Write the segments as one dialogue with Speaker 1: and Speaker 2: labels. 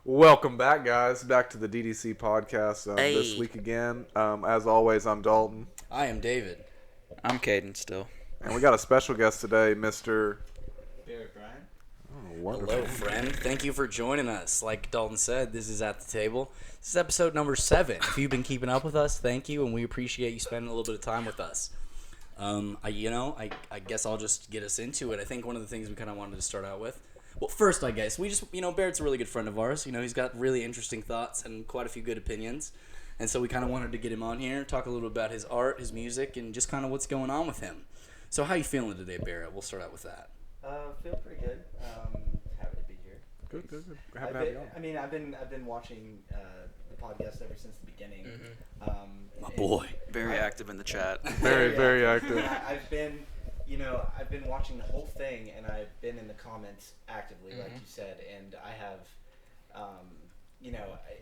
Speaker 1: Welcome back, guys. Back to the DDC podcast this
Speaker 2: Hey.
Speaker 1: week again. As always, I'm Dalton.
Speaker 3: I am David.
Speaker 2: I'm Caden still.
Speaker 1: And we got a special guest today, Mr.
Speaker 4: Barret Bryan.
Speaker 1: Oh, wonderful.
Speaker 3: Hello, friend. Thank you for joining us. Like Dalton said, this is At the Table. This is episode number 7. If you've been keeping up with us, thank you, and we appreciate you spending a little bit of time with us. I guess I'll just get us into it. I think one of the things we kind of wanted to start out with, well, first, I guess, we just, Barrett's a really good friend of ours. He's got really interesting thoughts and quite a few good opinions. And so we kind of wanted to get him on here, talk a little about his art, his music, and just kind of what's going on with him. So how you feeling today, Barret? We'll start out with that.
Speaker 4: Feel pretty good. Happy to be here.
Speaker 1: Good. Happy to have you on.
Speaker 4: I mean, I've been watching the podcast ever since the beginning.
Speaker 3: My boy.
Speaker 2: Very active in the chat.
Speaker 1: Very active.
Speaker 4: I've been watching the whole thing, and I've been in the comments actively, like you said, and I have,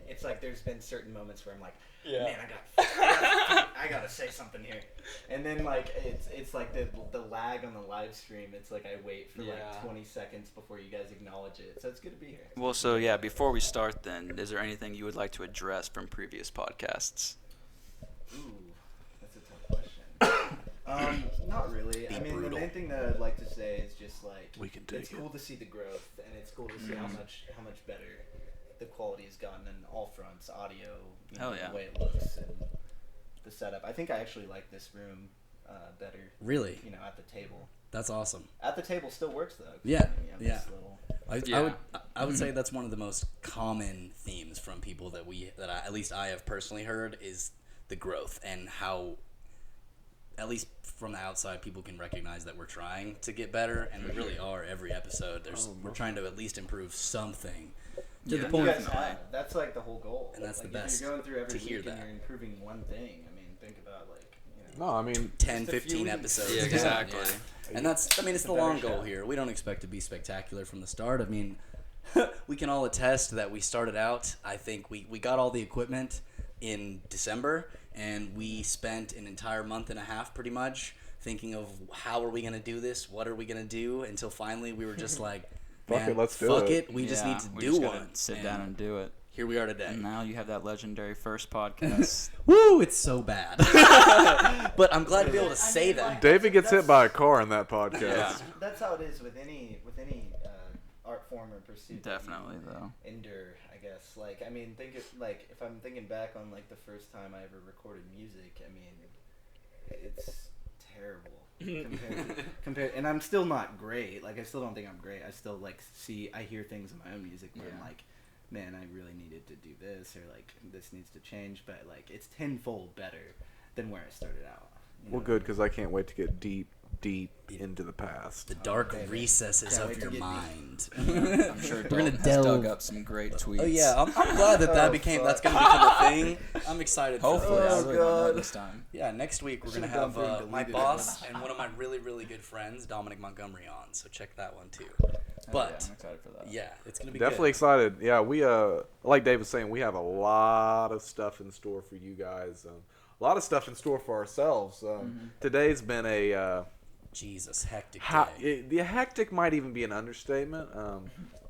Speaker 4: it's like there's been certain moments where I'm like, man, I gotta say something here, and then like it's like the lag on the live stream. It's like I wait for like 20 seconds before you guys acknowledge it. So it's good to be here.
Speaker 2: Well, so yeah, before we start then, is there anything you would like to address from previous podcasts?
Speaker 4: Ooh, that's a tough question. Not really.
Speaker 3: Be
Speaker 4: I mean,
Speaker 3: brutal.
Speaker 4: the main thing that I'd like to say is just like
Speaker 1: We can take
Speaker 4: it's
Speaker 1: it.
Speaker 4: cool to see the growth, and it's cool to see how much better the quality has gotten in all fronts, audio,
Speaker 2: Hell yeah.
Speaker 4: the way it looks, and the setup. I think I actually like this room better.
Speaker 3: Really?
Speaker 4: At the table.
Speaker 3: That's awesome.
Speaker 4: At the table still works though. 'Cause,
Speaker 3: Yeah,
Speaker 4: this
Speaker 3: yeah.
Speaker 4: little-
Speaker 3: I would say that's one of the most common themes from people that at least I have personally heard is the growth and how, at least from the outside, people can recognize that we're trying to get better, and we really are. Every episode, we're trying to at least improve something to the
Speaker 2: Yeah.
Speaker 3: point.
Speaker 4: You guys have. That's like the whole goal.
Speaker 3: And that's the
Speaker 4: Like,
Speaker 3: best
Speaker 4: If you're going through every
Speaker 3: to hear
Speaker 4: week and
Speaker 3: that.
Speaker 4: you're improving one thing, I mean, think about
Speaker 1: No, I mean,
Speaker 3: 10,
Speaker 4: Just a few
Speaker 3: 15
Speaker 4: weeks.
Speaker 3: episodes.
Speaker 2: Yeah, exactly.
Speaker 3: Yeah. And it's the
Speaker 4: better
Speaker 3: long
Speaker 4: show.
Speaker 3: goal here. We don't expect to be spectacular from the start. I mean, we can all attest that we started out, I think we got all the equipment in December, and we spent an entire month and a half pretty much thinking of how are we going to do this, what are we going to do, until finally we were just like,
Speaker 1: Fuck
Speaker 3: man,
Speaker 1: it, let's do
Speaker 3: fuck
Speaker 1: it.
Speaker 3: it. We just need to
Speaker 2: we
Speaker 3: do
Speaker 2: just gotta
Speaker 3: one.
Speaker 2: Sit down and do it.
Speaker 3: Here we are today.
Speaker 2: And now you have that legendary first podcast.
Speaker 3: Woo, it's so bad. But I'm glad to be able to say that.
Speaker 1: David gets hit by a car in that podcast.
Speaker 2: Yeah.
Speaker 4: That's how it is with any art form or pursuit. that you
Speaker 2: Definitely, though.
Speaker 4: Endure, I guess. Like, I mean, if I'm thinking back on like the first time I ever recorded music, I mean, it's terrible compared. And I'm still not great. Like, I still don't think I'm great. I still I hear things in my own music where I'm like, man, I really needed to do this, or like this needs to change. But like, it's tenfold better than where I started out.
Speaker 1: Well, good, because I can't wait to get deep into the past.
Speaker 3: The dark
Speaker 4: baby.
Speaker 3: recesses
Speaker 4: Can't
Speaker 3: of
Speaker 4: wait to
Speaker 3: your
Speaker 4: get
Speaker 3: mind.
Speaker 2: I'm sure
Speaker 3: We're gonna
Speaker 2: Dalton has
Speaker 3: delve.
Speaker 2: dug up some great tweets.
Speaker 3: Oh yeah, I'm glad that
Speaker 4: Oh,
Speaker 3: that's
Speaker 4: fuck.
Speaker 3: gonna become a thing. I'm excited.
Speaker 2: Hopefully,
Speaker 3: for
Speaker 2: I
Speaker 3: this.
Speaker 2: really want
Speaker 4: God.
Speaker 2: that this time.
Speaker 3: Yeah, next week we're gonna
Speaker 4: Should've gone
Speaker 3: have
Speaker 4: through and
Speaker 3: my
Speaker 4: deleted
Speaker 3: boss
Speaker 4: it.
Speaker 3: and one of my really really good friends, Dominic Montgomery, on. So check that one too.
Speaker 2: Hell
Speaker 3: But
Speaker 2: yeah, I'm excited for that.
Speaker 3: yeah, it's gonna be
Speaker 1: Definitely
Speaker 3: good.
Speaker 1: excited. Yeah, we like Dave was saying, we have a lot of stuff in store for you guys. A lot of stuff in store for ourselves. Today's been a
Speaker 3: Jesus, hectic day.
Speaker 1: the hectic might even be an understatement.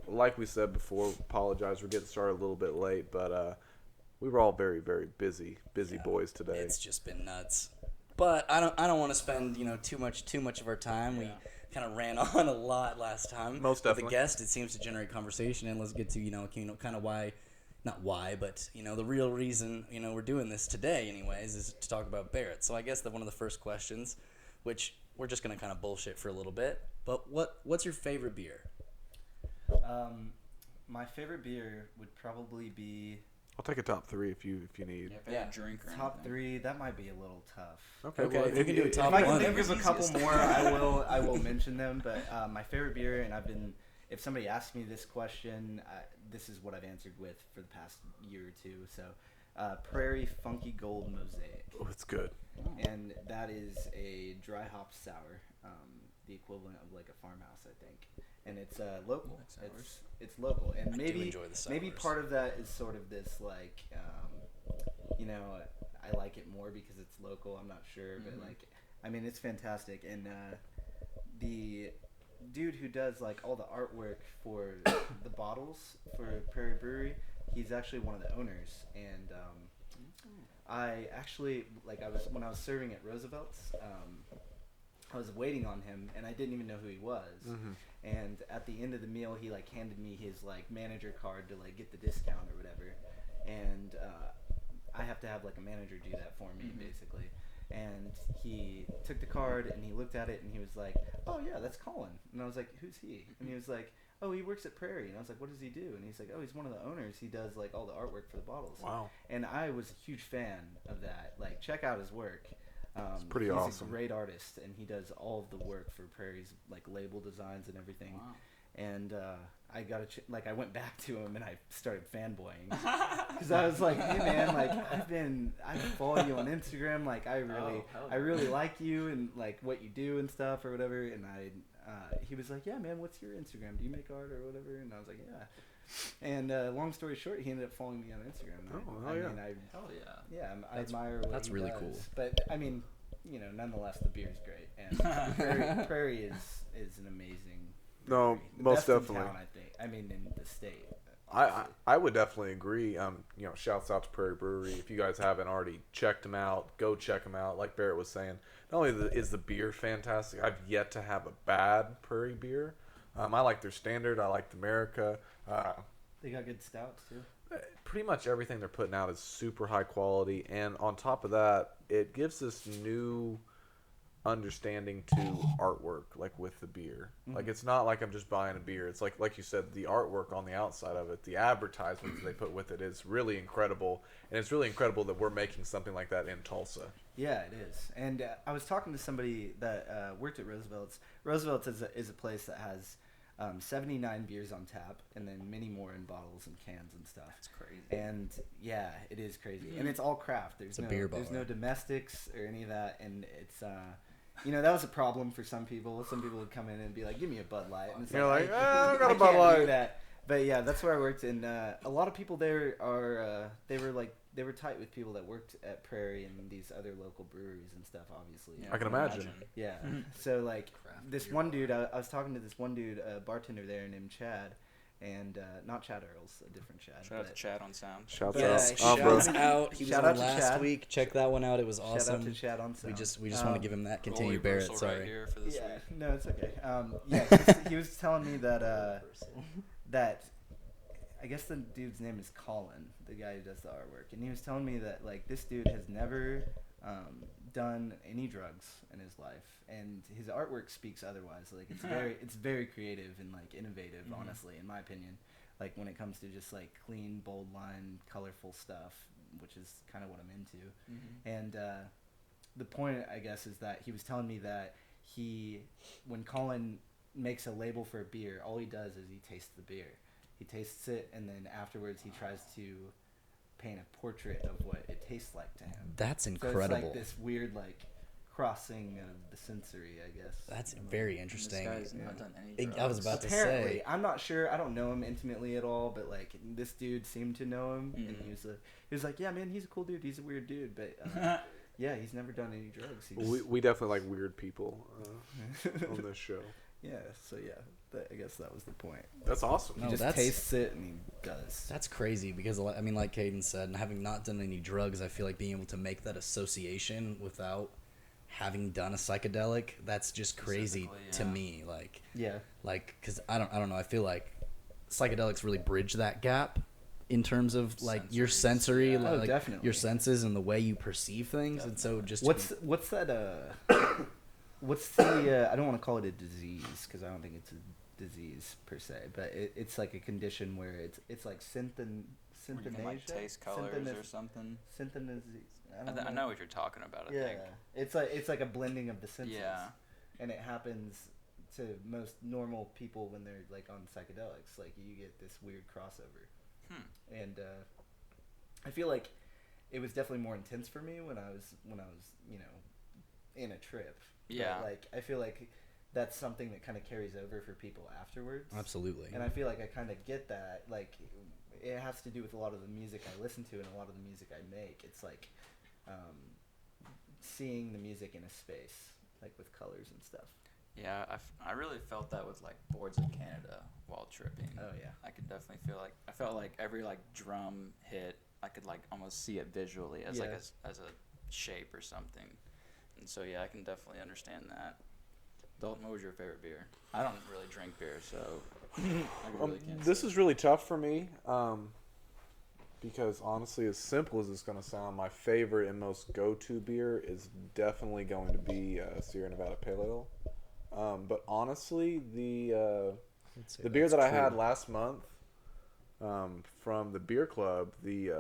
Speaker 1: Like we said before, apologize, we're getting started a little bit late, but we were all very, very busy boys today.
Speaker 3: It's just been nuts. But I don't want to spend too much of our time. We kind of ran on a lot last time.
Speaker 1: Most
Speaker 3: With
Speaker 1: definitely.
Speaker 3: the guest, it seems to generate conversation, and let's get to kind of why, not why, but the real reason we're doing this today, anyways, is to talk about Barret. So I guess that one of the first questions, which we're just gonna kind of bullshit for a little bit, but what's your favorite beer?
Speaker 4: My favorite beer would probably be
Speaker 1: I'll take a top 3 if you need.
Speaker 2: Yeah, if I
Speaker 3: Yeah.
Speaker 2: had a drink or
Speaker 4: top
Speaker 2: anything.
Speaker 4: 3. That might be a little tough.
Speaker 1: Okay,
Speaker 3: Okay,
Speaker 1: well,
Speaker 3: if you can do a top
Speaker 4: If I can
Speaker 3: one.
Speaker 4: think of a couple
Speaker 2: Easiest.
Speaker 4: more, I will mention them. But my favorite beer, and if somebody asks me this question, this is what I've answered with for the past year or two. So, Prairie Funky Gold Mosaic,
Speaker 1: Oh, it's good.
Speaker 4: and that is a dry hop sour, the equivalent of like a farmhouse, I think. And it's local.
Speaker 2: like sours.
Speaker 4: It's local, and
Speaker 3: I do
Speaker 4: maybe
Speaker 3: enjoy the
Speaker 4: maybe
Speaker 3: sours.
Speaker 4: part of that is sort of this like, I like it more because it's local. I'm not sure, but like, I mean, it's fantastic, and the dude who does like all the artwork for the bottles for Prairie Brewery, he's actually one of the owners. And I actually when I was serving at Roosevelt's, I was waiting on him, and I didn't even know who he was. And at the end of the meal, he like handed me his like manager card to like get the discount or whatever. And I have to have like a manager do that for me, basically. And he took the card and he looked at it and he was like, "Oh yeah, that's Colin." And I was like, "Who's he?" And he was like, "Oh, he works at Prairie." And I was like, "What does he do?" And he's like, "Oh, he's one of the owners. He does like all the artwork for the bottles."
Speaker 1: Wow.
Speaker 4: And I was a huge fan of that. Like, check out his work.
Speaker 1: It's pretty
Speaker 4: he's
Speaker 1: awesome.
Speaker 4: a great artist, and he does all of the work for Prairie's like label designs and everything.
Speaker 2: Wow.
Speaker 4: And I got I went back to him and I started fanboying because I was like, "Hey man, like I follow you on Instagram. Like I really like you and like what you do and stuff or whatever." And he was like, "Yeah, man, what's your Instagram? Do you make art or whatever?" And I was like, "Yeah." And long story short, he ended up following me on Instagram.
Speaker 1: Oh, yeah.
Speaker 2: Hell yeah.
Speaker 4: Yeah, I admire what
Speaker 3: that's
Speaker 4: he
Speaker 3: really
Speaker 4: does.
Speaker 3: cool.
Speaker 4: But I mean, nonetheless, the beer's great, and Prairie is an amazing.
Speaker 1: No,
Speaker 4: brewery. The
Speaker 1: most
Speaker 4: best in
Speaker 1: definitely.
Speaker 4: town, I think. I mean, in the state.
Speaker 1: I would definitely agree. Shouts out to Prairie Brewery. If you guys haven't already checked them out, go check them out. Like Barrett was saying, not only is the beer fantastic, I've yet to have a bad Prairie beer. I like their standard. I like the America.
Speaker 4: They got good stouts too.
Speaker 1: Pretty much everything they're putting out is super high quality, and on top of that, it gives this new understanding to artwork, like with the beer. Like, it's not like I'm just buying a beer. It's like you said, the artwork on the outside of it, the advertisements they put with it is really incredible, and it's really incredible that we're making something like that in Tulsa.
Speaker 4: Yeah, it is. And I was talking to somebody that worked at Roosevelt's. Roosevelt's is a place that has 79 beers on tap, and then many more in bottles and cans and stuff.
Speaker 2: That's crazy.
Speaker 4: And yeah, it is crazy, and it's all craft. There's
Speaker 3: a beer bar.
Speaker 4: There's no domestics or any of that, and it's that was a problem for some people. Some people would come in and be like, "Give me a Bud Light," and it's
Speaker 1: You're like,
Speaker 4: I
Speaker 1: I got a
Speaker 4: can't
Speaker 1: Bud
Speaker 4: do
Speaker 1: Light.
Speaker 4: that. But yeah, that's where I worked, and a lot of people there are they were tight with people that worked at Prairie and these other local breweries and stuff. Obviously,
Speaker 1: I can imagine.
Speaker 4: yeah. So like
Speaker 2: Craft
Speaker 4: this
Speaker 2: beer
Speaker 4: one
Speaker 2: bar.
Speaker 4: dude, I was talking to this one dude, a bartender there named Chad, and not Chad Earls, a different Chad.
Speaker 2: Shout out to Chad on sound.
Speaker 1: Shouts
Speaker 4: Yeah,
Speaker 1: out.
Speaker 3: Shouts
Speaker 1: Umbra.
Speaker 3: out. He was
Speaker 4: Shout
Speaker 3: on
Speaker 4: out to
Speaker 3: last
Speaker 4: Chad.
Speaker 3: week. Check that one out. It was
Speaker 4: Shout out
Speaker 3: awesome.
Speaker 4: to Chad on sound.
Speaker 3: We just want to give him that. Continue,
Speaker 2: Role
Speaker 3: Barrett.
Speaker 2: reversal
Speaker 3: Sorry.
Speaker 2: right here for this
Speaker 4: Yeah,
Speaker 2: week.
Speaker 4: no, it's okay. He was telling me that that I guess the dude's name is Colin, the guy who does the artwork, and he was telling me that like this dude has never done any drugs in his life, and his artwork speaks otherwise. Like it's very creative and like innovative, honestly, in my opinion. Like when it comes to just like clean, bold line, colorful stuff, which is kind of what I'm into. And the point, I guess, is that he was telling me that when Colin makes a label for a beer, all he does is he tastes the beer. He tastes it, and then afterwards he tries to paint a portrait of what it tastes like to him.
Speaker 3: That's
Speaker 4: So
Speaker 3: incredible.
Speaker 4: it's like this weird like crossing of the sensory, I guess.
Speaker 3: That's very
Speaker 2: This
Speaker 3: interesting.
Speaker 2: guy's not done any drugs.
Speaker 3: I was about to
Speaker 4: Apparently,
Speaker 3: say.
Speaker 4: I'm not sure. I don't know him intimately at all, but like this dude seemed to know him, and he was like, "Yeah, man, he's a cool dude. He's a weird dude, but yeah, he's never done any drugs."
Speaker 1: We definitely like weird people on this show.
Speaker 4: Yeah, so yeah, I guess that was the point.
Speaker 1: That's awesome.
Speaker 3: No,
Speaker 4: He just
Speaker 3: that's-
Speaker 4: tastes it and he does.
Speaker 3: That's crazy because, I mean, like Caden said, and having not done any drugs, I feel like being able to make that association without having done a psychedelic, that's just crazy to
Speaker 2: Specifically,
Speaker 3: me.
Speaker 4: Yeah.
Speaker 3: Because I don't know. I feel like psychedelics really bridge that gap in terms of like your sensory,
Speaker 2: yeah.
Speaker 4: Oh,
Speaker 3: like
Speaker 4: definitely.
Speaker 3: your senses and the way you perceive things. And so just
Speaker 4: What's that? What's the? I don't want to call it a disease because I don't think it's a disease per se, but it's like a condition where it's like
Speaker 2: Where you can like
Speaker 4: synthenasia.
Speaker 2: taste colors or something.
Speaker 4: Synthenase.
Speaker 2: I know what you're talking about. I
Speaker 4: Yeah,
Speaker 2: think.
Speaker 4: it's like a blending of the senses.
Speaker 2: Yeah.
Speaker 4: And it happens to most normal people when they're like on psychedelics. Like you get this weird crossover. And I feel like it was definitely more intense for me when I was in a trip.
Speaker 2: Yeah.
Speaker 4: But, like I feel like that's something that kind of carries over for people afterwards.
Speaker 3: absolutely.
Speaker 4: And I feel like I kind of get that. Like it has to do with a lot of the music I listen to and a lot of the music I make. It's like seeing the music in a space, like with colors and stuff.
Speaker 2: Yeah, I really felt that with like Boards of Canada while tripping.
Speaker 4: Oh yeah.
Speaker 2: I could definitely I felt like every like drum hit, I could like almost see it visually as like as a shape or something. And so yeah, I can definitely understand that. Dalton, what was your favorite beer? I don't really drink beer, so I really can't
Speaker 1: This
Speaker 2: say.
Speaker 1: is really tough for me. Because honestly, as simple as it's going to sound, my favorite and most go-to beer is definitely going to be Sierra Nevada Pale Ale. But honestly, the beer that I had last month from the beer club, the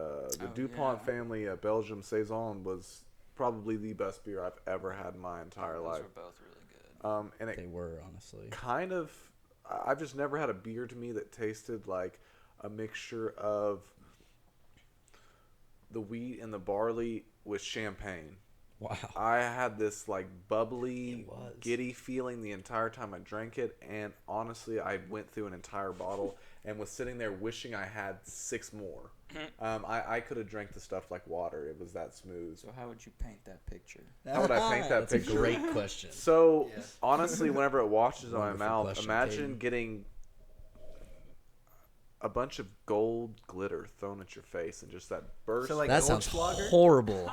Speaker 1: DuPont family Belgium Saison, was probably the best beer I've ever had in my entire
Speaker 2: Those
Speaker 1: life.
Speaker 2: were both really good.
Speaker 1: And it
Speaker 3: They were, honestly.
Speaker 1: kind of, I've just never had a beer to me that tasted like a mixture of the wheat and the barley with champagne.
Speaker 3: Wow.
Speaker 1: I had this like bubbly,
Speaker 3: It was.
Speaker 1: giddy feeling the entire time I drank it, and honestly, I went through an entire bottle and was sitting there wishing I had 6 more. I could have drank the stuff like water. It was that smooth.
Speaker 2: So how would you paint that picture?
Speaker 1: How would I paint that
Speaker 3: That's
Speaker 1: picture?
Speaker 3: a great question.
Speaker 1: So
Speaker 4: Yeah.
Speaker 1: honestly, whenever it washes in my
Speaker 3: Wonderful
Speaker 1: mouth,
Speaker 3: question,
Speaker 1: imagine
Speaker 3: Caden.
Speaker 1: getting a bunch of gold glitter thrown at your face and just that burst.
Speaker 4: So, like,
Speaker 3: That sounds
Speaker 4: Goldschlager?
Speaker 3: horrible.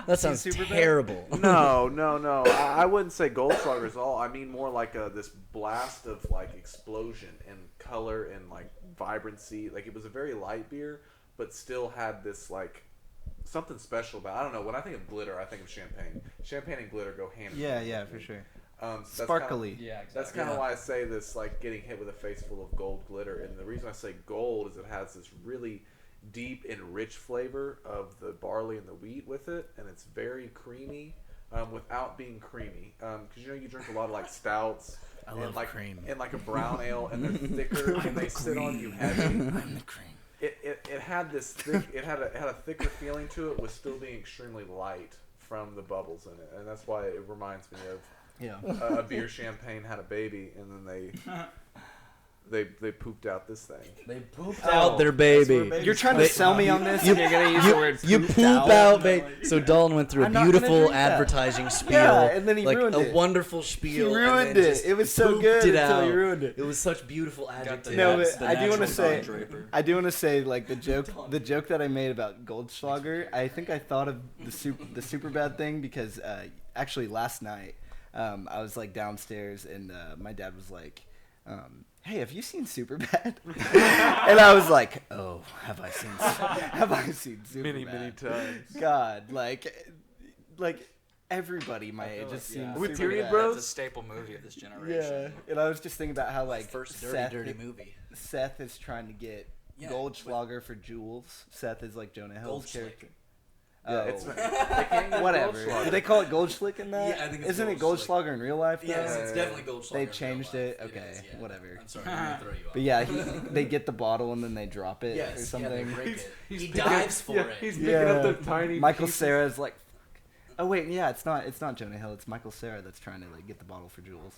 Speaker 3: That sounds
Speaker 4: Superbad?
Speaker 3: terrible.
Speaker 1: No. I wouldn't say Goldschlager is all. I mean more like this blast of like explosion and color and like vibrancy. Like it was a very light beer, but still had this like something special about it. I don't know. When I think of glitter, I think of champagne. Champagne and glitter go hand in hand.
Speaker 4: Yeah, for sure.
Speaker 1: So that's
Speaker 4: Sparkly.
Speaker 2: Yeah, exactly.
Speaker 1: That's kind of why I say this, like getting hit with a face full of gold glitter. And the reason I say gold is it has this really deep and rich flavor of the barley and the wheat with it, and it's very creamy without being creamy. Because you drink a lot of like stouts.
Speaker 4: I
Speaker 1: and
Speaker 4: love
Speaker 1: like,
Speaker 4: cream.
Speaker 1: And like a brown ale, and they're thicker and they sit on you heavy.
Speaker 4: I'm the cream.
Speaker 1: It had this thick, it had a thicker feeling to it, with still being extremely light from the bubbles in it, and that's why it reminds me of.
Speaker 4: Yeah.
Speaker 1: A beer champagne had a baby, and then they pooped out this thing.
Speaker 3: They pooped
Speaker 4: Oh,
Speaker 3: out their
Speaker 4: that's
Speaker 3: baby.
Speaker 4: where You're trying to sell me on this,
Speaker 3: You-
Speaker 4: and you're gonna use the word
Speaker 3: You
Speaker 4: pooped
Speaker 3: poop out, baby. So Dalton went through a
Speaker 4: I'm not gonna
Speaker 3: beautiful
Speaker 4: drink that.
Speaker 3: advertising spiel.
Speaker 4: Yeah, and then he
Speaker 3: like
Speaker 4: ruined
Speaker 3: a
Speaker 4: it.
Speaker 3: wonderful
Speaker 4: He
Speaker 3: spiel. and
Speaker 4: ruined
Speaker 3: then
Speaker 4: it.
Speaker 3: just
Speaker 4: It was so
Speaker 3: pooped
Speaker 4: good
Speaker 3: it
Speaker 4: until
Speaker 3: out.
Speaker 4: he ruined it.
Speaker 3: It was such beautiful
Speaker 2: Got
Speaker 3: adjectives.
Speaker 4: No, but
Speaker 2: the
Speaker 4: I do want to
Speaker 2: natural
Speaker 4: say,
Speaker 2: Don Draper.
Speaker 4: like the joke that I made about Goldschlager. I think I thought of the super bad thing because actually last night I was like downstairs and my dad was like, "Hey, have you seen Superbad?" And I was like, "Oh, have I seen Superbad?"
Speaker 1: Many times.
Speaker 4: God, like everybody my age has seen
Speaker 3: yeah.
Speaker 1: With
Speaker 4: Superbad.
Speaker 1: Tyrion Bros?
Speaker 2: It's a staple movie of this
Speaker 4: Yeah,
Speaker 2: generation.
Speaker 4: and I was just thinking about how like
Speaker 3: First
Speaker 4: Seth,
Speaker 3: dirty movie.
Speaker 4: Seth is trying to get
Speaker 3: Yeah,
Speaker 4: Goldschlager for Jules. Seth is like Jonah Hill's
Speaker 3: Goldschlick.
Speaker 4: character.
Speaker 1: Yeah,
Speaker 4: Oh.
Speaker 1: it's they can't get
Speaker 4: Whatever.
Speaker 1: Goldschlager.
Speaker 4: Do they call it Goldschlick in that?
Speaker 3: Yeah, I think it's
Speaker 4: Isn't it
Speaker 3: Goldschlick.
Speaker 4: Goldschlager in real life?
Speaker 3: Yes,
Speaker 4: though?
Speaker 3: it's definitely Goldschlager.
Speaker 4: They
Speaker 3: in real
Speaker 4: changed
Speaker 3: life.
Speaker 4: it?
Speaker 3: It
Speaker 4: Okay,
Speaker 3: is, yeah.
Speaker 4: whatever.
Speaker 3: I'm sorry, I'm gonna throw you off.
Speaker 4: But yeah, they get the bottle and then they drop it
Speaker 3: yes,
Speaker 4: or something.
Speaker 3: Yeah, they break it.
Speaker 1: He's
Speaker 3: He
Speaker 1: picking-
Speaker 3: dives for it.
Speaker 1: He's picking up the tiny
Speaker 4: Michael
Speaker 1: pieces.
Speaker 4: Cera's like, oh wait, yeah, it's not Jonah Hill. It's Michael Cera that's trying to like get the bottle for Jules.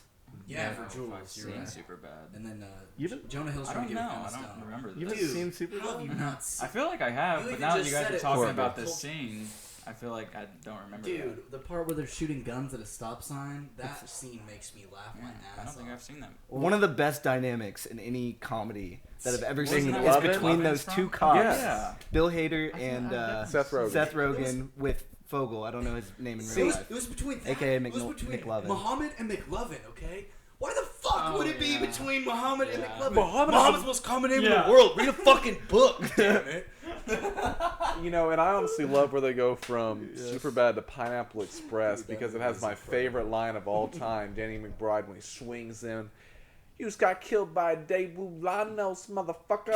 Speaker 3: Yeah,
Speaker 2: I've
Speaker 3: for Jules.
Speaker 2: seen
Speaker 3: You're right.
Speaker 2: super bad.
Speaker 3: And then
Speaker 4: You haven't-
Speaker 3: Jonah Hill's
Speaker 2: I
Speaker 3: trying
Speaker 2: don't
Speaker 3: to
Speaker 2: know.
Speaker 3: get
Speaker 2: I
Speaker 3: Emma
Speaker 2: don't
Speaker 3: Stone.
Speaker 2: remember
Speaker 4: You
Speaker 2: this.
Speaker 4: haven't
Speaker 3: Dude,
Speaker 4: seen Superbad?
Speaker 3: How have you not seen?
Speaker 2: I feel like I have,
Speaker 3: You
Speaker 2: but
Speaker 3: even
Speaker 2: now that
Speaker 3: just
Speaker 2: you guys
Speaker 3: said
Speaker 2: are
Speaker 3: it.
Speaker 2: talking
Speaker 4: Horrible.
Speaker 2: about this scene, I feel like I don't remember that.
Speaker 3: Dude, the part where they're shooting guns at a stop sign, that scene makes me laugh my
Speaker 2: Yeah, I
Speaker 3: ass
Speaker 2: don't think
Speaker 3: off.
Speaker 2: I've seen that.
Speaker 4: One of the best dynamics in any comedy that I've ever
Speaker 2: Wasn't
Speaker 4: seen
Speaker 2: that
Speaker 4: is
Speaker 2: where
Speaker 4: between
Speaker 2: Lovin's
Speaker 4: those
Speaker 2: from?
Speaker 4: two cops,
Speaker 1: Yes.
Speaker 4: Bill Hader and
Speaker 1: Seth Rogen.
Speaker 4: Seth Rogen with Fogel. I don't know his name in real life.
Speaker 3: It was between that,
Speaker 4: AKA
Speaker 3: it was between
Speaker 4: McLovin.
Speaker 3: Muhammad and McLovin, okay? Why the fuck would it be
Speaker 2: yeah.
Speaker 3: between Muhammad and
Speaker 2: Yeah.
Speaker 3: McLovin?
Speaker 1: Muhammad is
Speaker 3: Muhammad's
Speaker 1: the-
Speaker 3: the most common name
Speaker 2: Yeah.
Speaker 3: in the world. Read a fucking book, damn it.
Speaker 1: And I honestly love where they go from Superbad to Pineapple Express because it has my favorite line of all time, Danny McBride, when he swings in. You just got killed by Dave Lanos, motherfucker.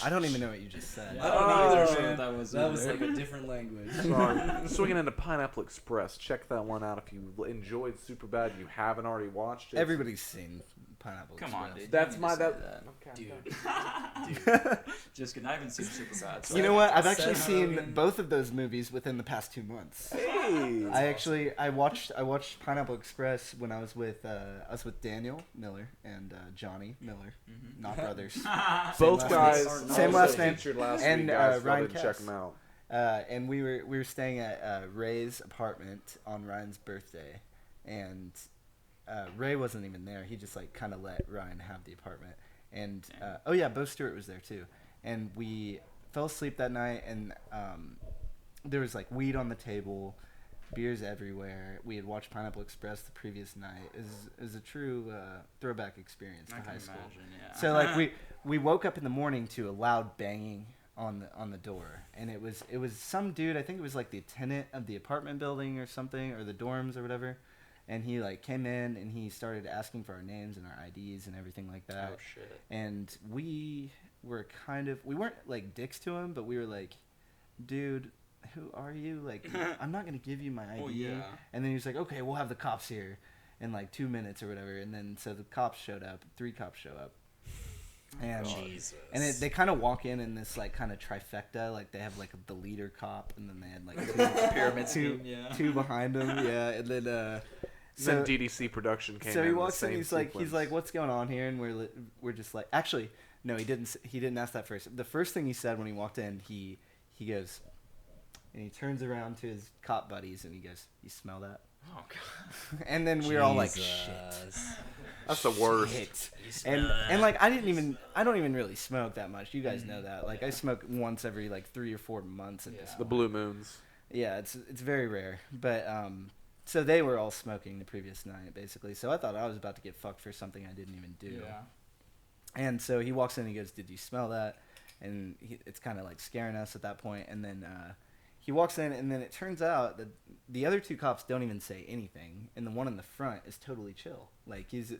Speaker 4: I don't even know what you just said.
Speaker 3: I don't either,
Speaker 2: Oh,
Speaker 3: man.
Speaker 2: that was
Speaker 3: like a different language.
Speaker 1: Sorry. Swinging into Pineapple Express. Check that one out if you enjoyed Superbad and you haven't already watched it.
Speaker 4: Everybody's seen Pineapple
Speaker 2: Come on,
Speaker 4: Express.
Speaker 2: dude.
Speaker 1: That's
Speaker 2: You
Speaker 1: my
Speaker 2: need to say
Speaker 1: that.
Speaker 2: that.
Speaker 3: Dude.
Speaker 2: Just kidding. I haven't seen Superbad. So
Speaker 4: You know what? I've actually
Speaker 3: Seth
Speaker 4: seen
Speaker 3: Rogen.
Speaker 4: both of those movies within the past 2 months.
Speaker 1: Hey.
Speaker 4: I watched Pineapple Express when I was with Daniel Miller and Johnny Miller, not brothers.
Speaker 1: Both
Speaker 4: Same
Speaker 1: guys.
Speaker 4: last name.
Speaker 1: also
Speaker 4: Same last name.
Speaker 1: Featured last
Speaker 4: And,
Speaker 1: week, guys. Go
Speaker 4: Ryan
Speaker 1: ahead and check
Speaker 4: Cass.
Speaker 1: them out.
Speaker 4: And we were staying at Ray's apartment on Ryan's birthday, and Ray wasn't even there. He just like kind of let Ryan have the apartment. And Bo Stewart was there too. And we fell asleep that night, and there was like weed on the table, beers everywhere. We had watched Pineapple Express the previous night. It was a true throwback experience to high school.
Speaker 2: Imagine, yeah.
Speaker 4: So like we woke up in the morning to a loud banging on the door, and it was some dude. I think it was like the tenant of the apartment building or something, or the dorms or whatever. And he like came in and he started asking for our names and our IDs and everything like that.
Speaker 2: Oh shit.
Speaker 4: And we weren't like dicks to him, but we were like, dude, who are you? Like, I'm not gonna give you my ID.
Speaker 2: Oh, yeah.
Speaker 4: And then he was like, okay, we'll have the cops here in like 2 minutes or whatever. And then so the cops showed up. 3 cops show up. And
Speaker 3: Jesus.
Speaker 4: they kind of walk in this like kind of trifecta. Like they have like the leader cop, and then they had like
Speaker 2: Pyramid scheme, yeah.
Speaker 4: 2 behind them, yeah. And then
Speaker 1: then DDC production came in.
Speaker 4: So he
Speaker 1: in
Speaker 4: walks
Speaker 1: the
Speaker 4: in.
Speaker 1: same
Speaker 4: He's like, what's going on here? And we're just like, actually, no, he didn't ask that first. The first thing he said when he walked in, he goes, and he turns around to his cop buddies and he goes, "You smell that?"
Speaker 2: Oh god.
Speaker 4: And then we're all like, "Shit."
Speaker 1: That's the worst.
Speaker 4: Shit. And like I don't even really smoke that much. You guys know that. Like I smoke once every like 3 or 4 months at this
Speaker 1: The
Speaker 4: point.
Speaker 1: blue moons.
Speaker 4: Yeah, it's very rare. But so they were all smoking the previous night basically. So I thought I was about to get fucked for something I didn't even do.
Speaker 2: Yeah.
Speaker 4: And so he walks in and he goes, "Did you smell that?" And it's kind of like scaring us at that point. And then he walks in, and then it turns out that the other 2 cops don't even say anything, and the one in the front is totally chill. Like he's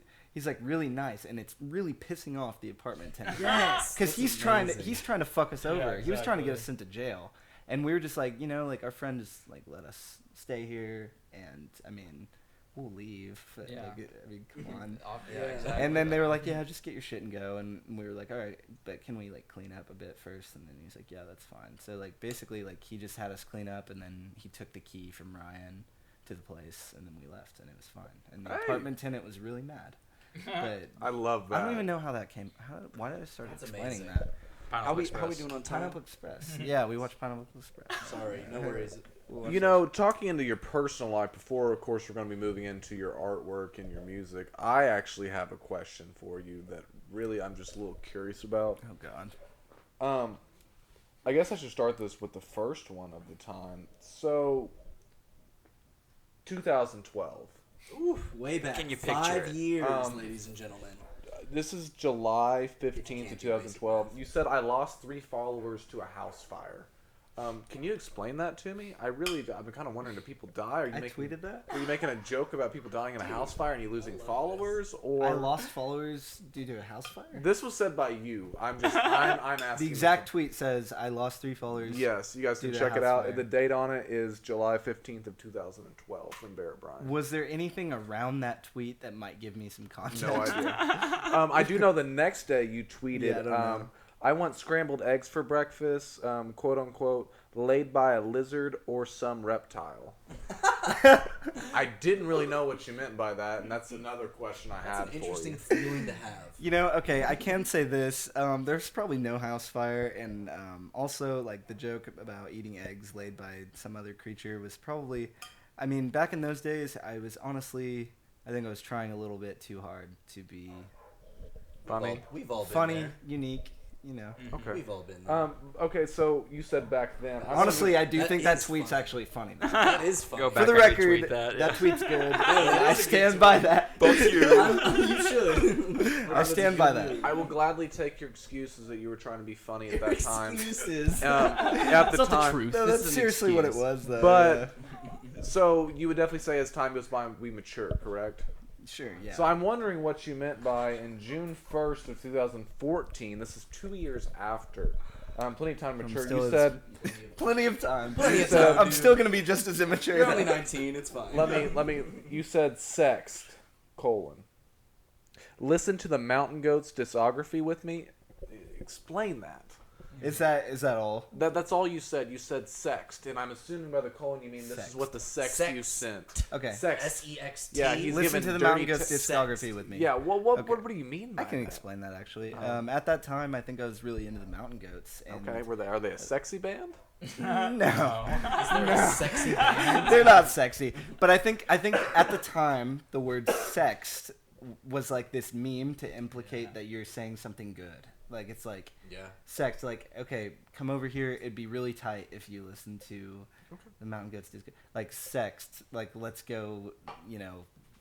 Speaker 4: like really nice, and it's really pissing off the apartment tenant.
Speaker 3: Yes,
Speaker 4: because he's trying to fuck us over.
Speaker 2: Yeah,
Speaker 4: He was trying to get us
Speaker 2: exactly.
Speaker 4: sent to jail, and we were just like, like our friend just like let us stay here, and I mean, we'll leave.
Speaker 2: Yeah.
Speaker 4: Like, I mean, come on.
Speaker 2: Yeah, exactly.
Speaker 4: And then they were like, "Yeah, just get your shit and go." And we were like, "All right, but can we like clean up a bit first?" And then he's like, "Yeah, that's fine." So like basically like he just had us clean up, and then he took the key from Ryan to the place, and then we left, and it was fine. And the
Speaker 1: Hey.
Speaker 4: apartment tenant was really mad. But
Speaker 1: I love that.
Speaker 4: I don't even know how that came. Why did I start
Speaker 3: That's
Speaker 4: explaining
Speaker 3: amazing.
Speaker 4: that?
Speaker 3: How we doing on time?
Speaker 4: Pineapple Express. Yeah, we watched Pineapple Express.
Speaker 3: Sorry, no worries.
Speaker 1: You know, talking into your personal life before, of course, we're going to be moving into your artwork and your music. I actually have a question for you that really I'm just a little curious about.
Speaker 4: Oh God.
Speaker 1: I guess I should start this with the first one of the time. So, 2012.
Speaker 3: Oof, way back.
Speaker 2: Can you picture
Speaker 3: 5
Speaker 2: it?
Speaker 3: years, ladies and gentlemen.
Speaker 1: This is July 15th
Speaker 3: can't
Speaker 1: of
Speaker 3: do
Speaker 1: 2012. You said I lost 3 followers to a house fire. Can you explain that to me? I've been kind of wondering, do people die? Are you
Speaker 4: tweeted that.
Speaker 1: Are you making a joke about people dying in a house fire and you losing followers? Or
Speaker 4: I lost followers due to a house fire.
Speaker 1: This was said by you. I'm asking.
Speaker 4: The exact tweet says, "I lost 3 followers."
Speaker 1: Yes, you guys can
Speaker 4: due to a
Speaker 1: check it
Speaker 4: house
Speaker 1: out.
Speaker 4: fire.
Speaker 1: The date on it is July 15th of 2012 from Barret Bryan.
Speaker 4: Was there anything around that tweet that might give me some context?
Speaker 1: No idea. I do know the next day you tweeted,
Speaker 4: Yeah, I don't know.
Speaker 1: I want scrambled eggs for breakfast, quote unquote, laid by a lizard or some reptile. I didn't really know what you meant by that, and that's another question I had
Speaker 3: That's an
Speaker 1: for
Speaker 3: interesting
Speaker 1: you.
Speaker 3: feeling to have.
Speaker 4: Okay, I can say this. There's probably no house fire, and also, like, the joke about eating eggs laid by some other creature was probably... I mean, back in those days, I was honestly... I think I was trying a little bit too hard to be
Speaker 1: Funny.
Speaker 3: We've all been
Speaker 4: funny,
Speaker 3: there.
Speaker 4: unique,
Speaker 1: Okay.
Speaker 3: We've all been there.
Speaker 1: Okay, so you said back then.
Speaker 4: Honestly, I do
Speaker 3: That
Speaker 4: think that
Speaker 3: is
Speaker 4: tweet's
Speaker 3: funny.
Speaker 4: actually funny.
Speaker 3: That is fun.
Speaker 2: Go
Speaker 4: For
Speaker 2: back
Speaker 4: the
Speaker 2: and
Speaker 4: record,
Speaker 2: retweet
Speaker 4: that,
Speaker 2: that, yeah.
Speaker 4: tweet's good.
Speaker 3: that
Speaker 4: I
Speaker 3: is a good
Speaker 4: stand
Speaker 3: tweet.
Speaker 4: by that.
Speaker 2: Both you.
Speaker 3: You should.
Speaker 4: I stand by that.
Speaker 1: I will gladly take your excuses that you were trying to be funny at that time.
Speaker 3: Excuses.
Speaker 1: At the
Speaker 2: That's not the
Speaker 1: time.
Speaker 2: truth.
Speaker 4: No,
Speaker 3: This
Speaker 4: that's
Speaker 3: is an
Speaker 4: seriously what it
Speaker 3: excuse.
Speaker 4: was, though.
Speaker 1: But so you would definitely say as time goes by we mature, correct?
Speaker 4: Sure, yeah.
Speaker 1: So I'm wondering what you meant by in June 1st of 2014. This is 2 years after. Plenty of time to mature.
Speaker 4: still
Speaker 1: You
Speaker 4: as-
Speaker 1: said.
Speaker 4: Plenty of time.
Speaker 3: Plenty of time,
Speaker 4: I'm
Speaker 3: dude.
Speaker 4: still gonna be just as immature.
Speaker 3: You're only 19. It's fine.
Speaker 1: Let me. You said sext. : Listen to the Mountain Goats discography with me. Explain that.
Speaker 4: Is that all?
Speaker 1: That's all you said. You said sexed, and I'm assuming by the colon you mean this is what the sext you sent.
Speaker 4: Okay.
Speaker 1: Sext.
Speaker 3: S-E-X-T.
Speaker 1: Yeah, he's
Speaker 4: Listen
Speaker 1: given
Speaker 4: to the
Speaker 1: dirty
Speaker 4: Mountain Goats discography with me.
Speaker 1: Yeah, what
Speaker 4: Okay.
Speaker 1: do you mean by
Speaker 4: I can
Speaker 1: that?
Speaker 4: explain that actually. At that time, I think I was really into the Mountain Goats. And
Speaker 1: Okay, are they a sexy band?
Speaker 4: No.
Speaker 3: Is there a sexy band?
Speaker 4: They're not sexy, but I think at the time the word "sexed" was like this meme to implicate that you're saying something good. Like it's like sex. Like okay, come over here. It'd be really tight if you listen to the Mountain Goats. Like sexed. Like let's go.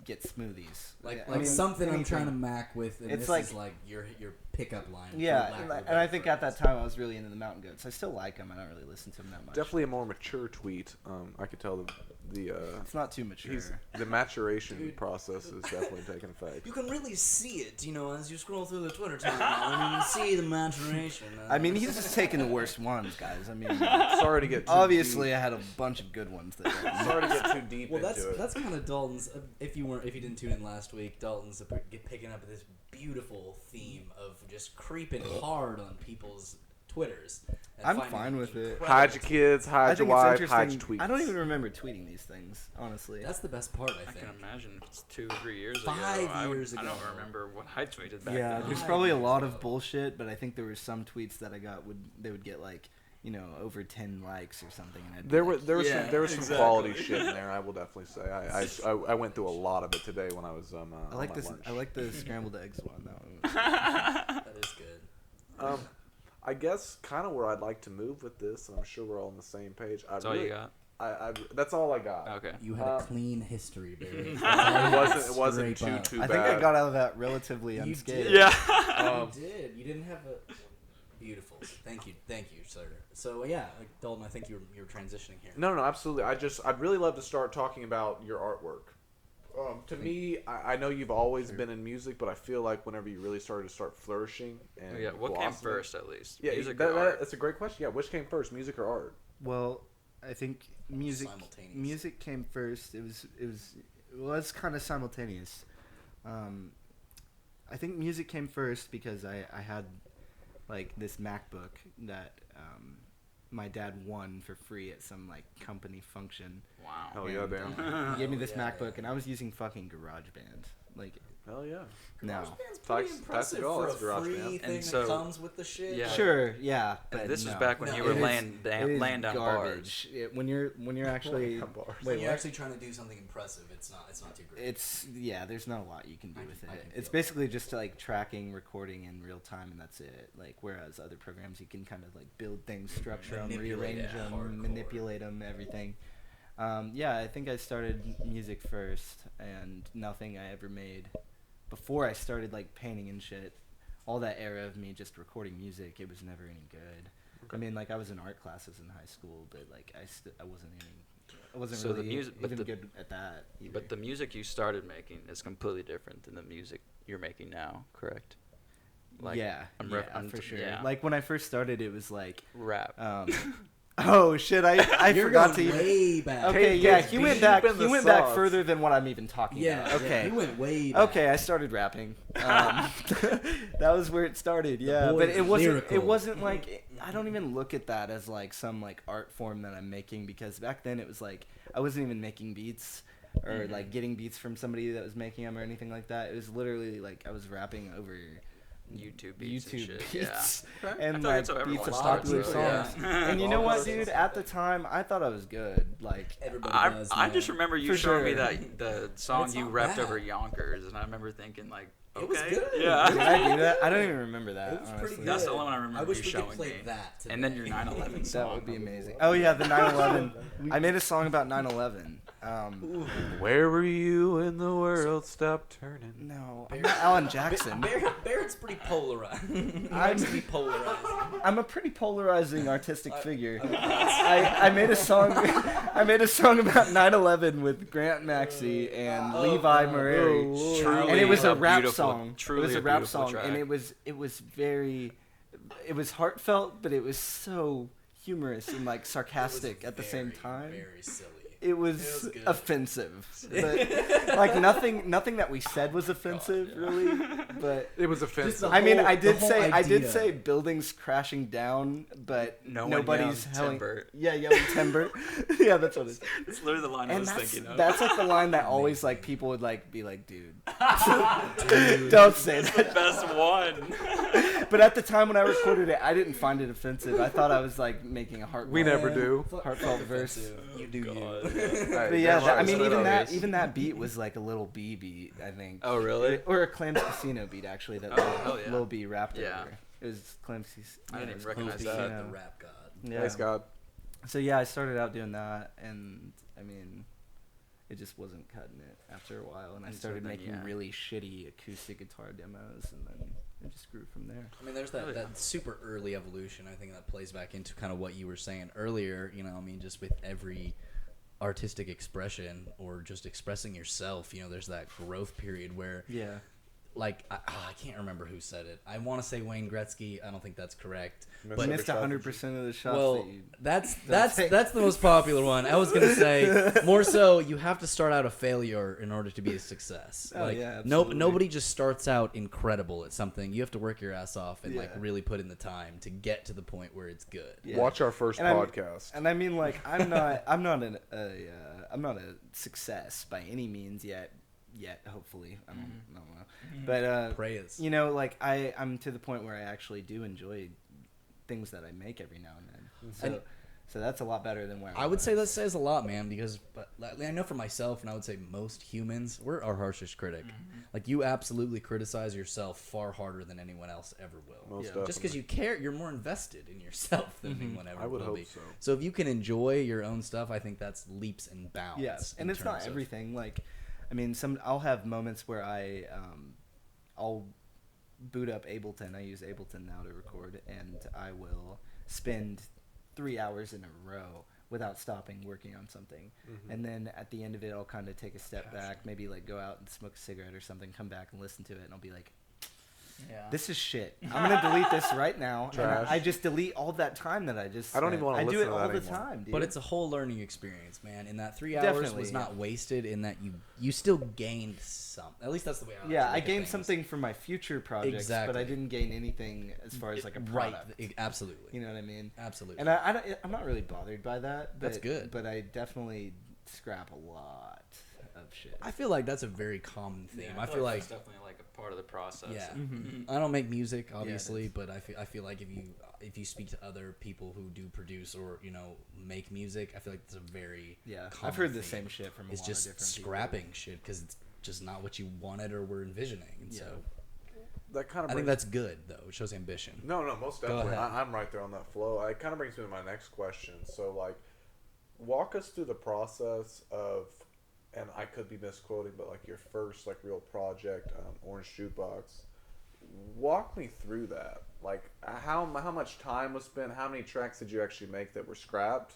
Speaker 4: Get smoothies.
Speaker 3: Like something I'm trying to mac with, and
Speaker 4: it's
Speaker 3: this
Speaker 4: like,
Speaker 3: is like your pickup line.
Speaker 4: Yeah, and I think at that time I was really into the Mountain Goats. I still like them. I don't really listen to them that much.
Speaker 1: Definitely a more mature tweet. I could tell the
Speaker 4: it's not too mature.
Speaker 1: the maturation process is definitely taking effect.
Speaker 3: You can really see it, as you scroll through the Twitter timeline. You can see the maturation.
Speaker 4: I mean, he's just taking the worst ones, guys. I mean,
Speaker 1: Sorry to get too
Speaker 4: obviously
Speaker 1: deep.
Speaker 4: I had a bunch of good ones.
Speaker 1: Sorry to get too deep
Speaker 3: Well,
Speaker 1: into it.
Speaker 3: that's kind of Dalton's. If you didn't tune in last week, Dalton's picking up this beautiful theme of just creeping hard on people's Twitters.
Speaker 4: I'm fine with it.
Speaker 1: Hide your kids,
Speaker 4: I
Speaker 1: hide your
Speaker 4: think
Speaker 1: wife,
Speaker 4: it's
Speaker 1: hide your
Speaker 4: interesting.
Speaker 1: tweets.
Speaker 4: I don't even remember tweeting these things, honestly.
Speaker 3: That's the best part, I
Speaker 2: I
Speaker 3: think.
Speaker 2: can imagine it's 2-3 years
Speaker 3: 5
Speaker 2: ago.
Speaker 3: years
Speaker 2: I
Speaker 3: ago.
Speaker 2: don't remember what I tweeted back
Speaker 4: Yeah,
Speaker 2: then.
Speaker 4: there's probably a lot of bullshit, but I think there were some tweets that I got they would get like over 10 likes or something. And I'd be
Speaker 1: There
Speaker 4: like,
Speaker 1: was some quality shit in there. I will definitely say. I went through a lot of it today when I was
Speaker 4: I like
Speaker 1: on my
Speaker 4: this.
Speaker 1: lunch.
Speaker 4: I like the scrambled eggs one. That one.
Speaker 3: That is good.
Speaker 1: I guess kind of where I'd like to move with this, and I'm sure we're all on the same page.
Speaker 2: That's all you got?
Speaker 1: That's all I got.
Speaker 2: Okay.
Speaker 3: You had a clean history, Barry.
Speaker 1: It wasn't
Speaker 3: Straight up.
Speaker 1: too
Speaker 4: I
Speaker 1: bad.
Speaker 4: think I got out of that relatively
Speaker 3: You
Speaker 4: unscathed.
Speaker 3: did.
Speaker 2: Yeah.
Speaker 3: You did. You didn't have a. Beautiful. Thank you, sir. So yeah, Dalton, I think you're transitioning here.
Speaker 1: No, absolutely. I'd really love to start talking about your artwork. To me, I know you've always been in music, but I feel like whenever you really started to flourishing and
Speaker 2: Yeah. What came
Speaker 1: blossoming-
Speaker 2: first, at least?
Speaker 1: Yeah,
Speaker 2: Music or art?
Speaker 1: that's a great question. Yeah, which came first, music or art?
Speaker 4: Well, I think music
Speaker 3: Simultaneous.
Speaker 4: came first. It was kind of simultaneous. I think music came first because I had like this MacBook that my dad won for free at some like company function.
Speaker 2: Wow.
Speaker 1: Hell yeah,
Speaker 4: And,
Speaker 1: damn.
Speaker 4: he gave me this
Speaker 3: Yeah,
Speaker 4: MacBook,
Speaker 3: yeah.
Speaker 4: and I was using fucking GarageBand. Like,
Speaker 1: Hell yeah.
Speaker 4: no.
Speaker 3: GarageBand's pretty
Speaker 1: That's
Speaker 3: impressive
Speaker 1: all,
Speaker 3: for
Speaker 1: that's
Speaker 3: a
Speaker 1: GarageBand.
Speaker 3: free thing
Speaker 2: And so-
Speaker 3: that comes with the shit.
Speaker 2: Yeah.
Speaker 4: Sure, yeah.
Speaker 2: And
Speaker 4: But
Speaker 2: this was
Speaker 4: no.
Speaker 2: back when
Speaker 3: No,
Speaker 2: you
Speaker 3: it
Speaker 2: were
Speaker 3: is-
Speaker 2: laying down
Speaker 4: It is
Speaker 2: bars.
Speaker 4: garbage. When you're actually
Speaker 1: Bars.
Speaker 3: When
Speaker 4: wait,
Speaker 3: you're
Speaker 4: what?
Speaker 3: actually trying to do something impressive, it's not too great.
Speaker 4: There's not a lot you can do with it.
Speaker 3: I can
Speaker 4: It's
Speaker 3: feel
Speaker 4: basically just like tracking, recording in real time, and that's it. Like whereas other programs, you can kind of like build things, structure them,
Speaker 3: Manipulate
Speaker 4: rearrange
Speaker 3: it
Speaker 4: them,
Speaker 3: hardcore.
Speaker 4: manipulate them, everything. Yeah, I think I started music first, and nothing I ever made before I started like painting and shit. All that era of me just recording music, it was never any good. I mean, like I was in art classes in high school, but like I wasn't
Speaker 2: So the
Speaker 4: really
Speaker 2: music- but
Speaker 4: even
Speaker 2: the-
Speaker 4: good at that. Either.
Speaker 2: But the music you started making is completely different than the music you're making now, correct?
Speaker 4: Yeah,
Speaker 2: I'm
Speaker 4: for sure.
Speaker 2: yeah.
Speaker 4: Like when I first started, it was like,
Speaker 2: Rap.
Speaker 4: oh shit, I
Speaker 3: You're
Speaker 4: forgot to.
Speaker 3: going way back.
Speaker 4: Okay,
Speaker 1: Kate
Speaker 4: yeah,
Speaker 1: gets
Speaker 4: he went
Speaker 1: deep
Speaker 4: back.
Speaker 1: in the
Speaker 4: He went back
Speaker 1: sauce.
Speaker 4: further than what I'm even talking
Speaker 3: Yeah.
Speaker 4: about. Okay.
Speaker 3: He went way back.
Speaker 4: Okay, I started rapping. That was where it started. Yeah,
Speaker 3: boy
Speaker 4: but
Speaker 3: is
Speaker 4: it wasn't.
Speaker 3: lyrical.
Speaker 4: It wasn't like I don't even look at that as like some like art form that I'm making, because back then it was like I wasn't even making beats or like getting beats from somebody that was making them or anything like that. It was literally like I was rapping over
Speaker 2: YouTube beats and
Speaker 4: YouTube
Speaker 2: shit.
Speaker 4: beats
Speaker 2: Yeah.
Speaker 4: and
Speaker 2: I feel like
Speaker 4: like
Speaker 2: that's how
Speaker 4: beats
Speaker 2: everyone
Speaker 4: of
Speaker 2: starts,
Speaker 4: popular
Speaker 2: though,
Speaker 4: songs.
Speaker 2: yeah.
Speaker 4: And you know what, dude? At the time, I thought I was good. Like,
Speaker 3: Everybody does.
Speaker 2: I
Speaker 3: man.
Speaker 2: just remember you
Speaker 4: For
Speaker 2: showing me
Speaker 4: sure.
Speaker 2: that the song
Speaker 3: It's
Speaker 2: you
Speaker 3: not
Speaker 2: rapped
Speaker 3: bad.
Speaker 2: over Yonkers, and I remember thinking like, okay,
Speaker 3: It was good.
Speaker 4: did
Speaker 2: yeah.
Speaker 4: I do that? I don't even remember that.
Speaker 3: It was pretty
Speaker 4: honestly.
Speaker 3: good.
Speaker 2: That's the only one I remember
Speaker 3: I wish
Speaker 2: you
Speaker 3: we
Speaker 2: showing
Speaker 3: could play
Speaker 2: me.
Speaker 3: that. Today.
Speaker 2: And then your 9/11 song.
Speaker 4: That would be amazing. Oh yeah, the 9/11. I made a song about 9/11.
Speaker 1: Where were you when the world stopped turning?
Speaker 4: No, I'm not Alan Jackson.
Speaker 3: Barrett's pretty polarized. He
Speaker 4: I'm-
Speaker 3: likes to be polarized.
Speaker 4: I'm a pretty polarizing artistic figure. I made a song. I made a song about 9/11 with Grant Maxey and Levi Murray,
Speaker 2: Truly
Speaker 4: and it was a rap
Speaker 2: beautiful-
Speaker 4: song. It
Speaker 2: truly
Speaker 4: was
Speaker 2: a
Speaker 4: a rap
Speaker 2: beautiful
Speaker 4: song,
Speaker 2: track.
Speaker 4: and it was very, it was heartfelt, but it was so humorous and like sarcastic at the same time.
Speaker 3: Very silly.
Speaker 4: it was offensive. But, like nothing that we said was offensive, really. But
Speaker 1: It was offensive.
Speaker 4: I mean, I
Speaker 3: the
Speaker 4: did
Speaker 3: whole
Speaker 4: say
Speaker 3: idea.
Speaker 4: buildings crashing down, but
Speaker 2: No one
Speaker 4: nobody's
Speaker 2: yelled
Speaker 4: yelling
Speaker 2: timber.
Speaker 4: Yeah, yelling timber. Yeah, that's what it is.
Speaker 2: It's literally the line I
Speaker 4: And
Speaker 2: was
Speaker 4: that's,
Speaker 2: thinking of.
Speaker 4: that's like the line that always like people would like be like, dude, don't say
Speaker 2: the
Speaker 4: that.
Speaker 2: best one.
Speaker 4: But at the time when I recorded it, I didn't find it offensive. I thought I was like making a
Speaker 1: We never do.
Speaker 4: heartfelt verse.
Speaker 3: You do you.
Speaker 4: But yeah, I mean, even that beat was like a Little B beat, I think.
Speaker 2: Oh, really?
Speaker 4: Or a Clams Casino beat, actually. That
Speaker 2: hell yeah.
Speaker 4: Lil B rapped
Speaker 2: Yeah.
Speaker 4: over. It was Clams Casino.
Speaker 2: I didn't even
Speaker 3: Close
Speaker 2: recognize
Speaker 3: to
Speaker 2: that.
Speaker 3: the rap god.
Speaker 4: Yeah.
Speaker 1: Thanks, God.
Speaker 4: So yeah, I started out doing that, and I mean, it just wasn't cutting it after a while, and I
Speaker 2: And so
Speaker 4: started
Speaker 2: then,
Speaker 4: making
Speaker 2: yeah.
Speaker 4: really shitty acoustic guitar demos, and then it just grew from there.
Speaker 3: I mean, there's
Speaker 2: Oh, yeah.
Speaker 3: that super early evolution. I think that plays back into kind of what you were saying earlier. You know, I mean, just with every artistic expression or just expressing yourself, you know, there's that growth period where,
Speaker 4: Yeah.
Speaker 3: like, I can't remember who said it. I want to say Wayne Gretzky. I don't think that's correct.
Speaker 1: But
Speaker 4: Missed 100% of the shots
Speaker 3: Well,
Speaker 4: that you.
Speaker 3: that's
Speaker 4: take.
Speaker 3: the most popular one. I was gonna say more so. You have to start out a failure in order to be a success.
Speaker 4: Oh,
Speaker 3: like,
Speaker 4: yeah,
Speaker 3: no,
Speaker 4: absolutely.
Speaker 3: nobody just starts out incredible at something. You have to work your ass off and like
Speaker 4: Yeah.
Speaker 3: really put in the time to get to the point where it's good.
Speaker 4: Yeah.
Speaker 1: Watch our first
Speaker 4: And I'm-
Speaker 1: podcast.
Speaker 4: And I mean, like, I'm not a success by any means yet. Hopefully, I don't know. But
Speaker 3: Praise.
Speaker 4: you know, like I'm to the point where I actually do enjoy things that I make every now and then. So, so that's a lot better than where
Speaker 3: I would say that says a lot, man, because but like, I know for myself, and I would say most humans, we're our harshest critic. Like, you absolutely criticize yourself far harder than anyone else ever will.
Speaker 1: Most
Speaker 4: Yeah.
Speaker 3: Just because you care, you're more invested in yourself than anyone ever
Speaker 1: I would
Speaker 3: will
Speaker 1: hope
Speaker 3: be.
Speaker 1: so.
Speaker 3: So if you can enjoy your own stuff, I think that's leaps and bounds.
Speaker 4: Yes,
Speaker 3: in
Speaker 4: and it's not
Speaker 3: terms of-
Speaker 4: everything. Like, I mean, I'll have moments where I'll boot up Ableton. I use Ableton now to record, and I will spend 3 hours in a row without stopping working on something. And then at the end of it, I'll kind of take a step back, maybe like go out and smoke a cigarette or something, come back and listen to it, and I'll be like,
Speaker 2: Yeah.
Speaker 4: this is shit. I'm gonna delete this right now. And
Speaker 1: Trash.
Speaker 4: I just delete all that time that I just.
Speaker 1: I don't
Speaker 4: spent.
Speaker 1: even wanna
Speaker 4: I do
Speaker 1: listen
Speaker 4: it
Speaker 1: to
Speaker 4: all
Speaker 1: that
Speaker 4: the
Speaker 1: anymore.
Speaker 4: time, dude.
Speaker 3: But it's a whole learning experience, man. And that 3 hours
Speaker 4: Definitely,
Speaker 3: was
Speaker 4: yeah.
Speaker 3: not wasted in that you still gained some. At least that's the way I like to
Speaker 4: yeah,
Speaker 3: look
Speaker 4: I
Speaker 3: at
Speaker 4: gained
Speaker 3: things.
Speaker 4: something for my future projects, but
Speaker 3: Exactly.
Speaker 4: I didn't gain anything as far as like a
Speaker 3: Right,
Speaker 4: product.
Speaker 3: absolutely.
Speaker 4: You know what I mean?
Speaker 3: Absolutely.
Speaker 4: And I'm not really bothered by that. But,
Speaker 3: That's good.
Speaker 4: But I definitely scrap a lot of shit.
Speaker 3: I feel like that's a very common theme. I feel like
Speaker 2: it's definitely like a part of the process.
Speaker 3: yeah.
Speaker 4: Mm-hmm.
Speaker 3: I don't make music obviously,
Speaker 4: is.
Speaker 3: but I feel like if you speak to other people who do produce or make music, I feel like it's a very
Speaker 4: Yeah,
Speaker 3: common
Speaker 4: I've heard the
Speaker 3: theme.
Speaker 4: same shit from a
Speaker 3: It's
Speaker 4: lot
Speaker 3: just
Speaker 4: of different
Speaker 3: scrapping shit because it's just not what you wanted or were envisioning. And so
Speaker 1: That kind of.
Speaker 3: I think that's good though. It shows ambition.
Speaker 1: No, most
Speaker 3: Go
Speaker 1: definitely.
Speaker 3: ahead.
Speaker 1: I'm right there on that flow. It kind of brings me to my next question. So, like, walk us through the process of, and I could be misquoting, but like your first like real project, Orange Jukebox. Walk me through that. Like, how much time was spent? How many tracks did you actually make that were scrapped,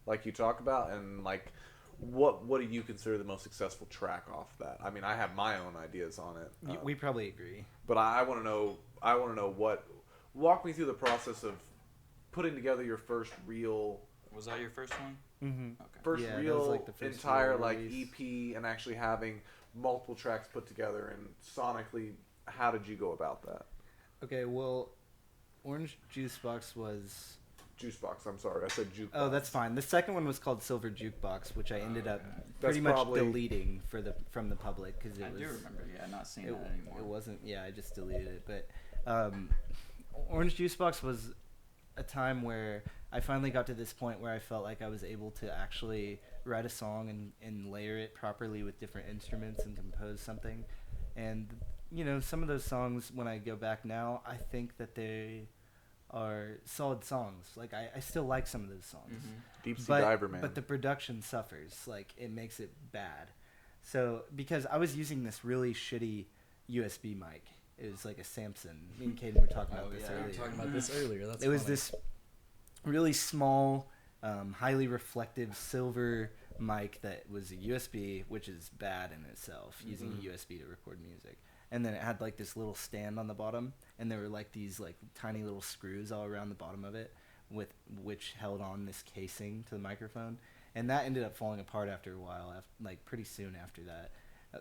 Speaker 1: like you talk about, and like, what do you consider the most successful track off that? I mean, I have my own ideas on it.
Speaker 4: We probably agree.
Speaker 1: But I want to know. I want to know what. Walk me through the process of putting together your first real,
Speaker 2: Was that your first one?
Speaker 4: Mm-hmm.
Speaker 2: Okay.
Speaker 1: first
Speaker 4: Yeah, that was
Speaker 1: real
Speaker 4: like the first
Speaker 1: entire
Speaker 4: real
Speaker 1: like
Speaker 4: release.
Speaker 1: EP, and actually having multiple tracks put together and sonically. How did you go about that?
Speaker 4: Okay, well, Orange Juice Box was.
Speaker 1: Juicebox. I'm sorry, I said jukebox.
Speaker 4: Oh, that's fine. The second one was called Silver Jukebox, which I ended up pretty
Speaker 1: That's
Speaker 4: much
Speaker 1: probably-
Speaker 4: deleting from the public because it
Speaker 2: I
Speaker 4: was.
Speaker 2: do remember, not seeing
Speaker 4: It,
Speaker 2: that anymore.
Speaker 4: it wasn't. Yeah, I just deleted it. But Orange Juice Box was a time where I finally got to this point where I felt like I was able to actually write a song and layer it properly with different instruments and compose something. And some of those songs, when I go back now, I think that they are solid songs. Like I still like some of those songs.
Speaker 1: Deep Sea
Speaker 4: But,
Speaker 1: Diver Man.
Speaker 4: but the production suffers. Like, it makes it bad. So, because I was using this really shitty USB mic. It was like a Samson. Me and Caden were talking about this
Speaker 3: We
Speaker 4: earlier.
Speaker 3: were talking about this earlier. That's
Speaker 4: It was
Speaker 3: funny.
Speaker 4: this really small, highly reflective silver mic that was a USB, which is bad in itself, using a USB to record music. And then it had like this little stand on the bottom, and there were like these like tiny little screws all around the bottom of it, with which held on this casing to the microphone. and that ended up falling apart after a while. Like pretty soon after that,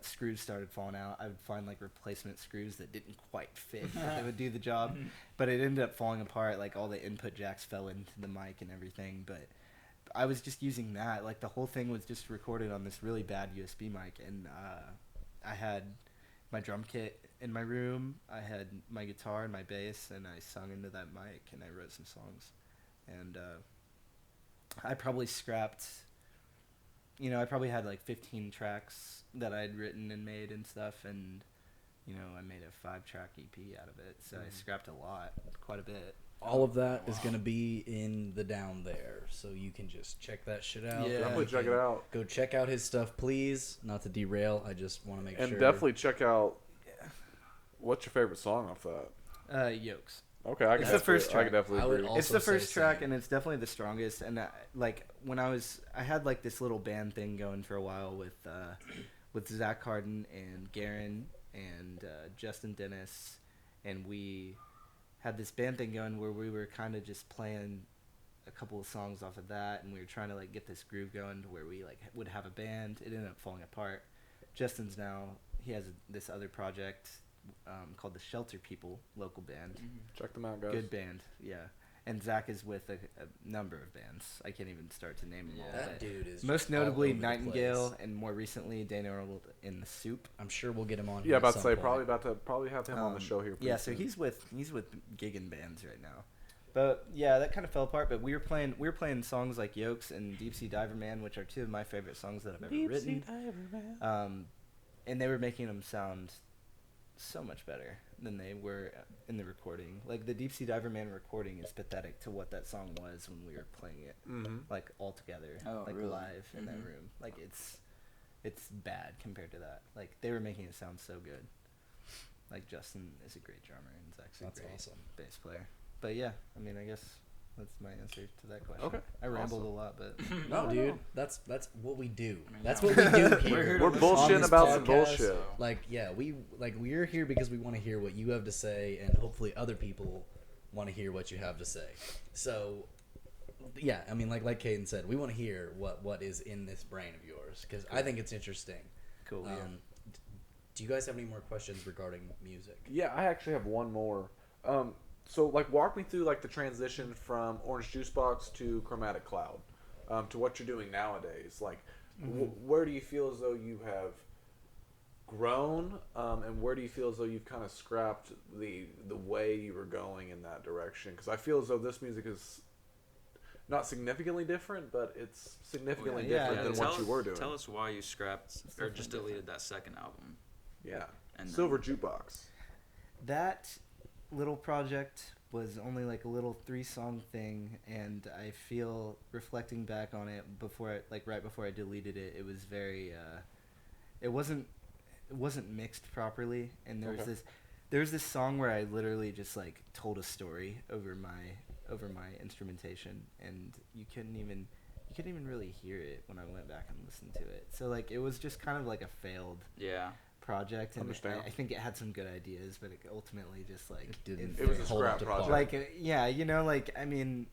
Speaker 4: screws started falling out. I would find like replacement screws that didn't quite fit that would do the job, but it ended up falling apart. Like all the input jacks fell into the mic and everything. But I was just using that. Like the whole thing was just recorded on this really bad USB mic, and I had my drum kit in my room. I had my guitar and my bass, and I sung into that mic, and I wrote some songs. And I probably scrapped, I probably had like 15 tracks that I'd written and made and stuff, and, I made a 5-track EP out of it. So I scrapped a lot, quite a bit.
Speaker 3: All of that is going to be in the down there, so you can just check that shit out.
Speaker 4: Yeah.
Speaker 1: Definitely check it out.
Speaker 3: Go check out his stuff, please. Not to derail, I just want to make
Speaker 1: And
Speaker 3: sure.
Speaker 1: definitely check out, what's your favorite song off that?
Speaker 4: Yokes.
Speaker 1: Okay, I can
Speaker 4: It's the first track.
Speaker 1: I can definitely
Speaker 3: I would
Speaker 1: agree.
Speaker 3: also
Speaker 4: It's the
Speaker 3: say
Speaker 4: first track,
Speaker 3: same.
Speaker 4: and it's definitely the strongest. And like when I had like this little band thing going for a while with Zach Harden and Garen and Justin Dennis, and we had this band thing going where we were kind of just playing a couple of songs off of that, and we were trying to like get this groove going to where we like would have a band. It ended up falling apart. Justin's he has this other project called the Shelter People, local band.
Speaker 1: Check them out, guys.
Speaker 4: Good band, yeah. And Zach is with a number of bands. I can't even start to name them all.
Speaker 3: That
Speaker 4: but
Speaker 3: dude is
Speaker 4: most
Speaker 3: just all
Speaker 4: notably
Speaker 3: over the
Speaker 4: Nightingale,
Speaker 3: place.
Speaker 4: and more recently Dana Earl in the Soup.
Speaker 3: I'm sure we'll get him on.
Speaker 1: Yeah,
Speaker 3: here
Speaker 1: about
Speaker 3: at
Speaker 1: to
Speaker 3: some
Speaker 1: say
Speaker 3: point.
Speaker 1: probably have him on the show here. pretty
Speaker 4: Yeah, so
Speaker 1: soon.
Speaker 4: he's with gigging bands right now. But yeah, that kind of fell apart. But we were playing songs like Yokes and Deep Sea Diver Man, which are two of my favorite songs that I've ever written. And they were making them sound so much better than they were in the recording. Like the Deep Sea Diver Man recording is pathetic to what that song was when we were playing it, like all together, like
Speaker 2: really?
Speaker 4: live in that room. Like it's bad compared to that. Like they were making it sound so good. Like Justin is a great drummer and Zach's a great
Speaker 3: awesome.
Speaker 4: bass player. But yeah, I mean, I guess that's my answer to that question.
Speaker 1: Okay.
Speaker 4: I rambled a lot, but
Speaker 3: No, dude, that's what we do.
Speaker 2: I mean,
Speaker 3: That's
Speaker 2: no.
Speaker 3: what we do here.
Speaker 1: We're
Speaker 3: on
Speaker 1: bullshitting
Speaker 3: this
Speaker 1: about some
Speaker 3: podcast.
Speaker 1: bullshit.
Speaker 3: Like, yeah, we're here because we want to hear what you have to say, and hopefully other people want to hear what you have to say. So, yeah, I mean, like Caden said, we want to hear what is in this brain of yours, because I think it's interesting.
Speaker 4: cool. Yeah.
Speaker 3: Do you guys have any more questions regarding music?
Speaker 1: Yeah, I actually have one more. So, like, walk me through, like, the transition from Orange Juice Box to Chromatic Cloud, to what you're doing nowadays. Like, where do you feel as though you have grown, and where do you feel as though you've kind of scrapped the way you were going in that direction? Because I feel as though this music is not significantly different, but it's significantly different than what you were doing.
Speaker 2: Tell us why you scrapped or just deleted that second album.
Speaker 1: Yeah.
Speaker 2: And
Speaker 1: Silver Jukebox.
Speaker 4: That little project was only like a little 3-song thing, and I feel reflecting back on it right before I deleted it, it was very it wasn't mixed properly, and there was this song where I literally just like told a story over my instrumentation, and you couldn't even really hear it when I went back and listened to it. So like it was just kind of like a failed project, and
Speaker 1: Understand.
Speaker 4: I think it had some good ideas, but it ultimately just like
Speaker 1: It was a
Speaker 3: hold
Speaker 1: scrap
Speaker 3: up to
Speaker 1: project.
Speaker 3: par.
Speaker 4: like yeah, like I mean,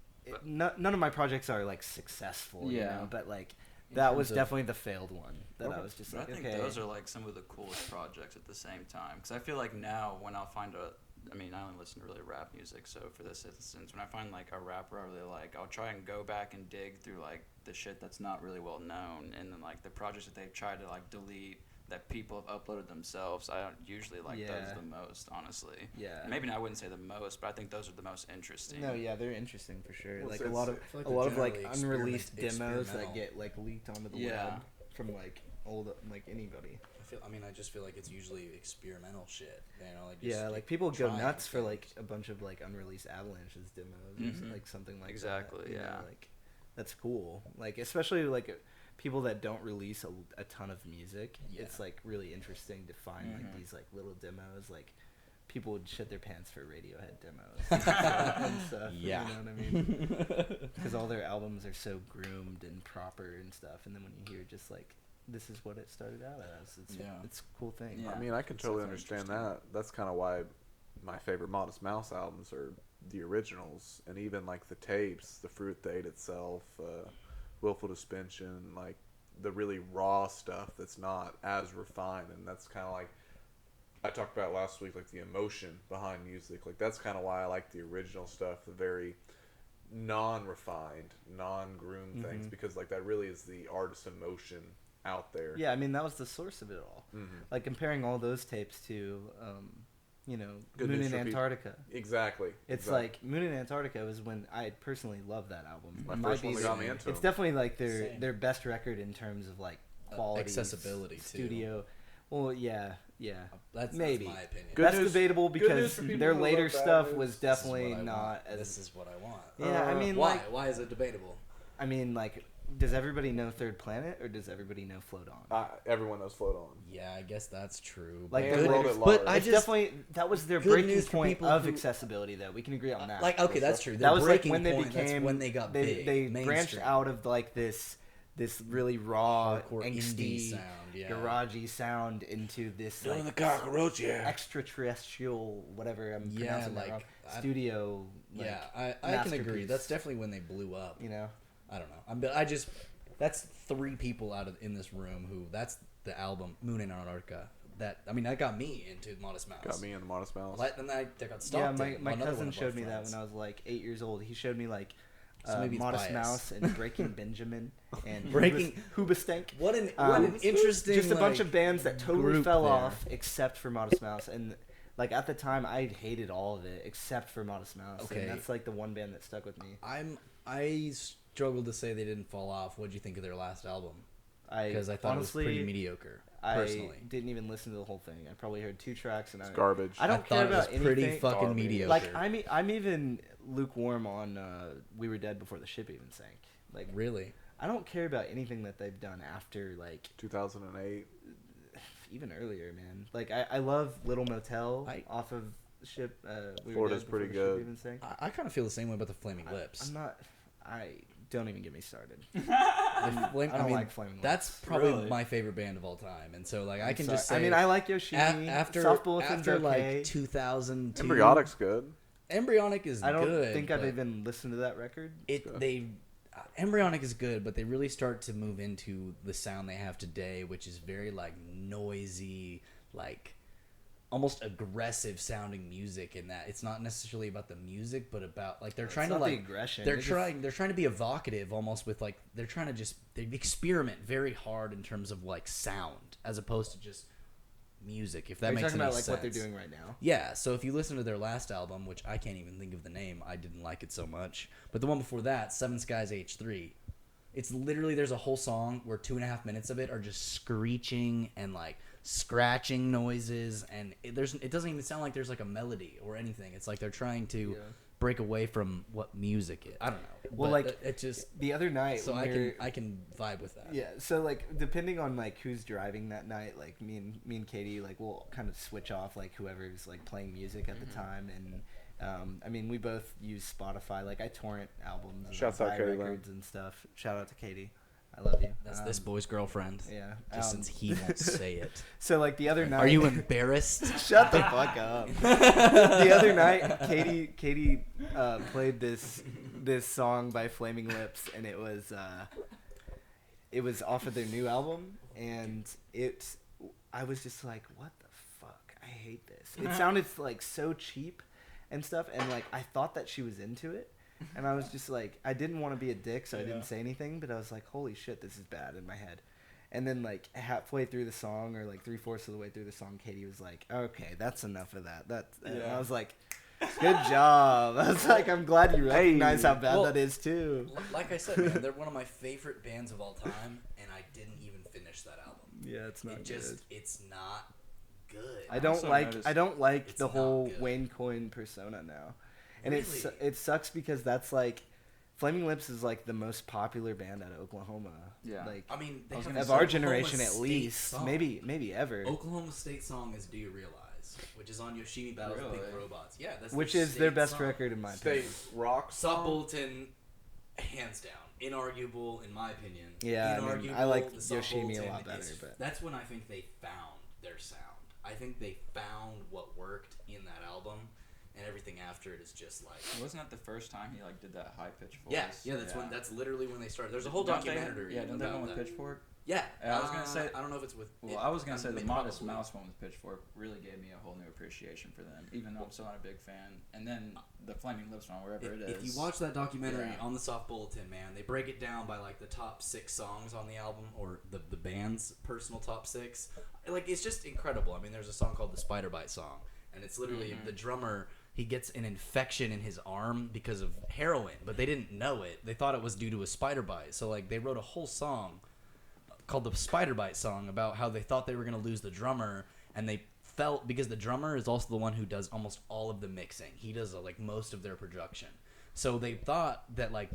Speaker 4: none of my projects are like successful, but like that was definitely the failed one that I was just
Speaker 2: But
Speaker 4: like,
Speaker 2: I think
Speaker 4: okay.
Speaker 2: those are like some of the coolest projects at the same time. Because I feel like now when I'll find I only listen to really rap music, so for this instance, when I find like a rapper I really like, I'll try and go back and dig through like the shit that's not really well known, and then like the projects that they've tried to like delete that people have uploaded themselves. I don't usually like those the most, honestly.
Speaker 4: Yeah.
Speaker 2: Maybe I wouldn't say the most, but I think those are the most interesting.
Speaker 4: No, yeah, they're interesting for sure.
Speaker 1: Well,
Speaker 4: like
Speaker 1: it's-
Speaker 4: a lot of
Speaker 3: I feel like
Speaker 4: a
Speaker 3: they're
Speaker 4: lot of like
Speaker 3: generally
Speaker 4: unreleased demos that
Speaker 3: experimental.
Speaker 4: get like leaked onto the
Speaker 2: Yeah.
Speaker 4: web from like anybody.
Speaker 3: I just feel like it's usually experimental shit. Like
Speaker 4: Yeah, like people go
Speaker 3: trying
Speaker 4: nuts for
Speaker 3: things.
Speaker 4: like a bunch of like unreleased Avalanches demos, or
Speaker 2: Mhm.
Speaker 4: like something like
Speaker 2: Exactly,
Speaker 4: that. You know,
Speaker 2: yeah.
Speaker 4: like that's cool. Like especially like people that don't release a ton of music.
Speaker 3: Yeah.
Speaker 4: It's like really interesting to find like these like little demos. Like people would shit their pants for Radiohead demos and stuff.
Speaker 3: Yeah.
Speaker 4: You know what I mean? Because all their albums are so groomed and proper and stuff, and then when you hear just like this is what it started out as, it's a cool thing.
Speaker 2: Yeah.
Speaker 1: I mean, I can
Speaker 2: It's
Speaker 1: totally
Speaker 2: definitely
Speaker 1: understand
Speaker 2: interesting.
Speaker 1: that. That's kind of why my favorite Modest Mouse albums are the originals, and even like the tapes, The Fruit They Ate Itself, Willful Suspension, like the really raw stuff that's not as refined, and that's kind of like I talked about last week, like the emotion behind music. Like that's kind of why I like the original stuff, the very non-refined, non-groomed things, because like that really is the artist's emotion out there.
Speaker 4: Yeah, I mean that was the source of it all. Like comparing all those tapes to,
Speaker 1: Good
Speaker 4: Moon
Speaker 1: News
Speaker 4: in
Speaker 1: for People.
Speaker 4: Antarctica.
Speaker 1: Exactly.
Speaker 4: It's like Moon in Antarctica was when I personally loved that album.
Speaker 1: My
Speaker 4: It might
Speaker 1: first
Speaker 4: be
Speaker 1: one that got me into
Speaker 4: It's
Speaker 1: them.
Speaker 4: definitely like
Speaker 3: Same.
Speaker 4: their best record in terms of like quality,
Speaker 3: accessibility, too.
Speaker 4: studio. Well, yeah.
Speaker 3: That's
Speaker 4: Maybe.
Speaker 3: my opinion.
Speaker 1: Good
Speaker 4: That's
Speaker 1: news-
Speaker 4: debatable
Speaker 1: good news
Speaker 4: because
Speaker 1: for people
Speaker 4: their
Speaker 1: who
Speaker 4: later
Speaker 1: love bad
Speaker 4: stuff
Speaker 1: news.
Speaker 4: was
Speaker 3: This is
Speaker 4: definitely
Speaker 3: what I
Speaker 4: not
Speaker 3: want.
Speaker 4: as.
Speaker 3: This is what I want.
Speaker 4: Yeah, I mean,
Speaker 3: Why?
Speaker 4: like,
Speaker 3: Why is it debatable?
Speaker 4: I mean, like, does everybody know Third Planet or does everybody know Float On?
Speaker 1: Everyone knows Float On.
Speaker 3: Yeah, I guess that's true.
Speaker 4: Like
Speaker 1: And
Speaker 4: the
Speaker 1: World
Speaker 4: later,
Speaker 1: at
Speaker 3: but
Speaker 1: Large.
Speaker 3: I
Speaker 4: it's
Speaker 3: just
Speaker 4: definitely that was their
Speaker 3: good
Speaker 4: breaking
Speaker 3: news for
Speaker 4: point
Speaker 3: people
Speaker 4: of
Speaker 3: who-
Speaker 4: accessibility. Though we can agree on that.
Speaker 3: like okay, that's true. Their
Speaker 4: That was like
Speaker 3: breaking
Speaker 4: when they
Speaker 3: point,
Speaker 4: became
Speaker 3: that's when they got big.
Speaker 4: They branched
Speaker 3: mainstream.
Speaker 4: out of like this really raw,
Speaker 3: Hardcore indie
Speaker 4: angsty,
Speaker 3: sound, yeah.
Speaker 4: garagey sound into this
Speaker 1: Doing
Speaker 4: like
Speaker 1: the cockroach, yeah.
Speaker 4: extraterrestrial, whatever I'm
Speaker 3: Yeah,
Speaker 4: pronouncing
Speaker 3: like,
Speaker 4: that wrong,
Speaker 3: I-
Speaker 4: studio. Like,
Speaker 3: Yeah, I can agree.
Speaker 4: masterpiece.
Speaker 3: That's definitely when they blew up.
Speaker 4: You know,
Speaker 3: I don't know. But I just that's 3 people in this room who that's the album Moon in Antarctica. That got me into Modest Mouse.
Speaker 1: Got me in the Modest Mouse.
Speaker 3: Then I got stopped.
Speaker 4: yeah. My cousin showed me that when I was like 8 years old. He showed me like.
Speaker 3: So maybe it's
Speaker 4: Modest
Speaker 3: bias.
Speaker 4: Mouse and Breaking Benjamin and
Speaker 3: Breaking-
Speaker 4: Hoobastank.
Speaker 3: What an interesting
Speaker 4: just a bunch
Speaker 3: like,
Speaker 4: of bands that totally
Speaker 3: group
Speaker 4: fell
Speaker 3: there.
Speaker 4: off except for Modest Mouse, and like at the time I hated all of it except for Modest Mouse.
Speaker 3: Okay.
Speaker 4: And that's like the one band that stuck with me.
Speaker 3: I struggled to say they didn't fall off. What did you think of their last album? Because I thought
Speaker 4: honestly,
Speaker 3: it was pretty mediocre.
Speaker 4: I
Speaker 3: Personally,
Speaker 4: didn't even listen to the whole thing. I probably heard 2 tracks, and
Speaker 1: It's garbage.
Speaker 4: I don't
Speaker 3: thought
Speaker 4: care
Speaker 3: it was
Speaker 4: about
Speaker 3: pretty
Speaker 4: anything.
Speaker 3: fucking
Speaker 1: Garbage.
Speaker 3: mediocre.
Speaker 4: Like I'm even lukewarm on "We Were Dead Before the Ship Even Sank." Like
Speaker 3: really,
Speaker 4: I don't care about anything that they've done after like
Speaker 1: 2008.
Speaker 4: even earlier, man. Like I love Little Motel off of Ship. We Were
Speaker 1: Florida's
Speaker 4: Dead Before
Speaker 1: pretty
Speaker 4: the Ship
Speaker 1: good.
Speaker 4: Even Sank.
Speaker 3: I kind of feel the same way about the Flaming Lips.
Speaker 4: I'm not. I don't even get me started.
Speaker 3: I
Speaker 4: don't like Flaming
Speaker 3: That's
Speaker 4: Lips.
Speaker 3: probably
Speaker 2: Really?
Speaker 3: my favorite band of all time, and so like I can
Speaker 4: Sorry.
Speaker 3: just say.
Speaker 4: I mean, I like Yoshimi.
Speaker 3: after
Speaker 4: Soft Bulletin's okay.
Speaker 3: like 2002,
Speaker 1: Embryotic's good.
Speaker 3: Embryonic is
Speaker 4: I don't
Speaker 3: good.
Speaker 4: think I've
Speaker 3: but
Speaker 4: even listened to that record.
Speaker 3: Embryonic is good, but they really start to move into the sound they have today, which is very like noisy, like almost aggressive sounding music. In that it's not necessarily about the music, but about like they're trying to
Speaker 4: not the
Speaker 3: like
Speaker 4: aggression.
Speaker 3: They're
Speaker 4: It's
Speaker 3: trying to be evocative, almost with like they're trying to just they experiment very hard in terms of like sound as opposed to just music. If that
Speaker 4: Are you
Speaker 3: makes
Speaker 4: talking
Speaker 3: any
Speaker 4: about like
Speaker 3: sense.
Speaker 4: what they're doing right now?
Speaker 3: Yeah, so if you listen to their last album, which I can't even think of the name, I didn't like it so much. But the one before that, Seven Skies H3, it's literally there's a whole song where 2.5 minutes of it are just screeching and like scratching noises, and it doesn't even sound like there's like a melody or anything. It's like they're trying to break away from what music is. I don't know.
Speaker 4: Well,
Speaker 3: But
Speaker 4: like
Speaker 3: it just
Speaker 4: the other night.
Speaker 3: so
Speaker 4: when
Speaker 3: I can vibe with that.
Speaker 4: Yeah, so like depending on like who's driving that night, like me and Katie, like we'll kind of switch off like whoever's like playing music at the time, and I mean we both use Spotify. Like I torrent albums, and
Speaker 1: Shouts
Speaker 4: I
Speaker 1: out
Speaker 4: buy
Speaker 1: Katie,
Speaker 4: records and stuff. Shout out to Katie, I love you.
Speaker 3: That's this boy's girlfriend.
Speaker 4: Yeah.
Speaker 3: Just since he won't say it.
Speaker 4: So like the other night.
Speaker 3: Are you embarrassed?
Speaker 4: Shut the fuck up. The other night, Katie played this song by Flaming Lips, and it was off of their new album, and I was just like, what the fuck? I hate this. It sounded like so cheap and stuff, and like I thought that she was into it, and I was just like, I didn't want to be a dick, so I didn't say anything, but I was like, holy shit, this is bad in my head. And then, like, halfway through the song, or, like, 3/4 of the way through the song, Katie was like, okay, that's enough of that. And I was like, good job. I was like, I'm glad you recognize how bad
Speaker 3: Well,
Speaker 4: that is, too.
Speaker 3: Like I said, man, they're one of my favorite bands of all time, and I didn't even finish that album.
Speaker 4: Yeah, it's not good.
Speaker 3: It's not good.
Speaker 4: I don't
Speaker 2: also
Speaker 4: like
Speaker 2: noticed
Speaker 4: the
Speaker 3: not
Speaker 4: whole
Speaker 3: good.
Speaker 4: Wayne Coyne persona now. And
Speaker 3: Really?
Speaker 4: it sucks because that's, like, Flaming Lips is, like, the most popular band out of Oklahoma.
Speaker 2: Yeah.
Speaker 4: Like,
Speaker 3: I mean, they have
Speaker 4: of
Speaker 3: this
Speaker 4: our
Speaker 3: Oklahoma
Speaker 4: generation at
Speaker 3: State
Speaker 4: least.
Speaker 3: song.
Speaker 4: Maybe ever.
Speaker 3: Oklahoma State song is "Do You Realize," which is on Yoshimi Battles with Big
Speaker 2: Really?
Speaker 3: Robots. Yeah, that's
Speaker 4: Which
Speaker 3: their
Speaker 4: is their
Speaker 3: state
Speaker 4: best
Speaker 3: song.
Speaker 4: record, in my
Speaker 1: State
Speaker 4: opinion.
Speaker 1: rock.
Speaker 3: Soft Bulletin, hands down, inarguable in my opinion.
Speaker 4: Yeah, I mean, I
Speaker 3: Inarguable,
Speaker 4: like
Speaker 3: the Soft
Speaker 4: Yoshimi a
Speaker 3: Bulletin
Speaker 4: lot better,
Speaker 3: is-
Speaker 4: but-
Speaker 3: that's when I think they found their sound. I think they found what worked in that album, and everything after it is just like.
Speaker 2: Wasn't that the first time he like did that high pitched voice?
Speaker 3: Yeah, that's literally when they started. There's a whole
Speaker 2: Don't they-
Speaker 3: documentary.
Speaker 2: Yeah, don't they
Speaker 3: about
Speaker 2: one with
Speaker 3: that.
Speaker 2: Pitchfork?
Speaker 3: Yeah,
Speaker 2: I was gonna say.
Speaker 3: I don't know if it's with.
Speaker 2: Well, I was gonna say the Modest
Speaker 3: probably.
Speaker 2: Mouse one with Pitchfork really gave me a whole new appreciation for them, even though I'm still not a big fan. And then the Flaming Lips one, wherever it is.
Speaker 3: If you watch that documentary
Speaker 2: Yeah.
Speaker 3: on the Soft Bulletin, man, they break it down by like the top 6 songs on the album or the band's personal top 6. Like it's just incredible. I mean, there's a song called the Spider Bite song, and it's literally the drummer. He gets an infection in his arm because of heroin, but they didn't know it. They thought it was due to a spider bite. So like they wrote a whole song called the Spider Bite song about how they thought they were going to lose the drummer, and they felt because the drummer is also the one who does almost all of the mixing. He does like most of their production. So they thought that like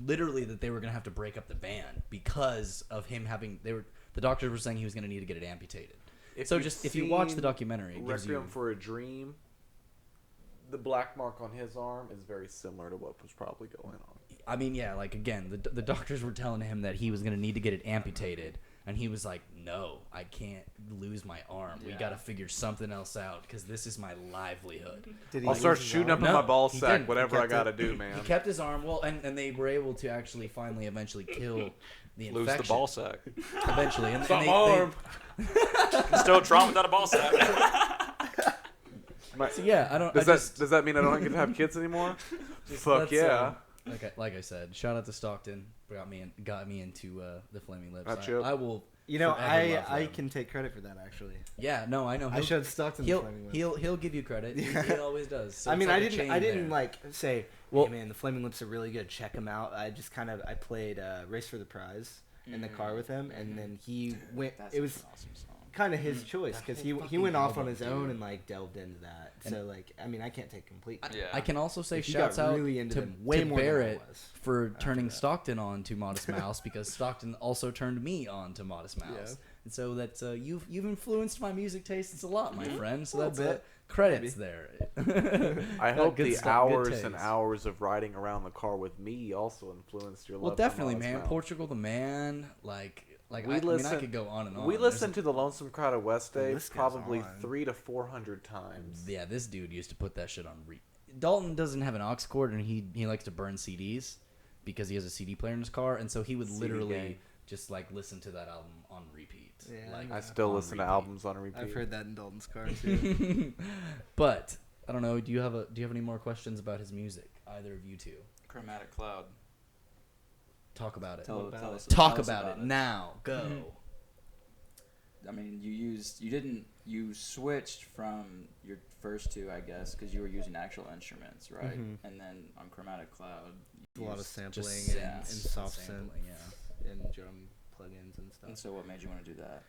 Speaker 3: literally that they were going to have to break up the band because of him having the doctors were saying he was going to need to get it amputated. If you watch the documentary, it gives
Speaker 1: Requiem
Speaker 3: you
Speaker 1: for a Dream, the black mark on his arm is very similar to what was probably going on.
Speaker 3: I mean, yeah, like again, the doctors were telling him that he was going to need to get it amputated, and he was like, "No, I can't lose my arm. We
Speaker 2: Yeah.
Speaker 3: got to figure something else out because this is my livelihood."
Speaker 4: Did
Speaker 1: I'll start
Speaker 4: lose his
Speaker 1: shooting
Speaker 4: arm?
Speaker 1: up in
Speaker 3: No,
Speaker 1: my ball
Speaker 3: he
Speaker 1: sack,
Speaker 3: didn't. He
Speaker 1: whatever I
Speaker 4: kept
Speaker 1: gotta
Speaker 4: it.
Speaker 1: do, man.
Speaker 3: He kept his arm well, and they were able to actually eventually kill the infection.
Speaker 5: Lose the ball sack.
Speaker 3: Eventually, and
Speaker 1: Some
Speaker 3: they,
Speaker 1: arm.
Speaker 5: Still drawn without a ball sack.
Speaker 3: So yeah, I don't.
Speaker 1: Does that mean I don't get to have kids anymore? Fuck
Speaker 3: That's,
Speaker 1: yeah.
Speaker 3: Like I said, shout out to Stockton. Got me into the Flaming Lips.
Speaker 1: Not you.
Speaker 3: I will.
Speaker 4: You know,
Speaker 3: forever love
Speaker 4: I
Speaker 3: them.
Speaker 4: can take credit for that actually.
Speaker 3: Yeah, no, I know.
Speaker 4: I showed Stockton the Flaming Lips.
Speaker 3: He'll give you credit. He always does. So
Speaker 4: I
Speaker 3: it's
Speaker 4: mean,
Speaker 3: like
Speaker 4: I
Speaker 3: a
Speaker 4: didn't
Speaker 3: chain there.
Speaker 4: like say,
Speaker 3: Well-
Speaker 4: hey man, the Flaming Lips are really good. Check them out. I just I played Race for the Prize in the car with him, and then he went.
Speaker 2: That's
Speaker 4: It was
Speaker 2: an awesome song.
Speaker 4: kind of his choice
Speaker 3: That
Speaker 4: because
Speaker 3: whole
Speaker 4: he
Speaker 3: fucking
Speaker 4: went off on
Speaker 3: album,
Speaker 4: his own
Speaker 3: dude.
Speaker 4: and like delved into that.
Speaker 3: And-
Speaker 4: So like, I mean, I can't take complete. credit.
Speaker 2: Yeah.
Speaker 3: I can also say
Speaker 4: He
Speaker 3: shouts
Speaker 4: got
Speaker 3: out
Speaker 4: really into
Speaker 3: to,
Speaker 4: them way
Speaker 3: to
Speaker 4: more than I
Speaker 3: Barrett
Speaker 4: was
Speaker 3: for
Speaker 4: after
Speaker 3: turning
Speaker 4: that.
Speaker 3: Stockton on to Modest Mouse because Stockton also turned me on to Modest Mouse.
Speaker 4: Yeah.
Speaker 3: And so that's you've influenced my music tastes a lot, my friend. So
Speaker 4: A
Speaker 3: that's
Speaker 4: little bit.
Speaker 3: credits there.
Speaker 1: I
Speaker 3: Got
Speaker 1: hope
Speaker 3: good
Speaker 1: the
Speaker 3: stuff, good
Speaker 1: hours and
Speaker 3: taste.
Speaker 1: hours of riding around the car with me also influenced your love.
Speaker 3: Well,
Speaker 1: for
Speaker 3: definitely,
Speaker 1: Modest
Speaker 3: man.
Speaker 1: Mouse.
Speaker 3: Portugal the Man, like
Speaker 1: We
Speaker 3: I mean, I
Speaker 1: listen-
Speaker 3: could go on and on.
Speaker 1: We
Speaker 3: There's
Speaker 1: listened to the Lonesome Crowd of West
Speaker 4: The
Speaker 1: Day
Speaker 4: list goes
Speaker 1: probably
Speaker 4: on.
Speaker 1: 300 to 400 times.
Speaker 3: Yeah, this dude used to put that shit on Dalton doesn't have an aux cord, and he likes to burn CDs because he has a CD player in his car, and so he would
Speaker 1: CD
Speaker 3: literally
Speaker 1: gang.
Speaker 3: just like listen to that album on repeat.
Speaker 4: Yeah,
Speaker 3: like,
Speaker 1: I still
Speaker 3: on
Speaker 1: listen to
Speaker 3: repeat.
Speaker 1: albums on repeat.
Speaker 4: I've heard that in Dalton's car too.
Speaker 3: But I don't know. Do you have any more questions about his music? Either of you two,
Speaker 2: Chromatic Cloud.
Speaker 3: talk about it.
Speaker 2: Tell
Speaker 4: about
Speaker 2: us-
Speaker 3: Talk
Speaker 2: tell us
Speaker 3: about it now. Go.
Speaker 2: I mean, you switched from your first two, I guess, because you were using actual instruments, right?
Speaker 4: Mhm.
Speaker 2: And then on Chromatic Cloud, you
Speaker 4: A lot of
Speaker 2: used-
Speaker 4: sampling
Speaker 3: Just
Speaker 4: and soft synth
Speaker 3: sampling, yeah.
Speaker 4: and drum plugins and stuff.
Speaker 2: And so, what made you want to do that?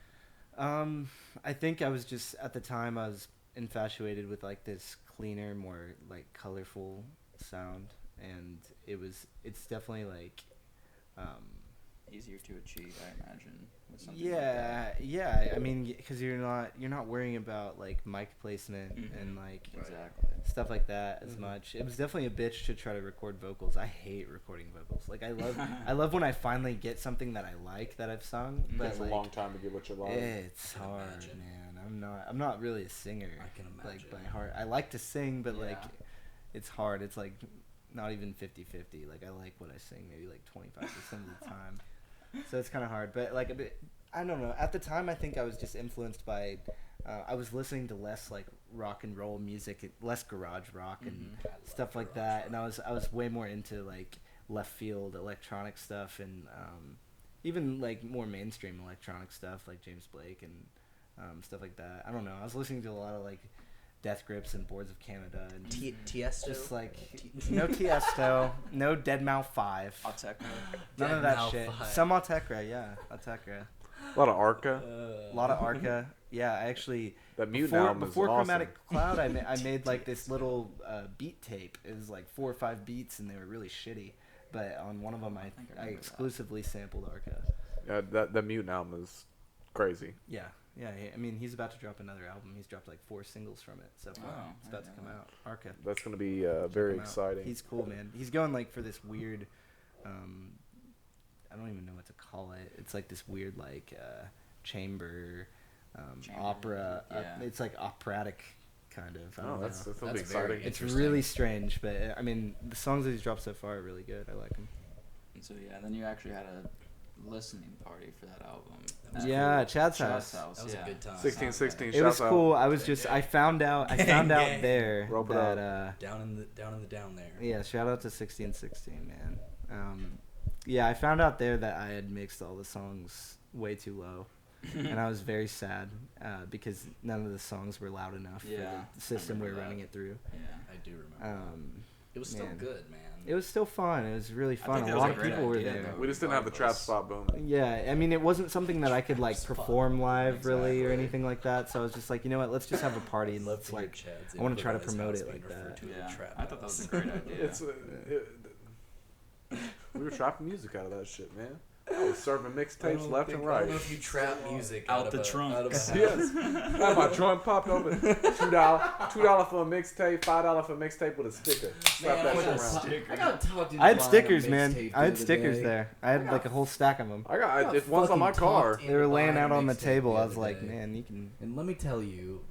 Speaker 4: I think I was just at the time I was infatuated with like this cleaner, more like colorful sound, and it's definitely like,
Speaker 2: Easier to achieve, I imagine, with something like that.
Speaker 4: yeah. I mean, because you're not worrying about like mic placement
Speaker 2: Mhm.
Speaker 4: and like
Speaker 2: Exactly.
Speaker 4: stuff like that as much. It was definitely a bitch to try to record vocals. I hate recording vocals. Like I love when I finally get something that I like that I've sung, but
Speaker 1: Takes a
Speaker 4: like,
Speaker 1: long time to get what you like.
Speaker 4: it's
Speaker 3: can
Speaker 4: hard,
Speaker 3: imagine.
Speaker 4: man. I'm not really a singer.
Speaker 3: I can
Speaker 4: Like
Speaker 3: imagine.
Speaker 4: by heart, I like to sing, but like
Speaker 2: Yeah.
Speaker 4: it's hard. It's like not even 50-50. Like I like what I sing maybe like 25% of the time. So it's kind of hard. But like a bit, I don't know. At the time, I think I was just influenced by. I was listening to less like rock and roll music, less garage rock and stuff like that, and I was way more into like left field electronic stuff and even like more mainstream electronic stuff like James Blake and stuff like that. I don't know. I was listening to a lot of like Death Grips and Boards of Canada and
Speaker 3: Tiesto.
Speaker 4: just like no Tiesto, no Deadmau 5,
Speaker 2: Alteca.
Speaker 4: none of that
Speaker 3: Deadmau
Speaker 4: shit.
Speaker 3: 5.
Speaker 4: Some Alteca, yeah, Alteca.
Speaker 1: A lot of Arca.
Speaker 4: A lot of Arca. Yeah, I actually
Speaker 1: That Mutant
Speaker 4: before,
Speaker 1: album is
Speaker 4: before
Speaker 1: awesome.
Speaker 4: Chromatic Cloud, I made like this little beat tape. It was like 4 or 5 beats, and they were really shitty. But on one of them, I
Speaker 2: think I
Speaker 4: I
Speaker 2: remember that.
Speaker 4: exclusively sampled Arca.
Speaker 1: Yeah, that Mutant album is crazy.
Speaker 4: Yeah. I mean, he's about to drop another album. He's dropped like 4 singles from it so far.
Speaker 2: Oh,
Speaker 4: It's
Speaker 2: I
Speaker 4: about to
Speaker 2: didn't
Speaker 4: come
Speaker 2: know
Speaker 4: out. Arca.
Speaker 1: That's going to be
Speaker 4: Check
Speaker 1: very
Speaker 4: him out.
Speaker 1: exciting.
Speaker 4: He's cool, man. He's going like for this weird, I don't even know what to call it. It's like this weird like chamber,
Speaker 2: Chamber
Speaker 4: opera.
Speaker 2: music, yeah.
Speaker 4: It's like operatic kind of. I
Speaker 1: Oh,
Speaker 4: don't know.
Speaker 1: that'll be
Speaker 3: That's
Speaker 1: exciting.
Speaker 3: very
Speaker 4: It's
Speaker 3: interesting.
Speaker 4: really strange, but I mean, the songs that he's dropped so far are really good. I like them.
Speaker 2: And so yeah, then you actually had a listening party for that album.
Speaker 3: That's
Speaker 4: Yeah,
Speaker 3: cool.
Speaker 4: Chad's
Speaker 2: Chad's
Speaker 4: house.
Speaker 3: That was
Speaker 2: yeah.
Speaker 3: a good time.
Speaker 1: 1616.
Speaker 4: It was
Speaker 1: shouts out.
Speaker 4: cool. I was just I found out
Speaker 3: Gang.
Speaker 4: there
Speaker 1: Rope it
Speaker 4: that
Speaker 3: Down in the down there.
Speaker 4: yeah, shout out to 1616, man. Yeah, I found out there that I had mixed all the songs way too low. And I was very sad because none of the songs were loud enough
Speaker 2: Yeah,
Speaker 4: for
Speaker 2: I
Speaker 4: the system we were
Speaker 2: remember
Speaker 4: running
Speaker 2: that.
Speaker 4: it through.
Speaker 2: Yeah.
Speaker 3: I do remember. It was still
Speaker 4: man.
Speaker 3: good, man.
Speaker 4: It was still fun. It was really
Speaker 2: I
Speaker 4: fun.
Speaker 2: think
Speaker 4: A
Speaker 2: that was
Speaker 4: lot
Speaker 2: a
Speaker 4: of
Speaker 2: great
Speaker 4: people were
Speaker 2: idea,
Speaker 4: there.
Speaker 2: though.
Speaker 1: We just didn't have the trap
Speaker 2: Regardless.
Speaker 1: spot booming.
Speaker 4: Yeah, I mean, it wasn't something that I could like
Speaker 3: Spot.
Speaker 4: perform live really or
Speaker 2: Exactly.
Speaker 4: anything like that. So I was just like, you know what? Let's just have a party and
Speaker 3: Love
Speaker 4: let's
Speaker 3: to hear
Speaker 4: like.
Speaker 3: Chad's
Speaker 4: I wanna
Speaker 3: input
Speaker 4: try to
Speaker 3: on his
Speaker 4: promote
Speaker 3: house
Speaker 4: it
Speaker 3: being
Speaker 4: like
Speaker 3: referred
Speaker 4: that.
Speaker 3: to as a
Speaker 2: Yeah,
Speaker 3: trap
Speaker 2: I thought that
Speaker 3: house.
Speaker 2: was a great idea.
Speaker 1: It's we were trapping music out of that shit, man. I was serving mixtapes left and
Speaker 3: I
Speaker 1: right.
Speaker 3: don't know if you trap music
Speaker 2: Out
Speaker 3: of
Speaker 2: the
Speaker 3: a,
Speaker 2: trunk.
Speaker 3: Out of a house.
Speaker 1: Yes. I had my trunk popped open. $2 for a mixtape, $5 for a mixtape with a sticker. Slap
Speaker 3: Man,
Speaker 1: that
Speaker 3: I
Speaker 1: shit
Speaker 3: gotta
Speaker 1: around.
Speaker 3: talk- I gotta talk to
Speaker 4: I had
Speaker 3: Brian
Speaker 4: stickers,
Speaker 3: on
Speaker 4: man.
Speaker 3: mixtape
Speaker 4: I
Speaker 3: the
Speaker 4: had
Speaker 3: other
Speaker 4: stickers
Speaker 3: day.
Speaker 4: there. I had like a whole stack of them.
Speaker 1: It's one's on my
Speaker 3: fucking
Speaker 1: car.
Speaker 3: talked
Speaker 4: They were
Speaker 3: into
Speaker 4: laying
Speaker 3: buying
Speaker 4: out
Speaker 3: a
Speaker 4: on the
Speaker 3: mixtape
Speaker 4: table. I
Speaker 3: the
Speaker 4: was
Speaker 3: other
Speaker 4: like,
Speaker 3: day.
Speaker 4: man, you can.
Speaker 3: And let me tell you,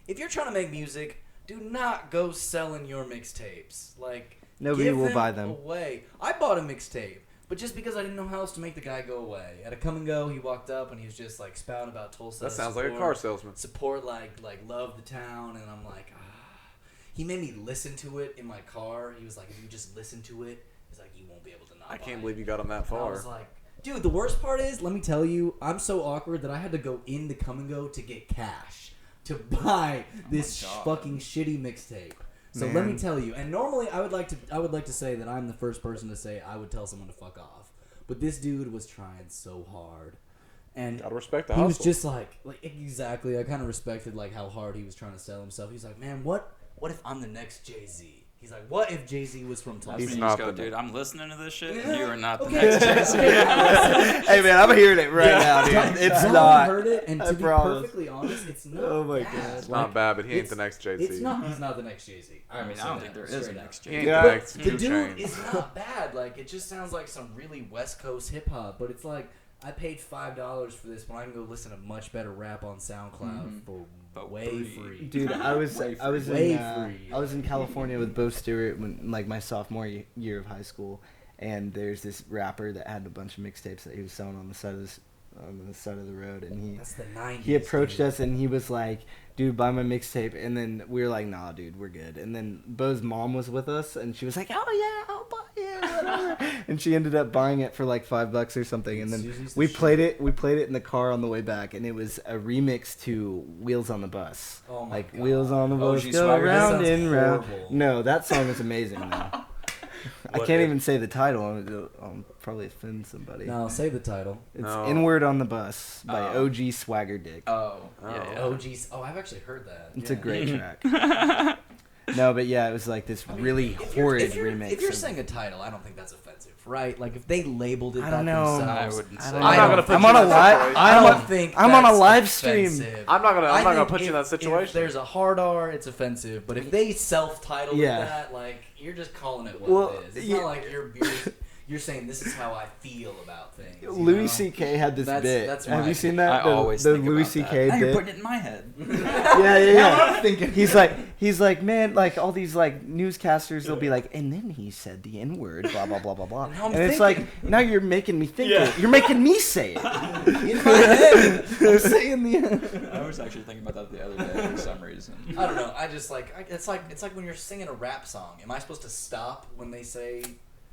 Speaker 3: if you're trying to make music, do not go selling your mixtapes. Like,
Speaker 4: Nobody
Speaker 3: give
Speaker 4: will buy them.
Speaker 3: away. I bought a mixtape, but just because I didn't know how else to make the guy go away. At a come and go, he walked up and he was just like spouting about Tulsa.
Speaker 1: That sounds like a car salesman.
Speaker 3: Support like love the town, and I'm like, He made me listen to it in my car. He was like, if you just listen to it, he's like, you won't be able to not.
Speaker 1: I can't
Speaker 3: buy
Speaker 1: believe
Speaker 3: it.
Speaker 1: you got him that
Speaker 3: And I
Speaker 1: far.
Speaker 3: was like, dude, the worst part is, let me tell you, I'm so awkward that I had to go in the come and go to get cash to buy this
Speaker 2: God.
Speaker 3: fucking shitty mixtape. So let me
Speaker 4: Man.
Speaker 3: tell you, and normally I would like to say that I'm the first person to say I would tell someone to fuck off, but this dude was trying so hard, and
Speaker 1: Gotta respect the
Speaker 3: he
Speaker 1: hustle.
Speaker 3: was just like exactly. I kind of respected like how hard he was trying to sell himself. He's like, man, what if I'm the next Jay-Z? He's like, what if Jay-Z was from Tulsa?
Speaker 2: That's
Speaker 1: He's
Speaker 2: when you
Speaker 1: not
Speaker 2: just go,
Speaker 1: the-
Speaker 2: dude, I'm listening to this shit,
Speaker 3: Yeah,
Speaker 2: and you are not the
Speaker 3: okay.
Speaker 2: next Jay-Z.
Speaker 4: Hey man, I'm hearing it right now, dude. It's
Speaker 3: John
Speaker 4: not.
Speaker 3: heard it, and
Speaker 4: I
Speaker 3: to be
Speaker 4: promise.
Speaker 3: perfectly honest, it's not.
Speaker 4: Oh my
Speaker 3: bad.
Speaker 4: God.
Speaker 1: It's not bad, but he ain't
Speaker 3: it's-
Speaker 1: the next JC.
Speaker 3: It's not. He's not the next Jay-Z.
Speaker 2: I mean, I don't think there is a
Speaker 3: straight
Speaker 2: next
Speaker 3: up.
Speaker 1: He ain't
Speaker 4: Yeah.
Speaker 1: the next
Speaker 3: The
Speaker 1: 2
Speaker 3: dude
Speaker 1: Chainz.
Speaker 3: is not bad. Like, it just sounds like some really West Coast hip hop, but it's like I paid $5 for this when I can go listen to much better rap on SoundCloud for
Speaker 2: But
Speaker 3: way
Speaker 2: free.
Speaker 3: free.
Speaker 4: Dude, I was
Speaker 3: Way free.
Speaker 4: I was in California with Bo Stewart when like my sophomore year of high school, and there's this rapper that had a bunch of mixtapes that he was selling on the side of the road, and
Speaker 3: That's the 90s.
Speaker 4: he approached
Speaker 3: dude.
Speaker 4: us and he was like, dude, buy my mixtape. And then we were like, nah, dude, we're good. And then Bo's mom was with us and she was like, oh yeah, I'll buy it, whatever. And she ended up buying it for like $5 or something. And then
Speaker 3: Susie's the
Speaker 4: we
Speaker 3: shit.
Speaker 4: played it in the car on the way back, and it was a remix to Wheels on the Bus.
Speaker 3: Oh my
Speaker 4: Like
Speaker 3: God.
Speaker 4: Wheels on the Bus
Speaker 2: OG
Speaker 4: go
Speaker 2: Swagger, that
Speaker 4: round
Speaker 3: sounds
Speaker 4: and round.
Speaker 3: horrible.
Speaker 4: No, that song is amazing though. I
Speaker 3: What
Speaker 4: can't
Speaker 3: if-
Speaker 4: even say the title. I'll probably offend somebody.
Speaker 3: No, say the title.
Speaker 4: It's
Speaker 1: No.
Speaker 4: N-Word on the Bus by
Speaker 2: Oh.
Speaker 4: OG Swagger Dick.
Speaker 2: Oh,
Speaker 1: Oh.
Speaker 2: yeah, yeah.
Speaker 3: Oh, geez. Oh, I've actually heard that.
Speaker 4: It's
Speaker 3: Yeah.
Speaker 4: a great track. No, but yeah, it was like this really horrid remix.
Speaker 3: If you're
Speaker 4: of-
Speaker 3: saying a title, I don't think that's offensive, right? Like if they labeled it
Speaker 4: I
Speaker 3: that
Speaker 4: don't know.
Speaker 2: I
Speaker 3: themselves,
Speaker 2: wouldn't
Speaker 4: I
Speaker 2: say.
Speaker 4: don't
Speaker 1: I'm
Speaker 4: know.
Speaker 1: not gonna put
Speaker 4: I'm
Speaker 1: you
Speaker 4: on
Speaker 1: in
Speaker 4: a
Speaker 1: that
Speaker 4: live.
Speaker 1: situation.
Speaker 3: I don't think
Speaker 4: I'm on a
Speaker 3: that's
Speaker 4: live stream.
Speaker 3: offensive.
Speaker 1: I'm not
Speaker 3: I
Speaker 1: gonna
Speaker 3: think
Speaker 1: put you in that
Speaker 3: If
Speaker 1: situation.
Speaker 3: there's a hard R, it's offensive. But if they self-titled
Speaker 4: Yeah.
Speaker 3: that, like you're just calling it what
Speaker 4: Well,
Speaker 3: it is. It's
Speaker 4: yeah.
Speaker 3: not like you're saying this is how I feel about things. you
Speaker 4: Louis
Speaker 3: know?
Speaker 4: C.K. had this
Speaker 3: That's-
Speaker 4: bit.
Speaker 3: that's
Speaker 4: Have
Speaker 3: my
Speaker 4: you seen
Speaker 3: opinion.
Speaker 4: that?
Speaker 2: I always
Speaker 4: the
Speaker 2: think
Speaker 4: Louis
Speaker 2: about
Speaker 4: C.K.
Speaker 2: that. Now you're
Speaker 4: bit.
Speaker 2: putting it in my head.
Speaker 4: Yeah. He's like, man, like all these like newscasters, they'll be like, and then he said the N word, blah blah blah blah blah,
Speaker 3: And now I'm
Speaker 4: and it's
Speaker 3: thinking.
Speaker 4: like, now you're making me think. It. You're making me say it.
Speaker 3: In my head, I'm saying the.
Speaker 2: I was actually thinking about that the other day for some reason.
Speaker 3: I don't know. I just like it's like when you're singing a rap song. Am I supposed to stop when they say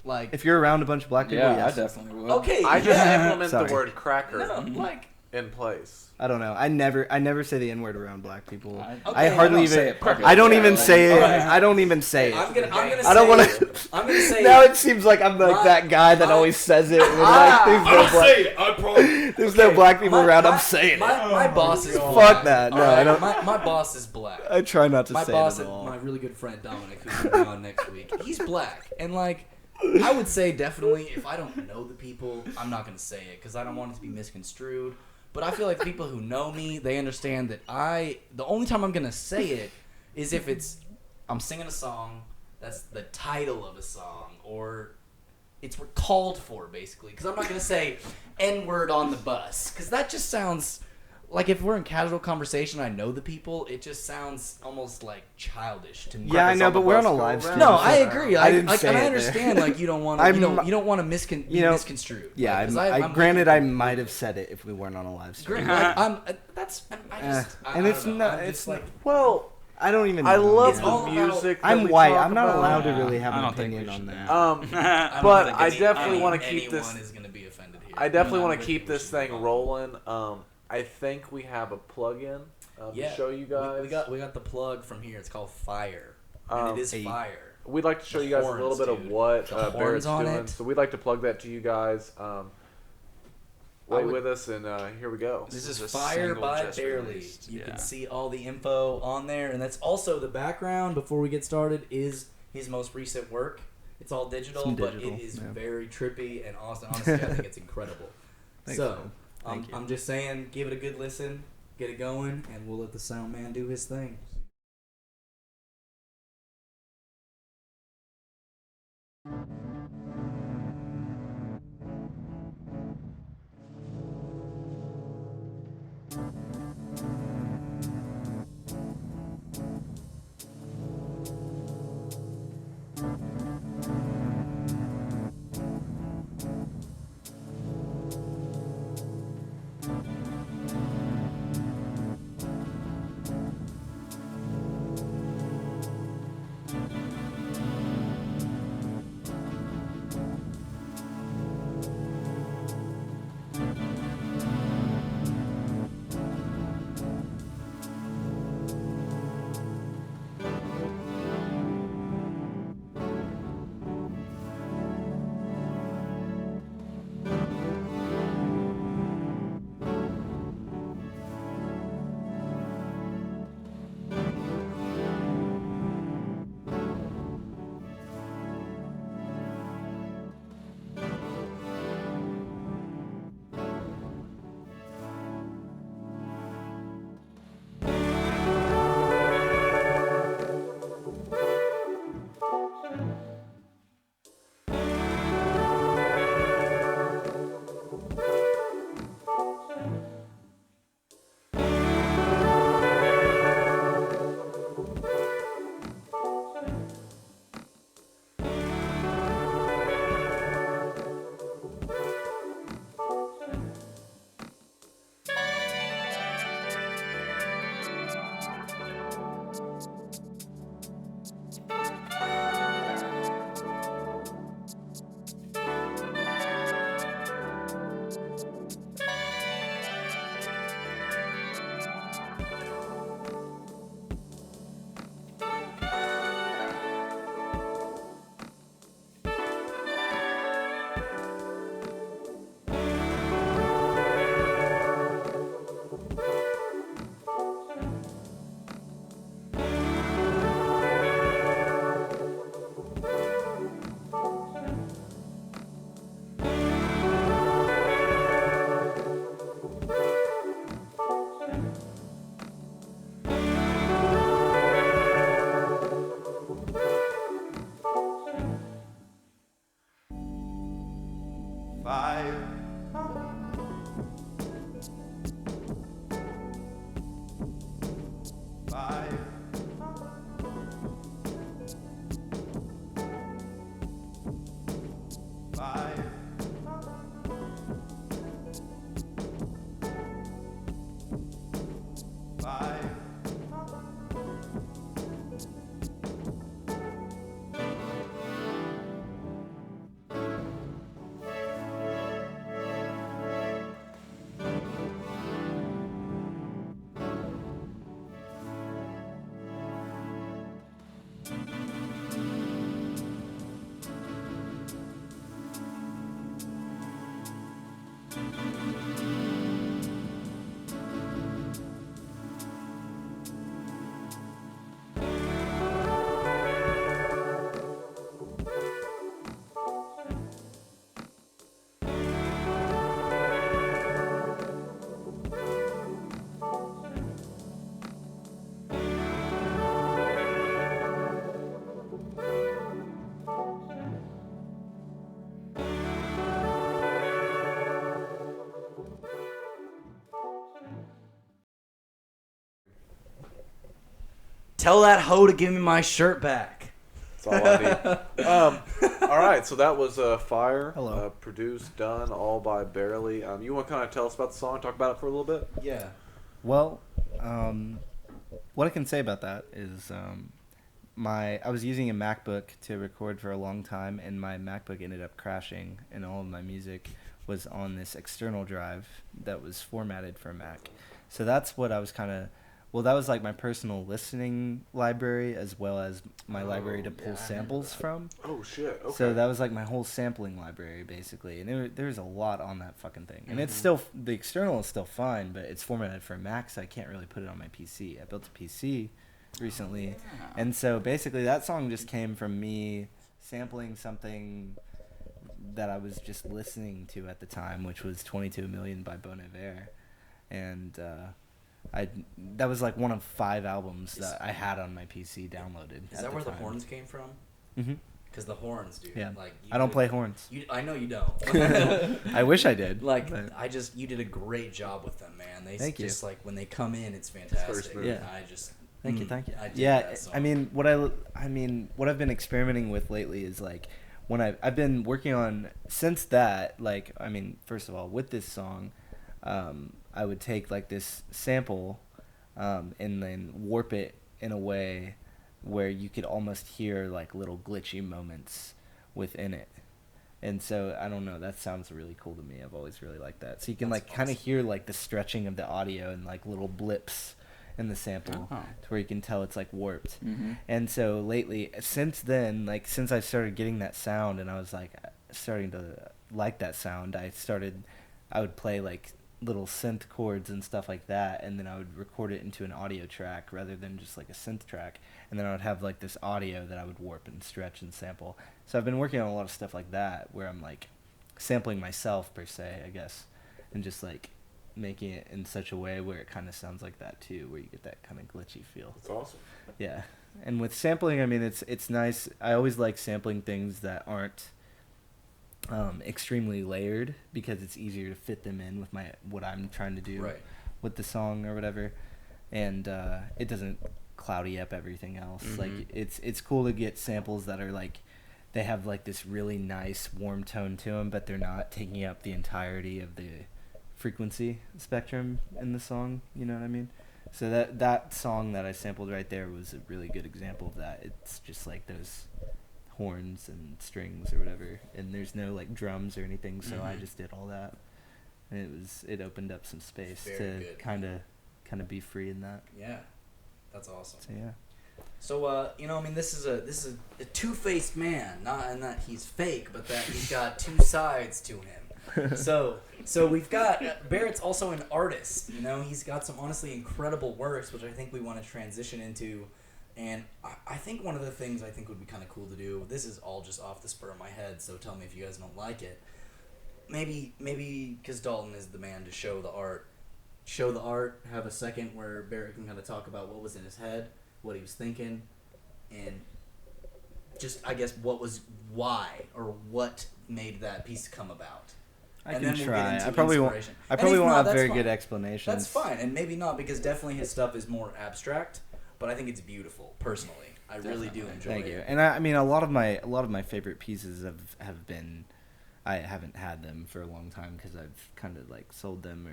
Speaker 3: like?
Speaker 4: If you're around a bunch of black people,
Speaker 2: Yeah,
Speaker 4: yes.
Speaker 2: I definitely would.
Speaker 3: Okay,
Speaker 1: I just
Speaker 3: yeah.
Speaker 1: implement
Speaker 4: Sorry.
Speaker 1: the word cracker
Speaker 3: No, like
Speaker 1: in place.
Speaker 4: I don't know. I never say the N word around black people.
Speaker 2: I-
Speaker 4: I
Speaker 3: Okay,
Speaker 4: hardly
Speaker 2: I don't
Speaker 4: even.
Speaker 2: say it publicly.
Speaker 4: I don't
Speaker 2: Yeah,
Speaker 4: even
Speaker 2: like-
Speaker 4: say it.
Speaker 3: Alright.
Speaker 4: I don't even say it.
Speaker 3: I'm gonna
Speaker 4: I
Speaker 3: say
Speaker 4: don't wanna-
Speaker 3: it. I'm gonna say
Speaker 4: Now it seems like I'm like that guy that always says it. When like, there's no black people around. I'm saying it.
Speaker 3: My boss is black.
Speaker 4: Fuck that. No,
Speaker 3: Alright,
Speaker 4: I don't.
Speaker 3: My boss is black.
Speaker 4: I try not to
Speaker 3: My
Speaker 4: say
Speaker 3: boss,
Speaker 4: it at all.
Speaker 3: my really good friend Dominic, who's gonna be on next week, he's black, and like, I would say definitely if I don't know the people, I'm not gonna say it because I don't want it to be misconstrued. But I feel like the people who know me, they understand that the only time I'm gonna say it is if I'm singing a song, that's the title of a song, or it's called for basically. Because I'm not gonna say N-word on the bus, because that just sounds like if we're in casual conversation, I know the people. It just sounds almost like childish to me.
Speaker 4: Yeah, I know,
Speaker 1: on the
Speaker 4: but we're on
Speaker 1: bus
Speaker 4: a
Speaker 1: go
Speaker 4: live
Speaker 1: around.
Speaker 4: stream.
Speaker 3: No, I agree.
Speaker 4: I didn't
Speaker 3: like,
Speaker 4: say
Speaker 3: and I
Speaker 4: it
Speaker 3: understand.
Speaker 4: there.
Speaker 3: Like you don't want to,
Speaker 4: I'm-
Speaker 3: you don't want to be misconstrued.
Speaker 4: Yeah,
Speaker 3: Like, 'cause I'm
Speaker 4: granted,
Speaker 3: with
Speaker 4: I
Speaker 3: you.
Speaker 4: might have said it if we weren't on a live stream.
Speaker 3: Great. Like, I just,
Speaker 4: And
Speaker 3: I
Speaker 4: it's
Speaker 3: don't know.
Speaker 4: not.
Speaker 3: I'm
Speaker 4: It's
Speaker 3: just like,
Speaker 1: Well,
Speaker 4: I don't even.
Speaker 1: I love
Speaker 3: It's all
Speaker 1: the
Speaker 3: about-
Speaker 1: music. that
Speaker 4: I'm
Speaker 1: we
Speaker 4: white.
Speaker 1: talk
Speaker 4: I'm not
Speaker 1: about.
Speaker 4: allowed to
Speaker 5: Yeah,
Speaker 4: really have
Speaker 5: I
Speaker 4: an
Speaker 5: don't think
Speaker 4: opinion
Speaker 5: we
Speaker 4: on
Speaker 5: should,
Speaker 4: that.
Speaker 5: yeah.
Speaker 3: I don't
Speaker 1: But
Speaker 3: think
Speaker 1: I
Speaker 3: it's-
Speaker 1: definitely
Speaker 3: don't
Speaker 1: wanna
Speaker 3: think
Speaker 1: keep this-
Speaker 3: anyone is gonna be offended here.
Speaker 1: I definitely
Speaker 3: No,
Speaker 1: want
Speaker 3: I
Speaker 1: to
Speaker 3: think
Speaker 1: keep
Speaker 3: we
Speaker 1: this
Speaker 3: should
Speaker 1: thing
Speaker 3: move on.
Speaker 1: rolling. I think we have a plug-in
Speaker 3: Yeah,
Speaker 1: to show you guys.
Speaker 3: We got the plug from here. It's called Fire, and
Speaker 1: Um,
Speaker 3: it is fire.
Speaker 1: We'd like to show
Speaker 3: The
Speaker 1: you guys
Speaker 3: horns,
Speaker 1: a little bit
Speaker 3: dude.
Speaker 1: of what
Speaker 3: The horns
Speaker 1: Barrett's
Speaker 3: on
Speaker 1: doing.
Speaker 3: it.
Speaker 1: So we'd like to plug that to you guys. Wait
Speaker 3: would-
Speaker 1: with us, and here we go.
Speaker 3: This is
Speaker 2: a
Speaker 3: Fire
Speaker 2: single
Speaker 3: by
Speaker 2: just
Speaker 3: Barely.
Speaker 2: released,
Speaker 3: You
Speaker 2: yeah.
Speaker 3: can see all the info on there, and that's also the background. Before we get started, is his most recent work. It's all digital,
Speaker 4: Some
Speaker 3: but
Speaker 4: digital,
Speaker 3: it is
Speaker 4: yeah.
Speaker 3: very trippy and awesome. Honestly, I think it's incredible.
Speaker 4: Thanks,
Speaker 3: so,
Speaker 4: man. Thank you.
Speaker 3: I'm just saying, give it a good listen, get it going, and we'll let the sound man do his thing.
Speaker 6: Fire. Fire. Fire. Fire.
Speaker 3: Tell that hoe to give me my shirt back.
Speaker 1: That's all I need. All right, so that was Fire.
Speaker 4: Hello.
Speaker 1: Produced, done, all by Barely. You want to kind of tell us about the song, talk about it for a little bit?
Speaker 3: Yeah.
Speaker 4: Well, what I can say about that is I was using a MacBook to record for a long time, and my MacBook ended up crashing, and all of my music was on this external drive that was formatted for Mac. So that's what I was that was like my personal listening library as well as my library to pull samples from.
Speaker 1: Oh, shit. Okay.
Speaker 4: So that was like my whole sampling library, basically. And there's a lot on that fucking thing. And it's still, the external is still fine, but it's formatted for Mac, so I can't really put it on my PC. I built a PC recently. And so basically that song just came from me sampling something that I was just listening to at the time, which was 22 Million by Bon Iver. And that was like one of 5 albums that I had on my PC downloaded.
Speaker 3: Is that where the horns came from?
Speaker 4: Mm-hmm.
Speaker 3: Because the horns, dude.
Speaker 4: Yeah.
Speaker 3: Like,
Speaker 4: I don't play horns.
Speaker 3: I know you don't.
Speaker 4: I wish I did.
Speaker 3: Like,
Speaker 4: but
Speaker 3: you did a great job with them, man. They
Speaker 4: Thank you.
Speaker 3: just like when they come in, it's fantastic.
Speaker 1: Yeah.
Speaker 4: Thank you.
Speaker 3: I dig
Speaker 4: Yeah,
Speaker 3: that song.
Speaker 4: I mean, what I've been experimenting with lately is like when I've been working on since that. Like, I mean, first of all, with this song, I would take like this sample, and then warp it in a way where you could almost hear like little glitchy moments within it. And so I don't know, that sounds really cool to me. I've always really liked that. So you can like kind of hear like the stretching of the audio and like little blips in the sample to where you can tell it's like warped. And so lately, since then, like since I started getting that sound and I was like starting to like that sound, I would play like little synth chords and stuff like that, and then I would record it into an audio track rather than just like a synth track, and then I would have like this audio that I would warp and stretch and sample. So I've been working on a lot of stuff like that where I'm like sampling myself per se, I guess, and just like making it in such a way where it kind of sounds like that too, where you get that kind of glitchy feel.
Speaker 1: That's awesome.
Speaker 4: Yeah. And with sampling, I mean, it's nice. I always like sampling things that aren't extremely layered because it's easier to fit them in with what I'm trying to do with the song or whatever, and it doesn't cloudy up everything else. Like it's cool to get samples that are like they have like this really nice warm tone to them, but they're not taking up the entirety of the frequency spectrum in the song. You know what I mean? So that song that I sampled right there was a really good example of that. It's just like those horns and strings or whatever, and there's no like drums or anything, so I just did all that, and it opened up some space to kind of be free in that.
Speaker 3: Yeah, that's awesome.
Speaker 4: So yeah.
Speaker 3: So I mean, this is a two-faced man, not in that he's fake, but that he's got two sides to him. So we've got Barrett's also an artist. You know, he's got some honestly incredible works, which I think we want to transition into. And I think one of the things I think would be kind of cool to do, this is all just off the spur of my head, so tell me if you guys don't like it. Maybe because Dalton is the man to show the art, have a second where Barrett can kind of talk about what was in his head, what he was thinking, and just, I guess, why or what made that piece come about.
Speaker 4: I
Speaker 3: And
Speaker 4: can
Speaker 3: then we'll
Speaker 4: try.
Speaker 3: get into
Speaker 4: I probably
Speaker 3: inspiration.
Speaker 4: won't. I probably
Speaker 3: And if
Speaker 4: won't
Speaker 3: not,
Speaker 4: have
Speaker 3: that's
Speaker 4: very
Speaker 3: fine.
Speaker 4: good explanations.
Speaker 3: That's fine, and maybe not, because definitely his stuff is more abstract. But I think it's beautiful, personally. I really do enjoy
Speaker 4: Thank
Speaker 3: it.
Speaker 4: you. And I mean, a lot of my favorite pieces have been, I haven't had them for a long time because I've kind of like sold them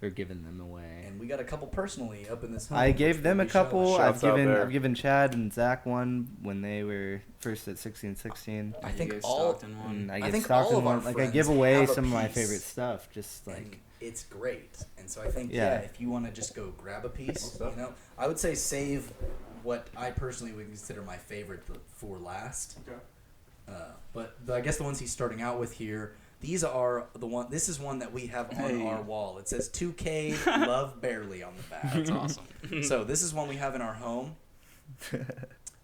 Speaker 4: or given them away.
Speaker 3: And we got a couple personally up in this home.
Speaker 4: I gave them a couple.
Speaker 1: Shouts out there.
Speaker 4: I've given Chad and Zach one when they were first at 1616.
Speaker 3: I think
Speaker 2: gave
Speaker 3: all.
Speaker 2: Stockton one.
Speaker 4: And I
Speaker 3: I
Speaker 4: give
Speaker 3: think
Speaker 4: Stockton
Speaker 3: all of our
Speaker 4: one. Like I
Speaker 3: friends
Speaker 4: give away
Speaker 3: have a
Speaker 4: some of my
Speaker 3: piece.
Speaker 4: favorite stuff. Just like
Speaker 3: And it's great. And so I think,
Speaker 4: Yeah.
Speaker 3: if you want to just go grab a piece, I would say save what I personally would consider my favorite for last.
Speaker 1: Okay.
Speaker 3: But I guess the ones he's starting out with here, these are the one. This is one that we have on our wall. It says 2K Love Barely on the back.
Speaker 2: That's awesome.
Speaker 3: So this is one we have in our home. And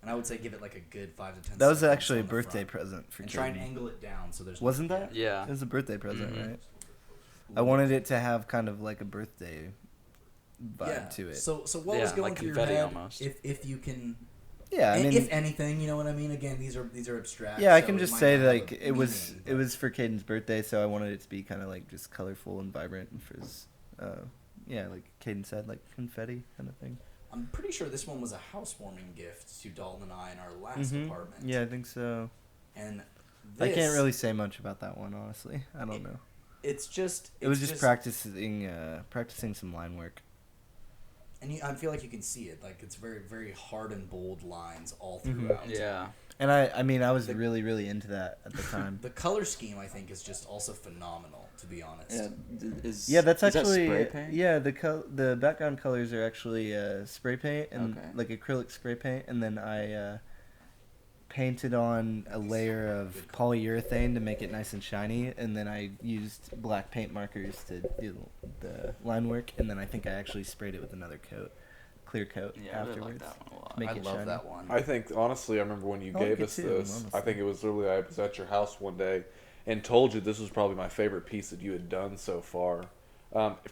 Speaker 3: I would say give it like a good 5 to 10
Speaker 4: that was
Speaker 3: seconds
Speaker 4: actually a
Speaker 3: on the
Speaker 4: birthday
Speaker 3: front.
Speaker 4: present for
Speaker 3: And try and
Speaker 4: Caden.
Speaker 3: angle it down so there's
Speaker 4: Wasn't that?
Speaker 2: Yeah.
Speaker 4: It was a birthday present,
Speaker 2: Mhm.
Speaker 4: right? I wanted it to have kind of like a birthday vibe to it.
Speaker 3: So what was
Speaker 2: Yeah,
Speaker 3: going
Speaker 2: like
Speaker 3: through your
Speaker 2: confetti
Speaker 3: head?
Speaker 2: almost.
Speaker 3: If you can,
Speaker 4: Yeah, I mean,
Speaker 3: if anything, you know what I mean. Again, these are abstract.
Speaker 4: yeah, I
Speaker 3: so
Speaker 4: can
Speaker 3: it
Speaker 4: just
Speaker 3: might
Speaker 4: say
Speaker 3: not
Speaker 4: that,
Speaker 3: have
Speaker 4: like
Speaker 3: a
Speaker 4: it was
Speaker 3: meaning,
Speaker 4: for Caden's birthday, so I wanted it to be kind of like just colorful and vibrant for his, like Caden said, like confetti kind of thing.
Speaker 3: I'm pretty sure this one was a housewarming gift to Dalton and I in our last apartment.
Speaker 4: Yeah, I think so.
Speaker 3: And
Speaker 4: I can't really say much about that one, honestly. I don't know.
Speaker 3: It's just...
Speaker 4: It was just practicing some line work.
Speaker 3: And I feel like you can see it. Like, it's very, very hard and bold lines all throughout.
Speaker 2: Yeah.
Speaker 4: And I was really, really into that at the time.
Speaker 3: The color scheme, I think, is just also phenomenal, to be honest.
Speaker 2: Yeah,
Speaker 4: That's
Speaker 2: is
Speaker 4: actually
Speaker 2: that spray paint?
Speaker 4: Yeah. The background colors are actually spray paint and
Speaker 2: Okay.
Speaker 4: like acrylic spray paint, and then I painted on a layer of polyurethane to make it nice and shiny, and then I used black paint markers to do the line work, and then I think I actually sprayed it with another coat, clear coat,
Speaker 2: Yeah, I really
Speaker 4: afterwards.
Speaker 2: like that one a lot.
Speaker 4: Make
Speaker 3: I
Speaker 4: it
Speaker 3: love
Speaker 4: shiny.
Speaker 3: that one.
Speaker 1: I think honestly, I remember when you
Speaker 4: I like
Speaker 1: gave
Speaker 4: it
Speaker 1: us
Speaker 4: too,
Speaker 1: this.
Speaker 4: honestly.
Speaker 1: I think it was literally I was at your house one day and told you this was probably my favorite piece that you had done so far.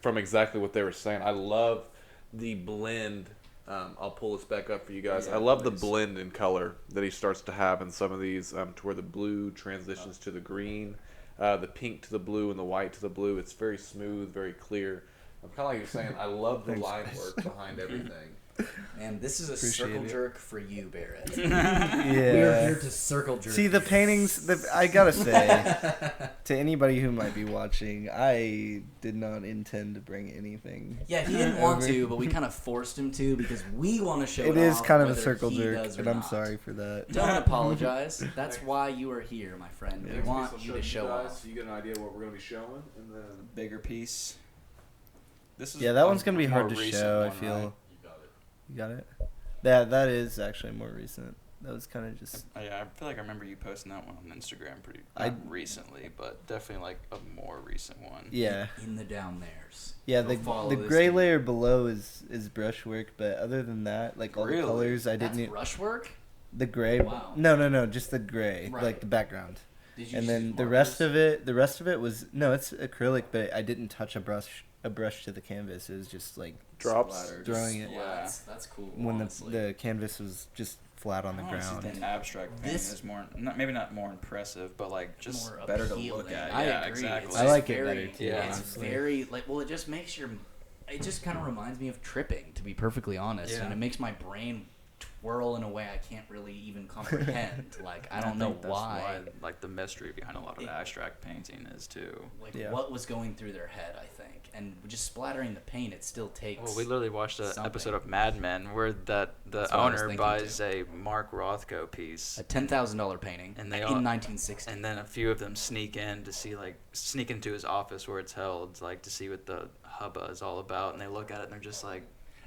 Speaker 1: From exactly what they were saying, I love the blend. I'll pull this back up for you guys.
Speaker 2: Yeah,
Speaker 1: I love the
Speaker 2: please.
Speaker 1: blend in color that he starts to have in some of these, to where the blue transitions to the green, the pink to the blue, and the white to the blue. It's very smooth, very clear. I'm kind of like you're saying, I love the line work behind everything.
Speaker 3: And this is a
Speaker 4: Appreciate
Speaker 3: circle
Speaker 4: it.
Speaker 3: jerk for you, Barrett.
Speaker 4: Yeah.
Speaker 3: We are here to circle jerk.
Speaker 4: See, the
Speaker 3: you.
Speaker 4: paintings, I gotta say, to anybody who might be watching, I did not intend to bring anything.
Speaker 3: Yeah, he didn't want
Speaker 4: over.
Speaker 3: to, but we kind of forced him to because we want to show
Speaker 4: It
Speaker 3: it
Speaker 4: is
Speaker 3: off
Speaker 4: kind of a
Speaker 3: whether
Speaker 4: circle
Speaker 3: he
Speaker 4: jerk,
Speaker 3: does or
Speaker 4: and I'm
Speaker 3: not.
Speaker 4: sorry for that.
Speaker 3: Don't apologize. That's why you are here, my friend. We
Speaker 1: Next
Speaker 3: want
Speaker 1: piece
Speaker 3: you
Speaker 1: I'll
Speaker 3: to show
Speaker 1: guys,
Speaker 3: off.
Speaker 1: so you get an idea what we're going to be showing, and then
Speaker 2: Bigger piece. This is
Speaker 4: Yeah, that
Speaker 2: a
Speaker 4: one's gonna be
Speaker 2: more
Speaker 4: hard to
Speaker 2: recent
Speaker 4: show. I
Speaker 2: one,
Speaker 4: feel.
Speaker 2: right?
Speaker 4: You got it. That is actually more recent. That was kind of just.
Speaker 2: Yeah, I feel like I remember you posting that one on Instagram pretty
Speaker 4: I-
Speaker 2: not recently, but definitely like a more recent one.
Speaker 4: Yeah.
Speaker 3: In the down theres.
Speaker 4: Yeah,
Speaker 3: Go follow
Speaker 4: the
Speaker 3: this
Speaker 4: gray
Speaker 3: dude.
Speaker 4: layer below is brushwork, but other than that, like all
Speaker 2: Really?
Speaker 4: the colors, I
Speaker 3: That's
Speaker 4: didn't.
Speaker 3: brushwork?
Speaker 4: The gray.
Speaker 3: Wow.
Speaker 4: No, just the gray,
Speaker 3: Right.
Speaker 4: like the background.
Speaker 3: Did you
Speaker 4: And
Speaker 3: just
Speaker 4: then
Speaker 3: use
Speaker 4: the rest of it was no, it's acrylic, but I didn't touch a brush to the canvas. It was just like
Speaker 1: drops.
Speaker 2: Splattered.
Speaker 4: throwing it
Speaker 2: Yeah.
Speaker 3: That's cool.
Speaker 4: when
Speaker 3: honestly.
Speaker 4: the canvas was just flat on the
Speaker 2: I don't know,
Speaker 4: ground.
Speaker 2: it's just an abstract painting
Speaker 3: This-
Speaker 2: is more, maybe not more impressive, but like just
Speaker 3: More
Speaker 2: better to
Speaker 3: appealing.
Speaker 2: look at.
Speaker 3: I
Speaker 2: Yeah,
Speaker 3: agree.
Speaker 2: exactly.
Speaker 3: It's
Speaker 4: I
Speaker 3: just
Speaker 4: like it
Speaker 3: very,
Speaker 4: better, too,
Speaker 2: Yeah.
Speaker 3: It's
Speaker 4: honestly.
Speaker 3: very like it just makes it just kind of reminds me of tripping, to be perfectly honest,
Speaker 2: Yeah.
Speaker 3: and it makes my brain twirl in a way I can't really even comprehend. Like I don't know
Speaker 2: think that's
Speaker 3: why.
Speaker 2: like the mystery behind a lot of abstract painting is too.
Speaker 3: Like
Speaker 4: Yeah.
Speaker 3: what was going through their head, I think, and just splattering the paint, it still takes.
Speaker 2: Well, we literally watched an
Speaker 3: something.
Speaker 2: episode of Mad Men where the
Speaker 3: That's what I was
Speaker 2: owner
Speaker 3: thinking,
Speaker 2: buys
Speaker 3: too.
Speaker 2: a Mark Rothko piece,
Speaker 3: a $10,000 painting
Speaker 2: And they
Speaker 3: in
Speaker 2: all-
Speaker 3: 1960.
Speaker 2: and then a few of them sneak into his office where it's held, like to see what the hubba is all about, and they look at it and they're just like,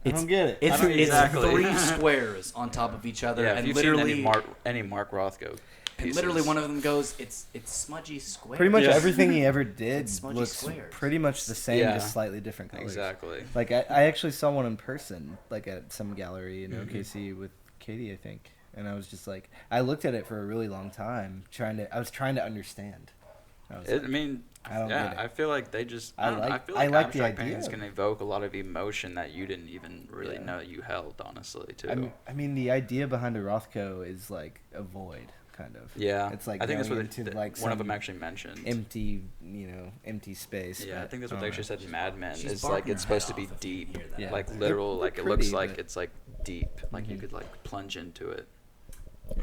Speaker 4: I don't get it.
Speaker 3: It's,
Speaker 2: I don't-
Speaker 3: it's
Speaker 2: exactly.
Speaker 3: 3 squares on top of each other,
Speaker 2: yeah, if
Speaker 3: and
Speaker 2: you've
Speaker 3: literally,
Speaker 2: seen any Mark Rothko
Speaker 3: and
Speaker 2: pieces,
Speaker 3: literally one of them goes, it's smudgy square.
Speaker 4: Pretty much
Speaker 2: Yeah.
Speaker 4: everything he ever did
Speaker 3: It's smudgy
Speaker 4: looks
Speaker 3: squares.
Speaker 4: pretty much the same,
Speaker 2: Yeah.
Speaker 4: just slightly different colors.
Speaker 2: exactly.
Speaker 4: Like I actually saw one in person, like at some gallery in
Speaker 2: Mm-hmm.
Speaker 4: OKC with Katie, I think, and I was just like, I looked at it for a really long time, I was trying to understand. I was
Speaker 2: I
Speaker 4: like,
Speaker 2: mean,
Speaker 4: I don't
Speaker 2: yeah,
Speaker 4: get it.
Speaker 2: I feel like they just.
Speaker 4: I
Speaker 2: I, don't know, I
Speaker 4: like-
Speaker 2: feel
Speaker 4: I
Speaker 2: like
Speaker 4: like the
Speaker 2: abstract
Speaker 4: idea
Speaker 2: paintings
Speaker 4: of
Speaker 2: can
Speaker 4: it.
Speaker 2: evoke a lot of emotion that you didn't even really
Speaker 4: Yeah.
Speaker 2: know you held. Honestly, too.
Speaker 4: I mean, the idea behind a Rothko is like a void, kind of.
Speaker 2: yeah,
Speaker 4: It's like
Speaker 2: I think that's
Speaker 4: going
Speaker 2: what
Speaker 4: into, like,
Speaker 2: one of
Speaker 4: some
Speaker 2: them actually mentioned.
Speaker 4: Empty space.
Speaker 2: Yeah, I
Speaker 4: but
Speaker 2: think that's what
Speaker 4: don't
Speaker 2: they actually
Speaker 4: know.
Speaker 2: said in Mad Men.
Speaker 3: She's
Speaker 2: It's like
Speaker 3: barking
Speaker 2: it's
Speaker 3: her head
Speaker 2: supposed to be
Speaker 3: off if you
Speaker 2: deep,
Speaker 3: can hear that.
Speaker 4: Yeah.
Speaker 2: like
Speaker 4: They're-
Speaker 2: literal.
Speaker 4: they're
Speaker 2: Like it looks
Speaker 4: pretty,
Speaker 2: like
Speaker 4: but-
Speaker 2: it's like deep. Like you
Speaker 4: Mhm.
Speaker 2: could like plunge into it.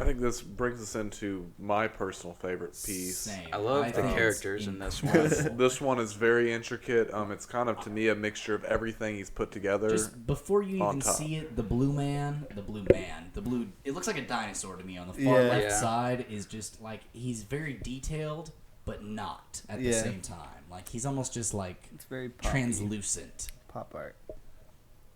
Speaker 1: I think this brings us into my personal favorite piece.
Speaker 3: Same.
Speaker 2: I love the
Speaker 3: think it's
Speaker 2: characters in this one.
Speaker 3: incredible.
Speaker 1: This one is very intricate. It's kind of to me a mixture of everything he's put together.
Speaker 3: Just before you
Speaker 1: on
Speaker 3: even
Speaker 1: top.
Speaker 3: see it, the blue, it looks like a dinosaur to me on the far
Speaker 4: Yeah.
Speaker 3: left
Speaker 2: Yeah.
Speaker 3: side is just like, he's very detailed, but not at the
Speaker 4: Yeah.
Speaker 3: same time. Like, he's almost just like
Speaker 4: It's very poppy.
Speaker 3: translucent.
Speaker 4: Pop art.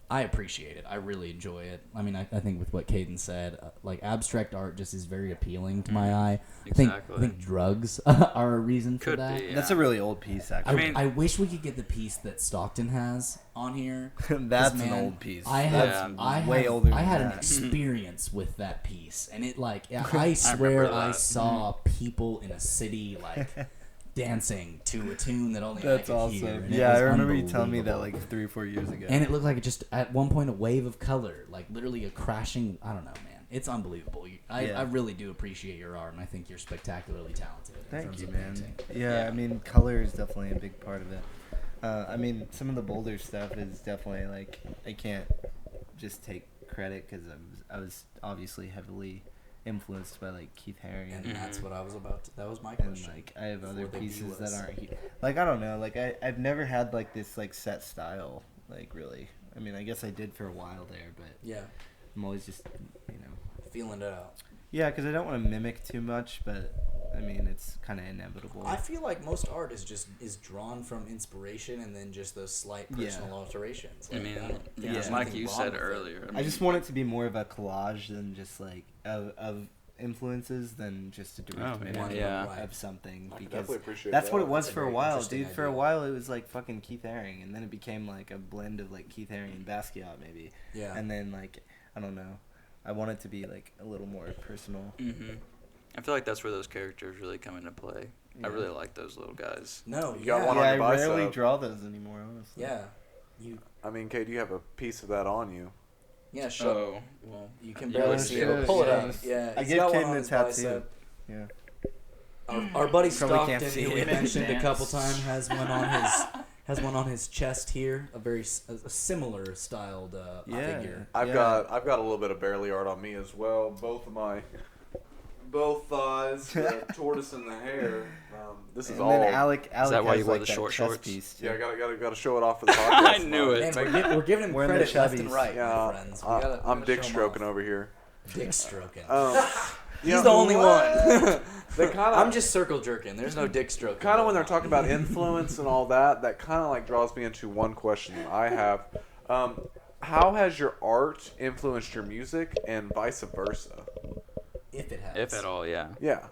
Speaker 3: I appreciate it. I really enjoy it. I mean, I think with what Caden said, like abstract art just is very appealing to my eye.
Speaker 2: Exactly.
Speaker 3: I think drugs are a reason for
Speaker 2: Could
Speaker 3: that.
Speaker 2: be.
Speaker 4: That's
Speaker 2: Yeah.
Speaker 4: a really old piece, actually.
Speaker 2: mean-
Speaker 3: I wish we could get the piece that Stockton has on here. 'Cause,
Speaker 4: That's an
Speaker 3: man,
Speaker 4: old piece.
Speaker 3: I have,
Speaker 2: Yeah.
Speaker 3: I
Speaker 4: way
Speaker 3: have,
Speaker 4: older
Speaker 3: I
Speaker 4: than
Speaker 3: had an
Speaker 4: that.
Speaker 3: experience with that piece, and it like I swear
Speaker 2: remember
Speaker 3: I
Speaker 2: that.
Speaker 3: saw people in a city like dancing to a tune that only
Speaker 4: That's
Speaker 3: I could
Speaker 4: awesome.
Speaker 3: hear. And it
Speaker 4: Yeah,
Speaker 3: was
Speaker 4: I remember you telling me that
Speaker 3: unbelievable.
Speaker 4: like 3 or 4 years ago.
Speaker 3: And it looked like it just at one point a wave of color, like literally a crashing. I don't know, man. It's unbelievable.
Speaker 4: Yeah.
Speaker 3: I really do appreciate your art, and I think you're spectacularly talented. in
Speaker 4: Thank
Speaker 3: terms
Speaker 4: you,
Speaker 3: of
Speaker 4: man.
Speaker 3: painting.
Speaker 4: Yeah,
Speaker 2: Yeah.
Speaker 4: I mean, color is definitely a big part of it. I mean, some of the bolder stuff is definitely like I can't just take credit because I was obviously heavily influenced by like Keith Haring,
Speaker 3: And that's what I was about to. That was my
Speaker 4: and
Speaker 3: question.
Speaker 4: like I have other
Speaker 3: Before they view
Speaker 4: pieces that
Speaker 3: us.
Speaker 4: aren't like I don't know, like I've never had like this like set style, like really. I mean, I guess I did for a while there, but
Speaker 3: Yeah,
Speaker 4: I'm always just
Speaker 3: feeling it out.
Speaker 4: yeah, because I don't want to mimic too much, but I mean it's kind of inevitable.
Speaker 3: I feel like most art is drawn from inspiration and then just those slight personal alterations.
Speaker 2: I
Speaker 3: Like,
Speaker 2: mean,
Speaker 3: don't think
Speaker 2: yeah,
Speaker 3: there's
Speaker 2: like
Speaker 3: anything
Speaker 2: you
Speaker 3: wrong
Speaker 2: said
Speaker 3: with it.
Speaker 2: earlier.
Speaker 4: I just want it to be more of a collage than just like of influences than just a direct
Speaker 2: Oh,
Speaker 4: mimic
Speaker 2: yeah.
Speaker 4: of something,
Speaker 1: I can
Speaker 4: because
Speaker 1: definitely appreciate
Speaker 4: that's
Speaker 1: that.
Speaker 4: what it was
Speaker 3: That's a
Speaker 4: for a
Speaker 3: very
Speaker 4: while,
Speaker 3: interesting
Speaker 4: dude. For a
Speaker 3: idea.
Speaker 4: while it was like fucking Keith Haring, and then it became like a blend of like Keith Haring and Basquiat maybe,
Speaker 3: Yeah.
Speaker 4: and then like I don't know, I want it to be like a little more personal.
Speaker 2: I feel like that's where those characters really come into play. I
Speaker 4: Yeah.
Speaker 2: really like those little guys.
Speaker 3: No,
Speaker 1: You got
Speaker 3: yeah,
Speaker 1: one
Speaker 4: Yeah,
Speaker 1: on
Speaker 4: I
Speaker 1: your bicep.
Speaker 4: rarely draw those anymore, honestly.
Speaker 3: yeah. You
Speaker 1: I mean, Kate, you have a piece of that on you.
Speaker 3: yeah, show.
Speaker 2: Oh, well,
Speaker 3: You can
Speaker 2: Yeah,
Speaker 3: barely
Speaker 2: I
Speaker 3: see
Speaker 2: should,
Speaker 3: it. Pull it
Speaker 4: yeah.
Speaker 3: up. Yeah,
Speaker 4: I
Speaker 3: he's
Speaker 4: gave
Speaker 3: got one
Speaker 4: Caden
Speaker 3: on
Speaker 4: a
Speaker 3: his
Speaker 4: tattoo.
Speaker 3: bicep.
Speaker 4: Yeah.
Speaker 3: Our buddy
Speaker 4: Probably can't
Speaker 3: Stockton,
Speaker 4: see
Speaker 3: who we
Speaker 4: it.
Speaker 3: mentioned a
Speaker 2: Dance.
Speaker 3: couple times, has one on his chest here. A similar styled
Speaker 4: Yeah.
Speaker 3: figure.
Speaker 1: I've
Speaker 4: Yeah.
Speaker 1: got a little bit of barely art on me as well. Both thighs, the tortoise and the hair. This is
Speaker 4: And
Speaker 1: all.
Speaker 4: then Alec
Speaker 2: that why
Speaker 4: has,
Speaker 2: you wore
Speaker 4: like,
Speaker 2: the
Speaker 4: that
Speaker 2: short
Speaker 4: chest
Speaker 2: shorts?
Speaker 4: piece, too.
Speaker 1: Yeah, I gotta show it off for the podcast.
Speaker 2: I knew it.
Speaker 3: Man, we're giving him
Speaker 4: We're in the
Speaker 3: credit left and
Speaker 4: chubbies.
Speaker 3: right,
Speaker 1: Yeah,
Speaker 3: my friends. We gotta
Speaker 1: I'm
Speaker 3: show
Speaker 1: dick
Speaker 3: 'em
Speaker 1: stroking
Speaker 3: off.
Speaker 1: over here.
Speaker 3: Dick stroking.
Speaker 1: He's
Speaker 3: the only one.
Speaker 1: They kind of.
Speaker 3: I'm just circle jerking. There's no dick stroking.
Speaker 1: Kind of when they're talking about influence and all that. That kind of like draws me into one question that I have. How has your art influenced your music, and vice versa?
Speaker 3: If it has.
Speaker 2: If at all, yeah.
Speaker 1: Yeah.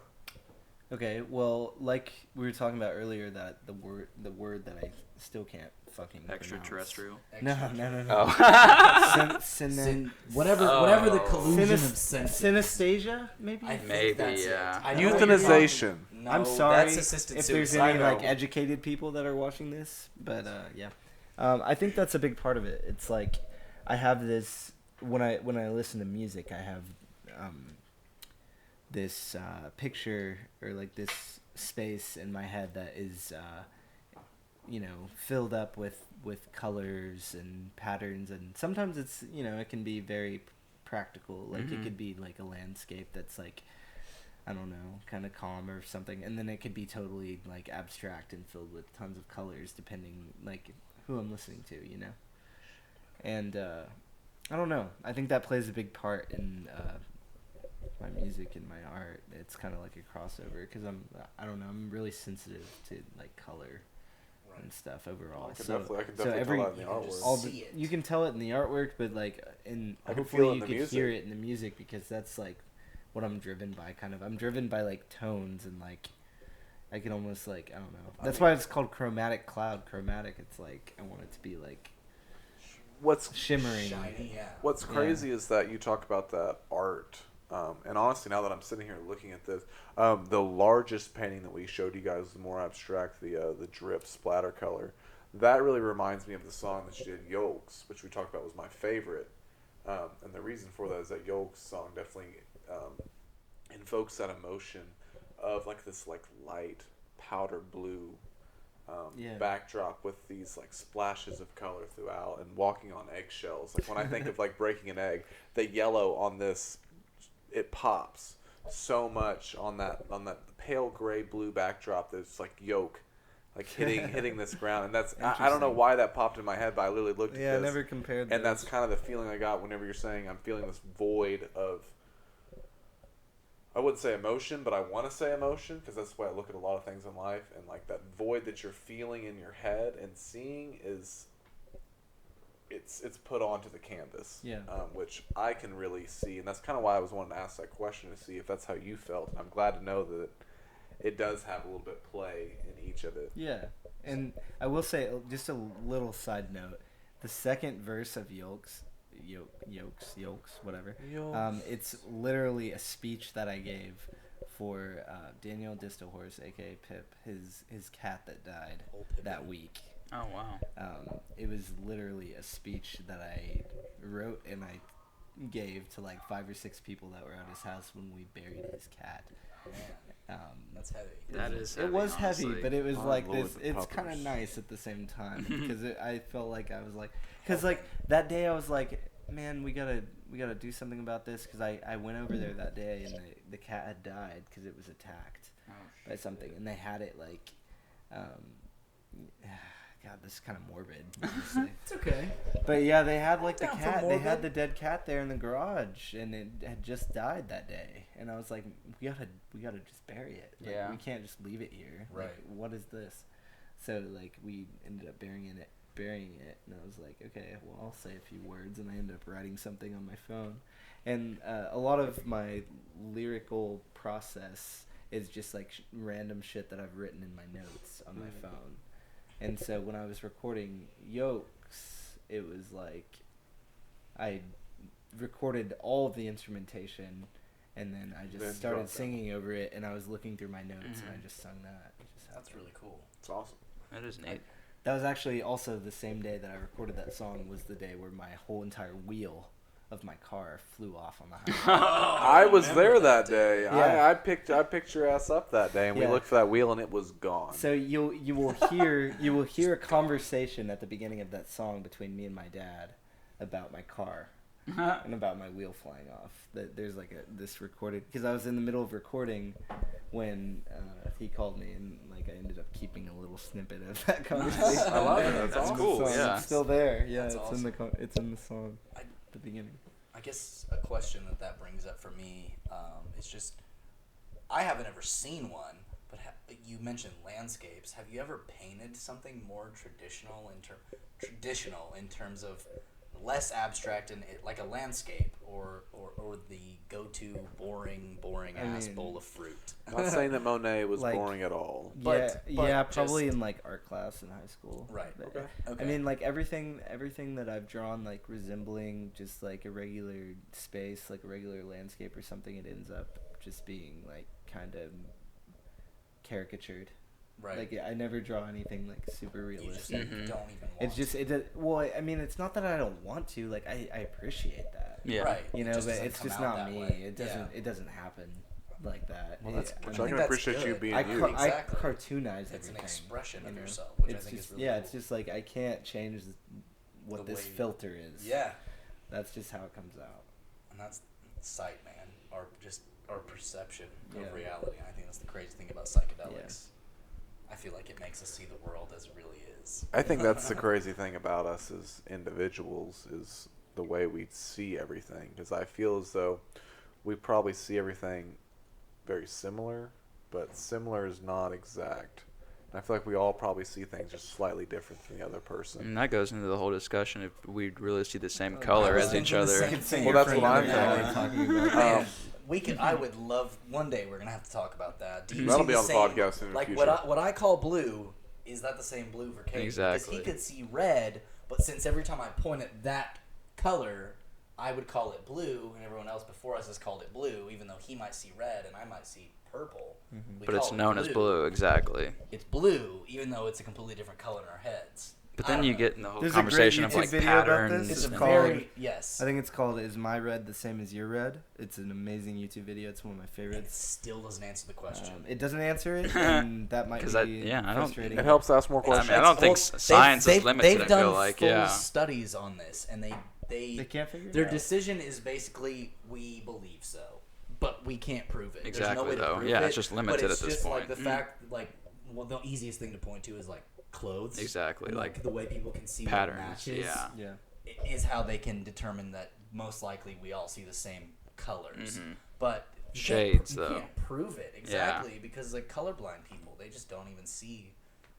Speaker 4: Okay, well, like we were talking about earlier, that the word that I still can't fucking
Speaker 2: Extraterrestrial.
Speaker 4: pronounce. No.
Speaker 2: Oh.
Speaker 3: Whatever the
Speaker 2: Oh.
Speaker 3: collusion of senses.
Speaker 4: Synesthesia, maybe.
Speaker 3: I think
Speaker 2: Maybe,
Speaker 3: that's it.
Speaker 2: yeah.
Speaker 3: I know what you're
Speaker 1: Euthanization.
Speaker 3: talking- No,
Speaker 4: I'm sorry
Speaker 3: That's assisted
Speaker 4: if there's
Speaker 3: suicide.
Speaker 4: any
Speaker 1: I know.
Speaker 4: like educated people that are watching this, but yeah, I think that's a big part of it. It's like I have this when I listen to music, I have this picture or like this space in my head that is filled up with colors and patterns, and sometimes it's it can be very practical, like it could be like a landscape that's like, I don't know, kind of calm or something, and then it could be totally like abstract and filled with tons of colors depending like who I'm listening to, and I don't know, I think that plays a big part in my music and my art. It's kind of like a crossover because I don't know, I'm really sensitive to like color and stuff overall.
Speaker 1: I can
Speaker 4: so
Speaker 1: definitely
Speaker 4: so every
Speaker 1: tell that in the artwork.
Speaker 3: just
Speaker 4: all
Speaker 3: see
Speaker 4: the,
Speaker 3: it.
Speaker 4: you can tell it in the artwork, but like
Speaker 1: I can feel
Speaker 4: hopefully
Speaker 1: it in
Speaker 4: you
Speaker 1: the
Speaker 4: could
Speaker 1: music.
Speaker 4: hear it in the music, because that's like what I'm driven by. Kind of, I'm driven by like tones, and like I can almost like, I don't know. That's why it's called chromatic cloud. Chromatic. It's like I want it to be like
Speaker 1: What's
Speaker 4: shimmering.
Speaker 3: Shiny, yeah.
Speaker 1: What's crazy is that you talk about that art, and honestly, now that I'm sitting here looking at this, the largest painting that we showed you guys was more abstract, the drip splatter color. That really reminds me of the song that you did, Yolks, which we talked about was my favorite. And the reason for that is that Yolks song definitely invokes that emotion of like this like light powder blue backdrop with these like splashes of color throughout, and walking on eggshells. Like when I think of like breaking an egg, the yellow on this, it pops so much on that pale gray blue backdrop. That's like yolk, like hitting this ground, and that's I don't know why that popped in my head, but I literally looked at
Speaker 4: Yeah, I
Speaker 1: this,
Speaker 4: never compared.
Speaker 1: and that's kind of the feeling I got whenever you're saying I'm feeling this void of. I wouldn't say emotion, but I want to say emotion, because that's the way I look at a lot of things in life. And like that void that you're feeling in your head and seeing is, it's put onto the canvas.
Speaker 4: Yeah.
Speaker 1: Which I can really see, and that's kind of why I was wanting to ask that question, to see if that's how you felt. And I'm glad to know that it does have a little bit of play in each of it.
Speaker 4: Yeah, and I will say just a little side note: the second verse of Yolks, whatever. It's literally a speech that I gave for Daniel Distelhorst, aka Pip, his cat that died that week.
Speaker 2: Oh, wow.
Speaker 4: It was literally a speech that I wrote and I gave to like 5 or 6 people that were at his house when we buried his cat.
Speaker 3: That's heavy.
Speaker 2: That is heavy,
Speaker 4: It was heavy,
Speaker 2: honestly.
Speaker 4: but it was
Speaker 1: My
Speaker 4: like
Speaker 1: Lord,
Speaker 4: this.
Speaker 1: the
Speaker 4: It's kind of
Speaker 1: puppers.
Speaker 4: nice at the same time, because I felt like I was like, because like that day I was like, man, we gotta do something about this, because I went over there that day and the cat had died because it was attacked by something, and they had it like, God, this is kind of morbid. Honestly.
Speaker 3: It's okay.
Speaker 4: But yeah, they had like the
Speaker 3: Down for
Speaker 4: cat. They
Speaker 3: morbid.
Speaker 4: had the dead cat there in the garage, and it had just died that day. And I was like, we gotta just bury it. Like,
Speaker 2: Yeah.
Speaker 4: we can't just leave it here.
Speaker 3: Right.
Speaker 4: Like, what is this? So like we ended up burying it, and I was like, okay, well, I'll say a few words, and I ended up writing something on my phone. And a lot of my lyrical process is just like random shit that I've written in my notes on my phone. And so when I was recording Yokes, it was like I recorded all of the instrumentation, and then I
Speaker 1: Then
Speaker 4: just started
Speaker 1: dropped that.
Speaker 4: singing over it, and I was looking through my notes, and I just sung that. It just
Speaker 3: That's
Speaker 4: happened.
Speaker 3: really cool.
Speaker 1: It's awesome.
Speaker 2: That is neat.
Speaker 4: That was actually also the same day that I recorded that song, was the day where my whole entire wheel of my car flew off on the highway.
Speaker 1: I was there that day.
Speaker 4: Yeah.
Speaker 1: I picked your ass up that day, and we
Speaker 4: Yeah.
Speaker 1: looked for that wheel, and it was gone.
Speaker 4: So you will hear a conversation at the beginning of that song between me and my dad about my car and about my wheel flying off. There's like this recorded, because I was in the middle of recording when he called me, and like I ended up keeping a little snippet of that conversation.
Speaker 1: I love it. That's
Speaker 2: That's
Speaker 1: awesome.
Speaker 2: cool.
Speaker 4: Song.
Speaker 2: Yeah.
Speaker 4: It's still there. Yeah,
Speaker 3: That's
Speaker 4: it's
Speaker 3: awesome.
Speaker 4: it's in the song at the beginning.
Speaker 3: I guess a question that brings up for me is just, I haven't ever seen one, but you mentioned landscapes. Have you ever painted something more traditional in terms of less abstract and like a landscape or the go-to boring ass
Speaker 4: mean-
Speaker 3: bowl of fruit?
Speaker 1: Not saying that Monet was
Speaker 4: Like-
Speaker 1: boring at all.
Speaker 3: But
Speaker 4: Probably
Speaker 3: just-
Speaker 4: in like art class in high school.
Speaker 3: Right.
Speaker 4: But,
Speaker 3: Okay.
Speaker 4: I mean, like everything that I've drawn, like resembling just like a regular space, like a regular landscape or something, it ends up just being like kind of caricatured.
Speaker 3: right.
Speaker 4: Like I never draw anything like super
Speaker 3: You just
Speaker 4: realistic.
Speaker 2: Mhm.
Speaker 3: don't even want
Speaker 4: It's just well, I mean, it's not that I don't want to. Like I appreciate that.
Speaker 2: Yeah.
Speaker 3: Right.
Speaker 4: You
Speaker 3: It
Speaker 4: know,
Speaker 3: just
Speaker 4: but
Speaker 3: doesn't
Speaker 4: it's
Speaker 3: come
Speaker 4: just
Speaker 3: out
Speaker 4: not
Speaker 3: that
Speaker 4: me.
Speaker 3: way.
Speaker 4: It doesn't happen like that.
Speaker 3: Well, that's
Speaker 4: Yeah,
Speaker 3: good.
Speaker 1: Which
Speaker 3: I
Speaker 1: I
Speaker 3: think
Speaker 1: can
Speaker 3: that's
Speaker 1: appreciate you
Speaker 3: good.
Speaker 1: being
Speaker 4: I
Speaker 1: you.
Speaker 3: Exactly.
Speaker 4: cartoonize
Speaker 3: It's
Speaker 4: everything.
Speaker 3: an expression of
Speaker 4: you know?
Speaker 3: yourself, which
Speaker 4: It's
Speaker 3: I think
Speaker 4: just,
Speaker 3: is really
Speaker 4: yeah,
Speaker 3: cool.
Speaker 4: it's just like I can't change what
Speaker 3: The
Speaker 4: this
Speaker 3: way-
Speaker 4: filter is.
Speaker 3: Yeah,
Speaker 4: That's just how it comes out.
Speaker 3: and that's sight, man. Our perception
Speaker 4: Yeah.
Speaker 3: of reality. And I think that's the crazy thing about psychedelics. I feel like it makes us see the world as it really is.
Speaker 1: I think that's the crazy thing about us as individuals, is the way we see everything. Because I feel as though we probably see everything very similar, but similar is not exact. And I feel like we all probably see things just slightly different than the other person.
Speaker 2: And that goes into the whole discussion if we'd really see the same
Speaker 4: I
Speaker 2: color
Speaker 3: was
Speaker 2: as each
Speaker 3: thinking the
Speaker 2: other.
Speaker 3: same
Speaker 1: Well, that's what I'm
Speaker 3: Yeah.
Speaker 4: talking about.
Speaker 3: Man, I would love, one day we're gonna have to talk about that. Do you
Speaker 1: That'll
Speaker 3: see
Speaker 1: be
Speaker 3: the
Speaker 1: on the
Speaker 3: same,
Speaker 1: podcast in the
Speaker 3: like
Speaker 1: future.
Speaker 3: what I call blue, is that the same blue for Caden?
Speaker 2: Exactly.
Speaker 3: Because he could see red, but since every time I point at that color, I would call it blue, and everyone else before us has called it blue, even though he might see red and I might see purple. We
Speaker 2: But it's
Speaker 3: call it
Speaker 2: known as blue, exactly.
Speaker 3: It's blue, even though it's a completely different color in our heads.
Speaker 2: But
Speaker 3: I
Speaker 2: then
Speaker 3: don't
Speaker 2: you
Speaker 3: know.
Speaker 2: get in the whole
Speaker 4: There's a great
Speaker 2: conversation of
Speaker 4: YouTube
Speaker 2: like
Speaker 4: video about this.
Speaker 2: patterns.
Speaker 3: It's a
Speaker 4: It's
Speaker 2: and-
Speaker 4: called-
Speaker 3: very, yes.
Speaker 4: I think it's called "Is My Red the Same as Your Red?" It's an amazing YouTube video. It's one of my
Speaker 3: It
Speaker 4: favorites.
Speaker 3: still doesn't answer the question.
Speaker 4: It doesn't answer it, and that might
Speaker 2: 'Cause
Speaker 4: be
Speaker 2: I don't-
Speaker 4: frustrating.
Speaker 1: It helps ask more
Speaker 2: I mean,
Speaker 1: questions.
Speaker 2: I don't think
Speaker 3: Well,
Speaker 2: science is limited,
Speaker 3: They've
Speaker 2: I
Speaker 3: done
Speaker 2: feel like,
Speaker 3: full
Speaker 2: yeah.
Speaker 3: studies on this, and they
Speaker 4: They can't figure it
Speaker 3: their
Speaker 4: out.
Speaker 3: decision is basically we believe so, but we can't prove it. There's no
Speaker 2: Exactly,
Speaker 3: way to
Speaker 2: though.
Speaker 3: prove
Speaker 2: Yeah,
Speaker 3: it,
Speaker 2: it's just
Speaker 3: but
Speaker 2: limited
Speaker 3: it's
Speaker 2: at this
Speaker 3: just
Speaker 2: point.
Speaker 3: Like the fact, like, well, the easiest thing to point to is like clothes.
Speaker 2: Exactly,
Speaker 3: And,
Speaker 2: like
Speaker 3: the way people can see
Speaker 2: patterns,
Speaker 3: what matches.
Speaker 2: yeah.
Speaker 4: Yeah.
Speaker 3: Is how they can determine that most likely we all see the same colors,
Speaker 2: Mhm.
Speaker 3: but you can't
Speaker 2: Shades,
Speaker 3: you
Speaker 2: though.
Speaker 3: can't prove it exactly because like colorblind people, they just don't even see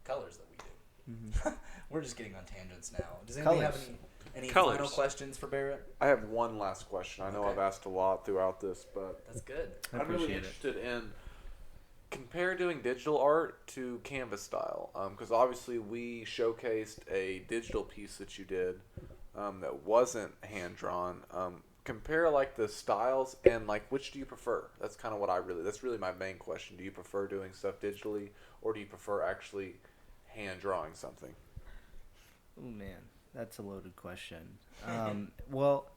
Speaker 3: colors that we do. We're just getting on tangents now. Does anybody have
Speaker 4: Colors.
Speaker 3: any
Speaker 2: Colors.
Speaker 3: final questions for Barrett?
Speaker 1: I have one last question. I know
Speaker 3: Okay.
Speaker 1: I've asked a lot throughout this, but
Speaker 3: That's good.
Speaker 4: I
Speaker 1: I'm really
Speaker 4: appreciate it.
Speaker 1: interested in compare doing digital art to canvas style, because obviously we showcased a digital piece that you did that wasn't hand drawn. Compare like the styles and like which do you prefer? That's kind of what that's really my main question. Do you prefer doing stuff digitally, or do you prefer actually hand drawing something?
Speaker 4: Oh man, that's a loaded question. Well,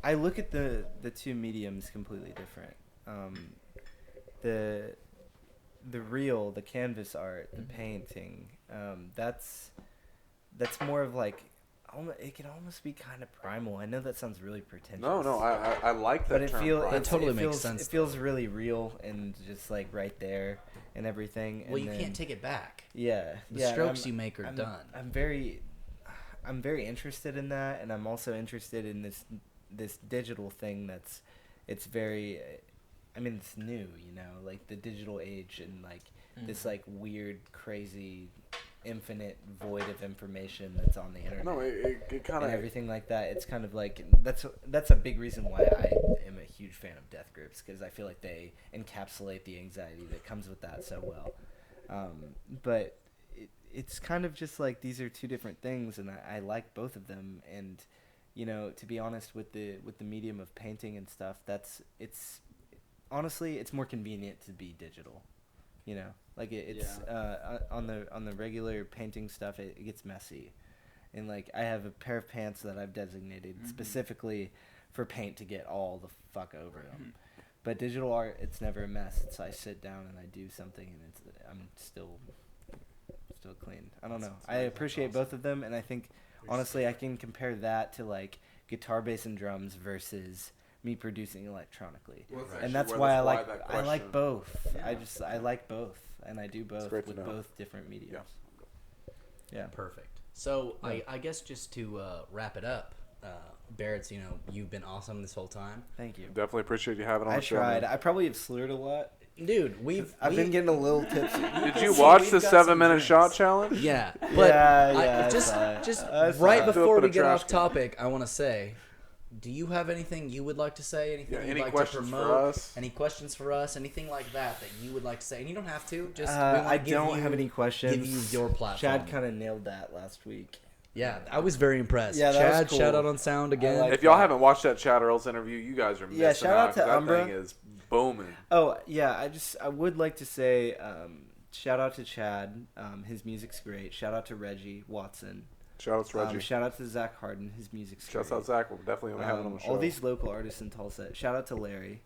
Speaker 4: I look at the two mediums completely different. The real, the canvas art, the painting, that's more of like it can almost be kind of primal. I know that sounds really pretentious.
Speaker 1: No, I like that
Speaker 4: But
Speaker 1: term.
Speaker 4: it
Speaker 3: totally makes
Speaker 4: feels,
Speaker 3: sense,
Speaker 4: It feels really real and just like right there and everything.
Speaker 3: Well,
Speaker 4: and
Speaker 3: you
Speaker 4: then,
Speaker 3: can't take it back.
Speaker 4: Yeah,
Speaker 3: The
Speaker 4: yeah.
Speaker 3: strokes you make are done.
Speaker 4: I'm very interested in that, and I'm also interested in this digital thing it's very. I mean, it's new, like the digital age and like this like weird, crazy, infinite void of information that's on the internet.
Speaker 1: No, it kind
Speaker 4: and
Speaker 1: of
Speaker 4: everything like that. It's kind of like that's a big reason why I am a huge fan of death grips, because I feel like they encapsulate the anxiety that comes with that so well. But it's kind of just like these are two different things, and I like both of them. And to be honest, with the medium of painting and stuff, honestly, it's more convenient to be digital. Like it's on the regular painting stuff, it gets messy, and like I have a pair of pants that I've designated specifically for paint to get all the fuck over them. But digital art, it's never a mess. It's I sit down and I do something, and I'm still clean. I don't know. I appreciate both of them, and I think honestly I can compare that to like guitar, bass, and drums versus me producing electronically. And that's why I like both.
Speaker 2: Yeah.
Speaker 4: I like both, and I do both with both different mediums. Yeah.
Speaker 3: Perfect. So I guess just to wrap it up, Barrett's, you've been awesome this whole time.
Speaker 4: Thank you.
Speaker 1: definitely appreciate you having on
Speaker 4: I
Speaker 1: the show.
Speaker 4: tried.
Speaker 1: man.
Speaker 4: I probably have slurred a lot.
Speaker 3: Dude,
Speaker 4: I've been getting a little tipsy.
Speaker 1: Did you
Speaker 3: See,
Speaker 1: watch
Speaker 3: we've
Speaker 1: the
Speaker 3: got some
Speaker 1: 7-minute
Speaker 3: drinks.
Speaker 1: shot challenge?
Speaker 3: Yeah, but
Speaker 4: I
Speaker 3: just
Speaker 4: saw it.
Speaker 3: just
Speaker 4: I saw
Speaker 3: right
Speaker 4: it.
Speaker 3: before
Speaker 1: Threw up in
Speaker 3: we
Speaker 1: a
Speaker 3: get
Speaker 1: trash
Speaker 3: off
Speaker 1: can.
Speaker 3: topic, I want to say, do you have anything you would like to say? Anything
Speaker 1: Yeah,
Speaker 3: you'd
Speaker 1: any
Speaker 3: like to
Speaker 1: questions for
Speaker 3: promote?
Speaker 1: us?
Speaker 3: Any questions for us? Anything like that you would like to say? And you don't have to. Just we
Speaker 4: I
Speaker 3: wanna give
Speaker 4: don't
Speaker 3: you-
Speaker 4: have any questions.
Speaker 3: Give you your platform.
Speaker 4: Chad kind of nailed that last week.
Speaker 3: Yeah, I was very impressed.
Speaker 4: Yeah, that was
Speaker 3: Chad,
Speaker 4: cool.
Speaker 3: shout out on sound again.
Speaker 4: like
Speaker 1: If y'all
Speaker 4: that.
Speaker 1: haven't watched that Chad Earls interview, you guys are missing
Speaker 4: Yeah, shout out to
Speaker 1: 'cause that
Speaker 4: Umbra.
Speaker 1: thing is booming.
Speaker 4: Oh yeah, I would like to say shout out to Chad. His music's great. Shout out to Reggie Watson.
Speaker 1: Shout out to Reggie.
Speaker 4: Shout out to Zach Harden. His music's
Speaker 1: Shouts
Speaker 4: great.
Speaker 1: out Zach. We'll definitely have him on the show.
Speaker 4: All these local artists in Tulsa. Shout out to Larry.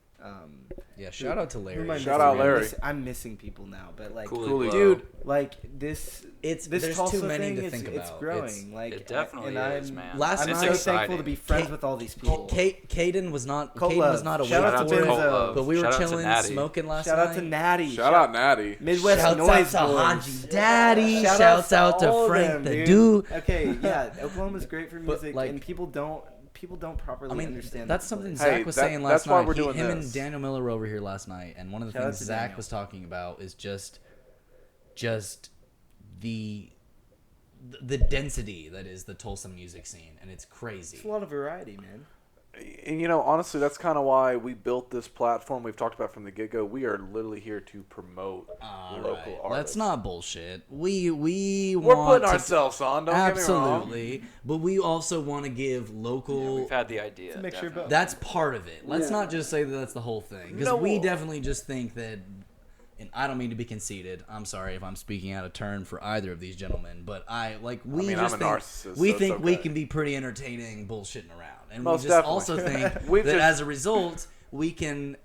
Speaker 3: Yeah, shout out to
Speaker 4: who
Speaker 3: Larry.
Speaker 4: am I
Speaker 1: Shout
Speaker 4: missing?
Speaker 1: out Larry.
Speaker 4: I'm missing people now, but like,
Speaker 5: Cooley
Speaker 3: Dude,
Speaker 4: like this.
Speaker 3: It's
Speaker 4: This
Speaker 3: there's
Speaker 4: Tulsa
Speaker 3: too many
Speaker 4: thing
Speaker 3: to
Speaker 4: is
Speaker 3: think about.
Speaker 4: It's growing. Like
Speaker 5: It definitely
Speaker 4: and
Speaker 5: is,
Speaker 4: I'm,
Speaker 5: man.
Speaker 3: Last
Speaker 4: I'm
Speaker 3: night-
Speaker 4: so
Speaker 5: It's
Speaker 4: thankful
Speaker 5: exciting.
Speaker 4: to be friends
Speaker 3: Kate-
Speaker 4: with all these people.
Speaker 3: Caden was not.
Speaker 4: Cold
Speaker 3: Caden was
Speaker 4: love.
Speaker 3: not
Speaker 4: Shout
Speaker 3: awake
Speaker 4: out
Speaker 3: for
Speaker 4: to
Speaker 3: it,
Speaker 4: Benzo.
Speaker 3: but we were
Speaker 5: Shout out to
Speaker 3: chilling,
Speaker 5: Natty.
Speaker 3: smoking last
Speaker 4: Shout
Speaker 3: night.
Speaker 4: out to Natty.
Speaker 1: Shout out Natty.
Speaker 4: Midwest
Speaker 3: Shouts
Speaker 4: Noise
Speaker 3: out to
Speaker 4: Boys.
Speaker 3: Haji Daddy.
Speaker 4: Shout
Speaker 3: Shouts out to
Speaker 4: all of
Speaker 3: Frank
Speaker 4: them,
Speaker 3: the
Speaker 4: dude.
Speaker 3: Dude.
Speaker 4: Okay, yeah, Oklahoma's great for
Speaker 3: But,
Speaker 4: music,
Speaker 3: like-
Speaker 4: and people don't properly
Speaker 3: I mean,
Speaker 4: understand.
Speaker 3: that's
Speaker 4: this
Speaker 3: something
Speaker 4: place.
Speaker 3: Zach was saying last
Speaker 1: that's why
Speaker 3: night.
Speaker 1: we're doing
Speaker 3: Him
Speaker 1: this.
Speaker 3: and Daniel Miller were over here last night, and one of the
Speaker 4: Shout out
Speaker 3: things
Speaker 4: to
Speaker 3: Zach
Speaker 4: Daniel.
Speaker 3: was talking about is just the density that is the Tulsa music scene, and it's crazy.
Speaker 4: It's a lot of variety, man.
Speaker 1: And honestly, that's kind of why we built this platform. We've talked about from the get-go. We are literally here to promote local artists.
Speaker 3: Let's not bullshit. We're
Speaker 1: We're
Speaker 3: want
Speaker 1: putting
Speaker 3: to,
Speaker 1: ourselves on. Don't get me wrong.
Speaker 3: absolutely, but we also want to give local.
Speaker 5: We've had the idea.
Speaker 4: It's a mixture of both.
Speaker 3: That's part of it. Let's not just say that that's the whole thing, because
Speaker 1: No.
Speaker 3: we definitely just think that. And I don't mean to be conceited. I'm sorry if I'm speaking out of turn for either of these gentlemen, but
Speaker 1: I'm a
Speaker 3: think
Speaker 1: narcissist,
Speaker 3: we
Speaker 1: so
Speaker 3: think
Speaker 1: it's
Speaker 3: we
Speaker 1: okay.
Speaker 3: can be pretty entertaining bullshitting around, and
Speaker 1: Most
Speaker 3: we just
Speaker 1: definitely.
Speaker 3: also think
Speaker 1: We've
Speaker 3: that
Speaker 1: just-
Speaker 3: as a result we can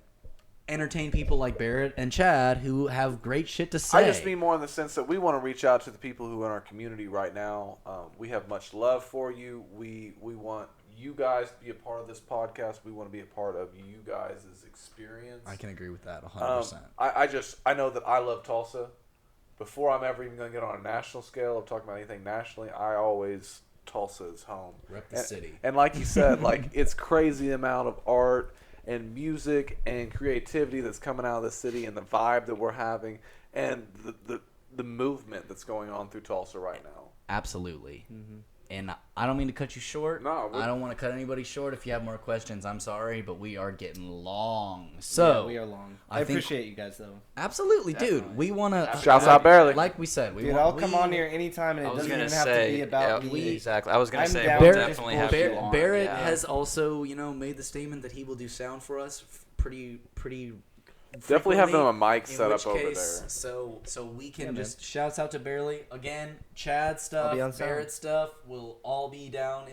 Speaker 3: entertain people like Barrett and Chad who have great shit to say.
Speaker 1: I just mean more in the sense that we want to reach out to the people who are in our community right now. We have much love for you. We want you guys to be a part of this podcast. We want to be a part of you guys' experience.
Speaker 3: I can agree with that 100%.
Speaker 1: I know that I love Tulsa. Before I'm ever even going to get on a national scale of talking about anything nationally, I always Tulsa is home.
Speaker 3: Rep the city.
Speaker 1: And like you said, like it's crazy the amount of art and music and creativity that's coming out of the city, and the vibe that we're having, and the movement that's going on through Tulsa right now.
Speaker 3: Absolutely. And I don't mean to cut you short.
Speaker 1: No,
Speaker 3: I don't want to cut anybody short. If you have more questions, I'm sorry, but we are getting long. So
Speaker 4: Yeah, we are long.
Speaker 3: I
Speaker 4: I
Speaker 3: think-
Speaker 4: appreciate you guys though.
Speaker 3: absolutely, dude. We want to.
Speaker 1: Shouts out Barely.
Speaker 3: Like we said,
Speaker 4: Dude, I'll come on here anytime, and
Speaker 5: I
Speaker 4: it
Speaker 5: was
Speaker 4: doesn't
Speaker 5: gonna
Speaker 4: even have to
Speaker 5: say
Speaker 4: be about
Speaker 5: yeah,
Speaker 4: me.
Speaker 5: exactly. I was gonna
Speaker 4: I'm
Speaker 5: say
Speaker 4: down
Speaker 5: we'll
Speaker 4: to
Speaker 5: definitely
Speaker 4: just
Speaker 5: have you
Speaker 4: bullshit.
Speaker 5: on.
Speaker 3: Barrett
Speaker 5: yeah.
Speaker 3: has also, made the statement that he will do sound for us pretty.
Speaker 1: Definitely have them a
Speaker 3: frequently,
Speaker 1: mic
Speaker 3: in
Speaker 1: set
Speaker 3: which
Speaker 1: up over
Speaker 3: case,
Speaker 1: there.
Speaker 3: So we can
Speaker 4: Yeah, man.
Speaker 3: just shouts out to Barely again. Chad stuff,
Speaker 4: I'll be on sound.
Speaker 3: Barrett stuff will all be down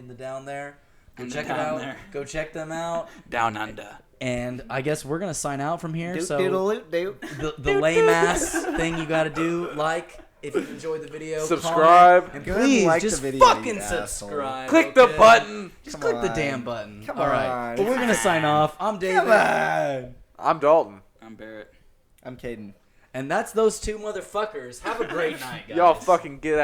Speaker 3: there. Go
Speaker 5: In the
Speaker 3: check it
Speaker 5: down
Speaker 3: out.
Speaker 5: there.
Speaker 3: Go check them out.
Speaker 5: Down under.
Speaker 3: And I guess we're gonna sign out from here.
Speaker 4: Doot,
Speaker 3: So
Speaker 4: doodle, doot.
Speaker 3: the lame ass thing you got to do, like, If you enjoyed the video,
Speaker 1: Subscribe.
Speaker 3: comment, and
Speaker 4: Go ahead and
Speaker 3: please
Speaker 4: like the
Speaker 3: just
Speaker 4: video, you
Speaker 3: fucking
Speaker 4: asshole.
Speaker 3: subscribe.
Speaker 1: Click the
Speaker 3: okay?
Speaker 1: button.
Speaker 3: Just
Speaker 4: Come
Speaker 3: click the
Speaker 4: on.
Speaker 3: damn button.
Speaker 4: Come
Speaker 3: All right.
Speaker 4: on.
Speaker 3: But we're gonna sign off. I'm David.
Speaker 4: Come on.
Speaker 1: I'm Dalton.
Speaker 2: I'm Barrett.
Speaker 4: I'm Caden.
Speaker 3: And that's those two motherfuckers. Have a great night, guys.
Speaker 1: Y'all fucking get out.